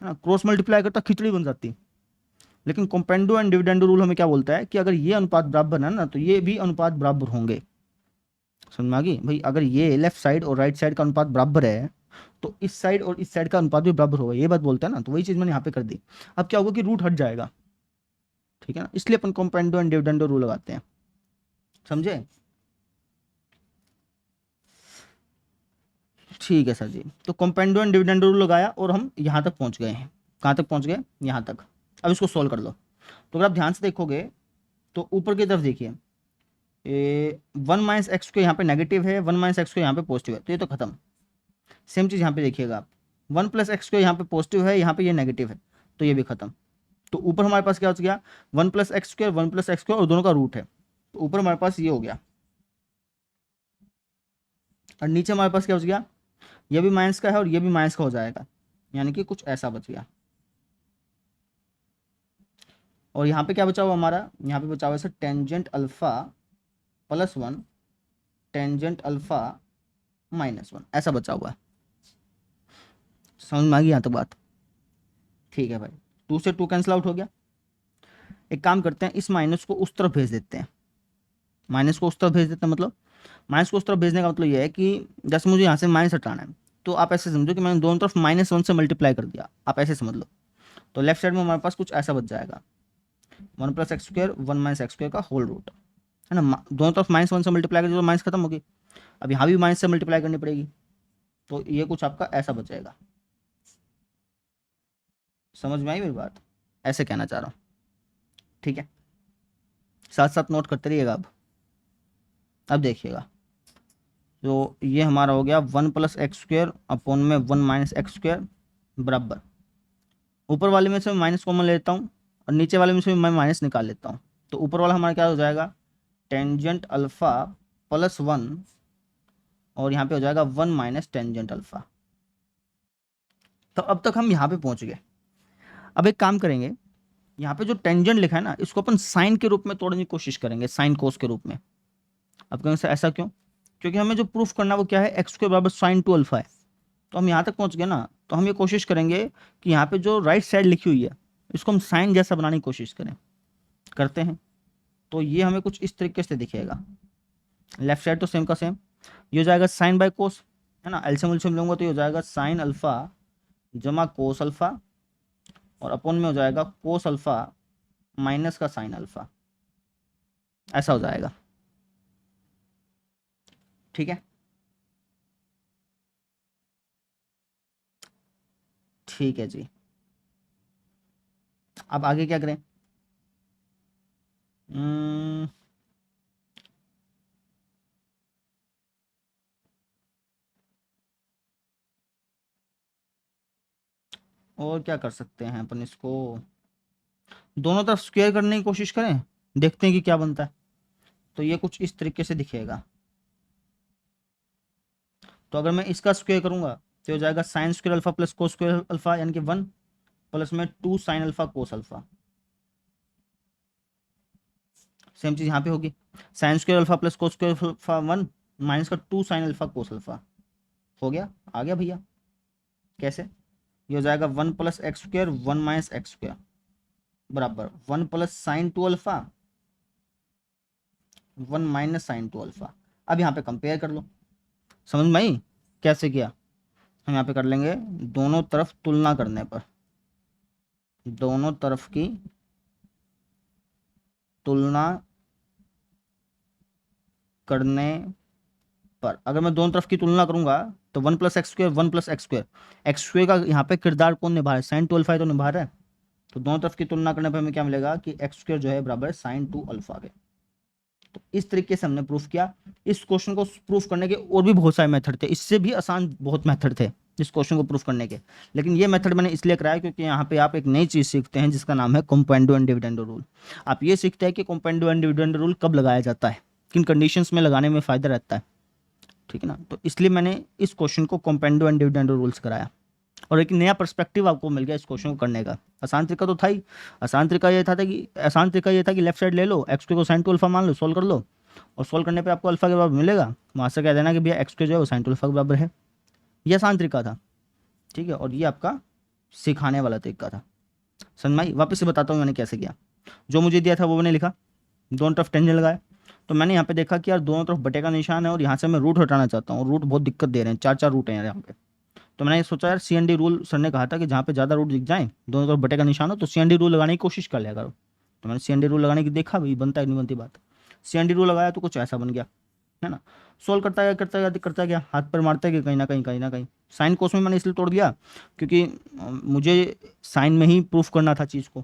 S1: है ना। क्रॉस मल्टीप्लाई करता खिचड़ी बन जाती। लेकिन कंपेंडो एंड डिविडेंडो रूल हमें क्या बोलता है कि अगर ये अनुपात बराबर है ना, तो ये भी अनुपात बराबर होंगे। समझ में आ गई भाई। अगर ये लेफ्ट साइड और राइट साइड का अनुपात बराबर है तो इस साइड और इस साइड का अनुपात भी बराबर होगा, ये बात बोलता है ना। तो वही चीज मैंने यहाँ पे कर दी। अब क्या होगा कि रूट हट जाएगा, ठीक है ना। इसलिए अपन कंपेंडो एंड डिविडेंडो रूल लगाते हैं, समझे। ठीक है सर जी। तो कंपेंडो एंड डिविडेंडो रूल लगाया और हम यहाँ तक पहुँच गए हैं। कहाँ तक पहुँच गए, यहाँ तक। अब इसको सॉल्व कर लो। तो अगर आप ध्यान से देखोगे तो ऊपर की तरफ देखिए, 1 - x² यहाँ पे नेगेटिव है, 1 - x² यहाँ पे पॉजिटिव है, तो ये तो खत्म। सेम चीज़ यहाँ पे देखिएगा आप, 1 + x² यहाँ पे पॉजिटिव है, यहाँ पे ये नेगेटिव है, तो ये भी खत्म। तो ऊपर हमारे पास क्या हो गया, 1 + x², 1 + x² और दोनों का रूट है, तो ऊपर हमारे पास ये हो गया। और नीचे हमारे पास क्या हो गया, ये भी माइनस का है और ये भी माइनस का हो जाएगा, यानी कि कुछ ऐसा बच गया। और यहाँ पे क्या बचा हुआ हमारा, यहाँ पे बचा हुआ है टेंजेंट अल्फा +1 टेंजेंट अल्फा -1, ऐसा बचा हुआ है। समझ में आ गई यहाँ तक बात, ठीक है भाई। 2 से 2 कैंसिल आउट हो गया। एक काम करते हैं, इस माइनस को उस तरफ भेज देते हैं, माइनस को उस तरफ भेज देते हैं। मतलब माइनस को उस तरफ भेजने का मतलब ये है कि जैसे मुझे यहाँ से माइनस हटाना है, तो आप ऐसे समझो कि मैंने दोनों तरफ -1 से मल्टीप्लाई कर दिया, आप ऐसे समझ लो। तो लेफ्ट साइड में हमारे पास कुछ ऐसा बच जाएगा, 1 + x², 1 - x² का होल रूट, है ना। दोनों तरफ -1 से मल्टीप्लाई कर, तो माइनस खत्म होगी। अब यहाँ भी माइनस से मल्टीप्लाई करनी पड़ेगी, तो ये कुछ आपका ऐसा बचेगा। समझ में आई मेरी बात, ऐसे कहना चाह रहा हूँ, ठीक है। साथ साथ नोट करते रहिएगा। अब देखिएगा, तो ये हमारा हो गया 1 + x² अपॉन में 1 - x² बराबर, ऊपर वाले में से मैं माइनस कॉमन ले लेता हूँ और नीचे वाले में से मैं माइनस निकाल लेता हूँ। तो ऊपर वाला हमारा क्या हो जाएगा, टेंजेंट अल्फा +1 और यहाँ पे हो जाएगा 1 - टेंजेंट अल्फा। तो अब तक हम यहाँ पे पहुँच गए। अब एक काम करेंगे, यहाँ पे जो टेंजेंट लिखा है ना, इसको अपन साइन के रूप में तोड़ने की कोशिश करेंगे, साइन कोस के रूप में। अब कहेंगे सर ऐसा क्यों? क्योंकि हमें जो प्रूफ करना वो क्या है, x² बराबर sin2 अल्फा है। तो हम यहाँ तक पहुँच गए ना, तो हम ये कोशिश करेंगे कि यहाँ पे जो राइट साइड लिखी हुई है इसको हम साइन जैसा बनाने की कोशिश करें, करते हैं। तो ये हमें कुछ इस तरीके से दिखेगा, लेफ्ट साइड तो सेम का सेम, ये हो जाएगा साइन बाय कोस, है ना, एलसीएम उलसीएम लूंगा तो ये हो जाएगा साइन अल्फा जमा कोस अल्फा और अपॉन में हो जाएगा कोस अल्फा माइनस का साइन अल्फा, ऐसा हो जाएगा। ठीक है, ठीक है जी। अब आगे क्या करें? हम्म, और क्या कर सकते हैं अपन, इसको दोनों तरफ स्क्वायर करने की कोशिश करें, देखते हैं कि क्या बनता है। तो ये कुछ इस तरीके से दिखेगा। तो अगर मैं इसका स्क्वायर करूंगा तो हो जाएगा sin² alpha plus cos² alpha यानी कि 1 प्लस में 2 sin alpha cos alpha. Same चीज यहाँ पे होगी, sin² alpha plus cos² alpha 1 minus का 2 sin अल्फा कोस अल्फा। हो गया, आ गया भैया। कैसे? ये हो जाएगा 1 + x² 1 - x² बराबर 1 + sin2 अल्फा 1 - sin2 अल्फा। अब यहाँ पे कंपेयर कर लो, समझ में आई कैसे किया? हम यहाँ पे कर लेंगे दोनों तरफ तुलना करने पर, दोनों तरफ की तुलना करने पर अगर मैं दोनों तरफ की तुलना करूंगा तो 1 + x² 1 + x², x² का यहाँ पे किरदार कौन निभा रहा है, sin2 अल्फा तो निभा रहा है। तो दोनों तरफ की तुलना करने पर हमें क्या मिलेगा कि x² जो है बराबर sin2 अल्फा के। तो इस तरीके से हमने प्रूफ किया। इस क्वेश्चन को प्रूफ करने के और भी बहुत सारे मेथड थे, इससे भी आसान बहुत मेथड थे इस क्वेश्चन को प्रूफ करने के, लेकिन ये मेथड मैंने इसलिए कराया क्योंकि यहाँ पे आप एक नई चीज सीखते हैं जिसका नाम है कंपेंडो एंड डिविडेंडो रूल। आप ये सीखते हैं कि कंपेंडो एंड डिविडेंडो रूल कब लगाया जाता है, किन कंडीशंस में लगाने में फायदा रहता है, ठीक है ना। तो इसलिए मैंने इस क्वेश्चन को कंपेंडो एंड डिविडेंडो रूल्स कराया और एक नया पर्सपेक्टिव आपको मिल गया इस क्वेश्चन को करने का। आसान तरीका तो था ही, आसान तरीका ये था कि लेफ्ट साइड ले लो, x² को sin2 अल्फा मान लो, सोल्व कर लो और सोल्व करने पे आपको अल्फा के बराबर मिलेगा, वहाँ से कह देना कि भैया x² जो है वो sin2 अल्फा के बराबर है। ये आसान तरीका था, ठीक है, और ये आपका सिखाने वाला तरीका था। समझ में आई? वापस से बताता हूँ मैंने कैसे किया। जो मुझे दिया था वो मैंने लिखा, दोनों तरफ टेंजेंट लगाया। तो मैंने यहाँ पे देखा कि यार दोनों तरफ बटे का निशान है और यहाँ से मैं रूट हटाना चाहता हूँ, रूट बहुत दिक्कत दे रहे हैं, 4 रूट हैं यार यहाँ पे। तो मैंने सोचा यार CND रूल, सर ने कहा था कि जहाँ पे ज़्यादा रूट दिख जाए दोनों तरफ बटे का निशान हो तो CND रूल लगाने की कोशिश कर लिया करो। तो मैंने CND रूल लगाने की देखा भाई बनता है नहीं बनती बात, CND रूल लगाया तो कुछ ऐसा बन गया, है ना। सोल्व करता गया, हाथ पर मारता गया, कहीं ना कहीं साइन कोस में मैंने इसलिए तोड़ दिया क्योंकि मुझे साइन में ही प्रूफ करना था चीज़ को,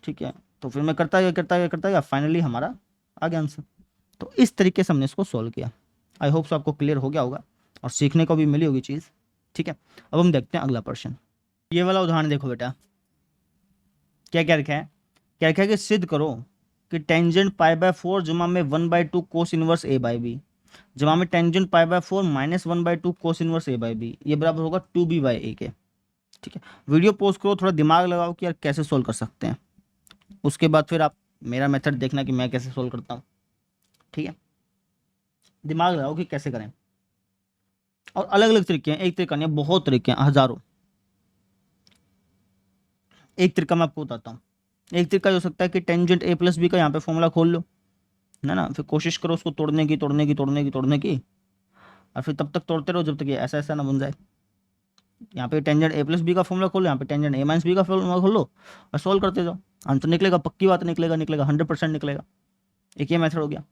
S1: ठीक है। तो फिर मैं करता गया फाइनली हमारा आ गया आंसर। तो इस तरीके से हमने इसको सॉल्व किया। आई होप सो आपको क्लियर हो गया होगा और सीखने को भी मिली होगी चीज़, ठीक है। अब हम देखते हैं अगला प्रश्न। ये वाला उदाहरण देखो बेटा, क्या क्या लिखा है, क्या लिखा है कि सिद्ध करो कि टेंजेंट π/4 जमा में 1/2 कोस इनवर्स a/b जमा में tangent π/4 minus 1/2 cos inverse a/b ये बराबर होगा 2b/a के, ठीक है। वीडियो पॉज करो, थोड़ा दिमाग लगाओ कि यार कैसे सोल्व कर सकते हैं, उसके बाद फिर आप मेरा मेथड देखना कि मैं कैसे सोल्व करता हूँ, ठीक है। दिमाग लगाओ कि कैसे करें, और अलग अलग तरीके हैं, एक तरीका नहीं, बहुत तरीके हैं, हजारों। एक तरीका मैं आपको बताता हूँ। एक तरीका हो सकता है कि टेंजेंट a+b का यहाँ पे फॉर्मूला खोल लो, है ना, फिर कोशिश करो उसको तोड़ने की और फिर तब तक तोड़ते रहो जब तक ये ऐसा ऐसा ना बन जाए। यहाँ पे टेंजेंट a+b का फॉर्मूला खोलो, यहाँ पे टेंजेंट a-b का फॉर्मूला खोलो और सोल्व करते जाओ, आंसर निकलेगा, पक्की बात निकलेगा, 100% निकलेगा। एक ये मेथड हो गया।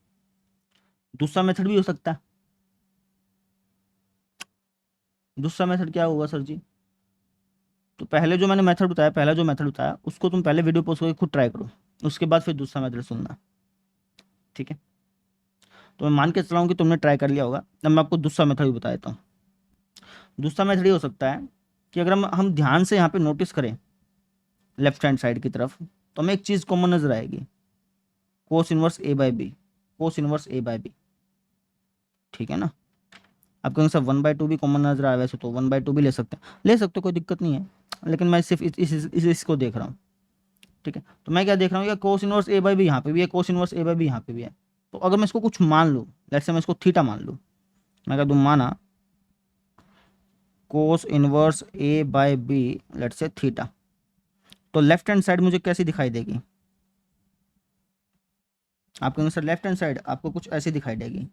S1: दूसरा मेथड भी हो सकता है। दूसरा मेथड क्या होगा सर जी? तो पहले जो मेथड बताया उसको तुम पहले वीडियो पॉज करके खुद ट्राई करो, उसके बाद फिर दूसरा मेथड सुनना, ठीक है। तो मैं मान के चला हूँ कि तुमने ट्राई कर लिया होगा। अब मैं आपको दूसरा मेथड भी बता देता हूँ। दूसरा मेथड ये हो सकता है कि अगर हम ध्यान से यहाँ पे नोटिस करें लेफ्ट हैंड साइड की तरफ, तो हमें एक चीज़ कॉमन नजर आएगी, कोस inverse a by B, cos inverse a by B. ठीक है ना। आप कहेंगे सर 1/2 भी कॉमन नजर आ रहा है, वैसे तो 1/2 भी ले सकते हैं, ले सकते हो, कोई दिक्कत नहीं है, लेकिन मैं सिर्फ इसको देख रहा हूँ। ठीक है, तो मैं क्या देख रहा हूँ, कोस इनवर्स ए बाय बी यहाँ पे भी है, कोस इनवर्स ए बाय बी यहाँ पे भी है। तो अगर मैं इसको कुछ मान लूँ, लेट्स से मैं इसको थीटा मान लूँ, मैं कह दूँ माना cos inverse a by b let's say theta, तो लेफ्ट हैंड साइड मुझे कैसी दिखाई देगी? आप कहेंगे सर लेफ्ट हैंड साइड आपको कुछ ऐसी दिखाई देगी,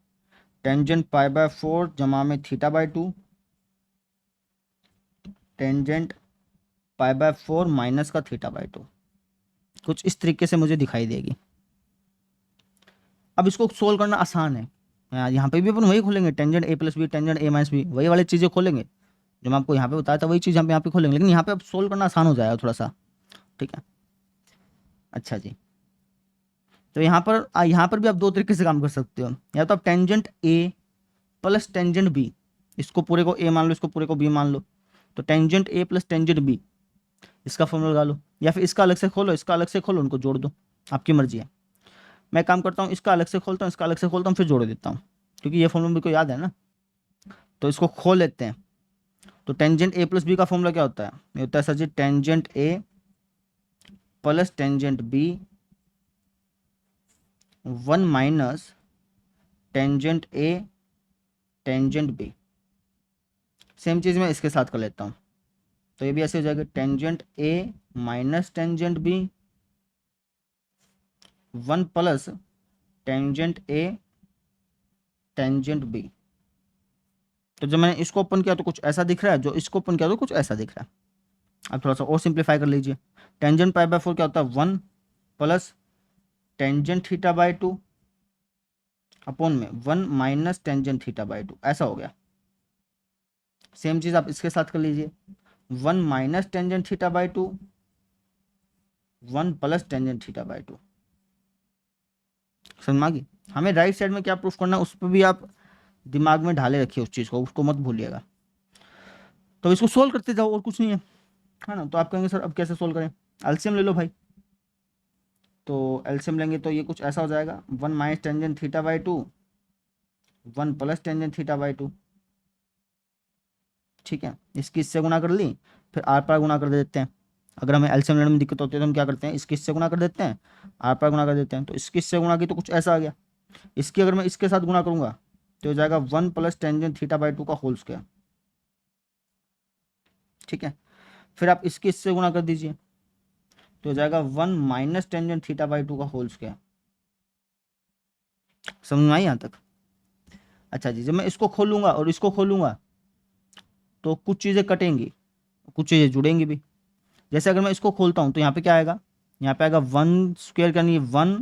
S1: टेंजेंट π/4 जमा में θ/2, टेंजेंट π/4 माइनस का θ/2, कुछ इस तरीके से मुझे दिखाई देगी। अब इसको सोल्व करना आसान है, यहाँ पे भी अपन वही खोलेंगे, tangent a + b tangent a - b, वही वाली चीज़ें खोलेंगे जो मैं आपको यहाँ पे बताया था, वही चीज़ हम यहाँ पे खोलेंगे, लेकिन यहाँ पे अब सोल्व करना आसान हो जाएगा थोड़ा सा। ठीक है, अच्छा जी। तो यहाँ पर भी आप दो तरीके से काम कर सकते हो, या तो आप tangent a plus tangent b, इसको पूरे को a मान लो, इसको पूरे को b मान लो, तो tangent a plus tangent b, इसका फॉर्मूला लगा लो, या फिर इसका अलग से खोलो, इसका अलग से खोलो, उनको जोड़ दो, आपकी मर्जी है। मैं काम करता हूँ, इसका अलग से खोलता हूँ, इसका अलग से खोलता हूँ, फिर जोड़ देता हूँ, क्योंकि ये फॉर्मूला मेरे को याद है ना। तो इसको खोल लेते हैं। तो टेंजेंट a + b का फॉर्मूला क्या होता है? ये होता है sir ji tangent a plus tangent b 1 minus tangent a tangent b। Same चीज़ मैं इसके साथ कर लेता हूँ, तो ये भी ऐसे हो जाएगा, tangent a minus tangent b 1 plus tangent a tangent b। तो जब मैंने इसको ओपन किया तो कुछ ऐसा दिख रहा है, जो इसको ओपन किया तो कुछ ऐसा दिख रहा है। अब थोड़ा सा और सिंप्लीफाई कर लीजिए, टेंजेंट π/4 क्या होता है, 1 प्लस टेंजेंट θ/2 अपॉन में 1 माइनस टेंजेंट θ/2, ऐसा हो गया। सेम चीज़ आप इसके साथ कर लीजिए, 1 माइनस टेंजेंट θ/2 1 प्लस टेंजेंट θ/2। समझ में आ गई? हमें राइट साइड में क्या प्रूफ करना है उस पर भी आप दिमाग में ढाले रखिए, उस चीज़ को, उसको मत भूलिएगा। तो इसको सोल्व करते जाओ, और कुछ नहीं है ना। तो आप कहेंगे सर अब कैसे सोल्व करें? एलसीएम ले लो भाई। तो एलसीएम लेंगे तो ये कुछ ऐसा हो जाएगा, 1 माइनस टेंजेंट θ/2 1 प्लस टेंजेंट θ/2। ठीक है, इसकी इससे गुणा कर ली, फिर आर पार गुणा कर देते हैं। अगर हमें एलसीएम लेने में दिक्कत होती है तो हम क्या करते हैं, इसकी इससे गुणा कर देते हैं, आर पार गुणा कर देते हैं। तो इसकी इससे गुणा की तो कुछ ऐसा आ गया, इसकी अगर मैं इसके साथ गुणा करूंगा तो हो जाएगा 1 प्लस टेंजेंट θ/2 का होल स्क्वायर। ठीक है, फिर आप इसकी इससे गुणा कर दीजिए तो हो जाएगा 1 माइनस टेंजेंट θ/2 का होल स्क्वायर। समझ में आई यहाँ तक? अच्छा जी, जब मैं इसको खोलूंगा और इसको खोलूंगा तो कुछ चीज़ें कटेंगी, कुछ चीज़ें जुड़ेंगी भी। जैसे अगर मैं इसको खोलता हूँ तो यहाँ पे क्या आएगा, यहाँ पे आएगा 1 स्क्वायर का, नहीं 1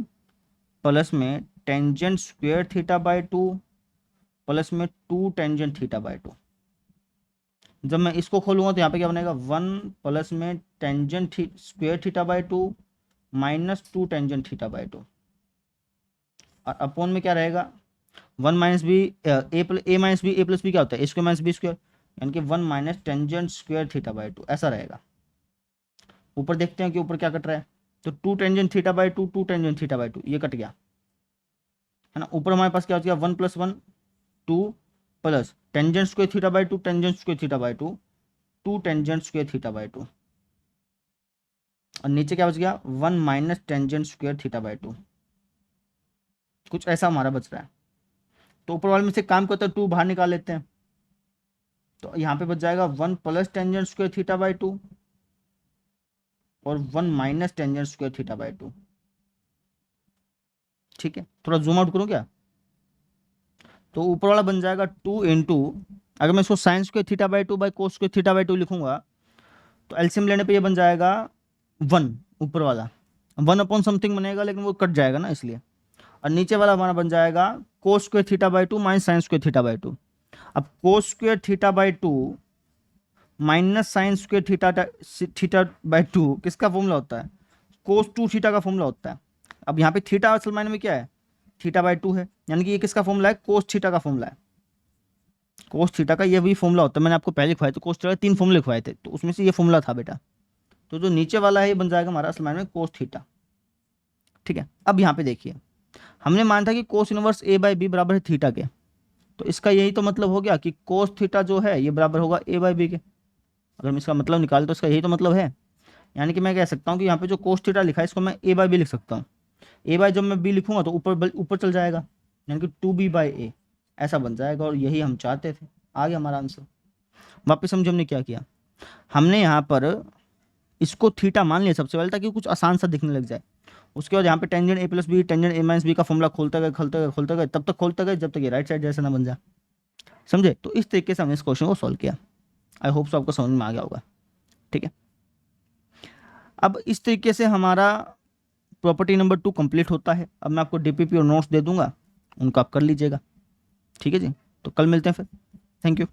S1: प्लस में टेंजेंट स्क्वायर θ/2 प्लस में 2 टेंजेंट θ/2। जब मैं इसको खोलूंगा तो यहाँ पे क्या बनेगा, 1 प्लस में टेंजेंट स्क्वायर θ/2 माइनस 2 टेंजेंट θ/2, और अपॉन में क्या रहेगा, 1 माइनस बी ए माइनस बी, ए प्लस बी क्या होता है, ए स्क्वायर माइनस बी स्क्वायर, यानी कि 1 माइनस टेंजेंट स्क्वायर θ/2, ऐसा रहेगा। ऊपर देखते हैं कि ऊपर क्या कट रहा है, तो 2 टेंजेंट θ/2 2 टेंजेंट θ/2 ये कट गया, है ना। ऊपर हमारे पास क्या हो गया, 1 + 1 2 plus tangent square θ/2 tangent square θ/2 2 tangent square θ/2, और नीचे क्या बच गया, 1 माइनस टेंजेंट स्क्वायर θ/2, कुछ ऐसा हमारा बच रहा है। तो ऊपर वाले में से काम करते हैं 2 बाहर निकाल लेते हैं, तो यहाँ पे बच जाएगा 1 प्लस टेंजेंट स्क्वायर θ/2 और 1 माइनस टेंजेंट स्क्वायर θ/2। ठीक है, थोड़ा जूम आउट करूँ क्या, तो ऊपर वाला बन जाएगा 2 इंटू, अगर मैं इसको sine square θ/2 by cos square θ/2 लिखूंगा तो एलसीएम लेने पे ये बन जाएगा 1, ऊपर वाला 1 अपॉन समथिंग बनेगा, लेकिन वो कट जाएगा ना इसलिए, और नीचे वाला हमारा बन जाएगा cos square θ/2 minus sine square θ/2। अब cos square θ/2 minus sine square θ/2 किसका फॉर्मूला होता है, कोस 2 थीटा का फॉर्मूला होता है। अब यहाँ पे थीटा असल मायने में क्या है, θ/2 है, यानी कि ये किसका फॉर्मूला है, कोस थीटा का फॉर्मूला है। कोस थीटा का ये भी फॉर्मूला होता है, मैंने आपको पहले लिखवाए थे, कोस थीटा के 3 फॉर्मूले लिखवाए थे, तो उसमें से ये फॉर्मूला था बेटा। तो जो नीचे वाला है ये बन जाएगा हमारा असल में कोस थीटा। ठीक है, अब यहाँ पे देखिए हमने माना था कि कोस इनवर्स a/b बराबर है थीटा के, तो इसका यही तो मतलब हो गया कि कोस थीटा जो है ये बराबर होगा a/b के। अगर मैं इसका मतलब निकाल तो इसका यही तो मतलब है, यानी कि मैं कह सकता हूँ कि यहाँ पे जो कोस थीटा लिखा है इसको मैं a/b लिख सकता हूँ। जब मैं b लिखूंगा तो ऊपर चल जाएगा, यानी कि 2b/a ऐसा बन जाएगा, और यही हम चाहते थे। आ गया हमारा आंसर। वापस समझो हमने क्या किया, हमने यहाँ पर इसको थीटा मान लिया सबसे पहले ताकि कुछ आसान सा दिखने लग जाए। उसके बाद यहाँ पे टेंजेंट a+b टेंजेंट a-b का फॉर्मूला खोलते गए तब तक खोलते गए जब तक ये राइट साइड जैसा ना बन जाए। समझे? तो इस तरीके से हमने इस क्वेश्चन को सॉल्व किया। आई होप सो आपको समझ में आ गया होगा। ठीक है, अब इस तरीके से हमारा प्रॉपर्टी नंबर 2 कंप्लीट होता है। अब मैं आपको डीपीपी और नोट्स दे दूंगा, उनको आप कर लीजिएगा। ठीक है जी, तो कल मिलते हैं फिर। Thank you.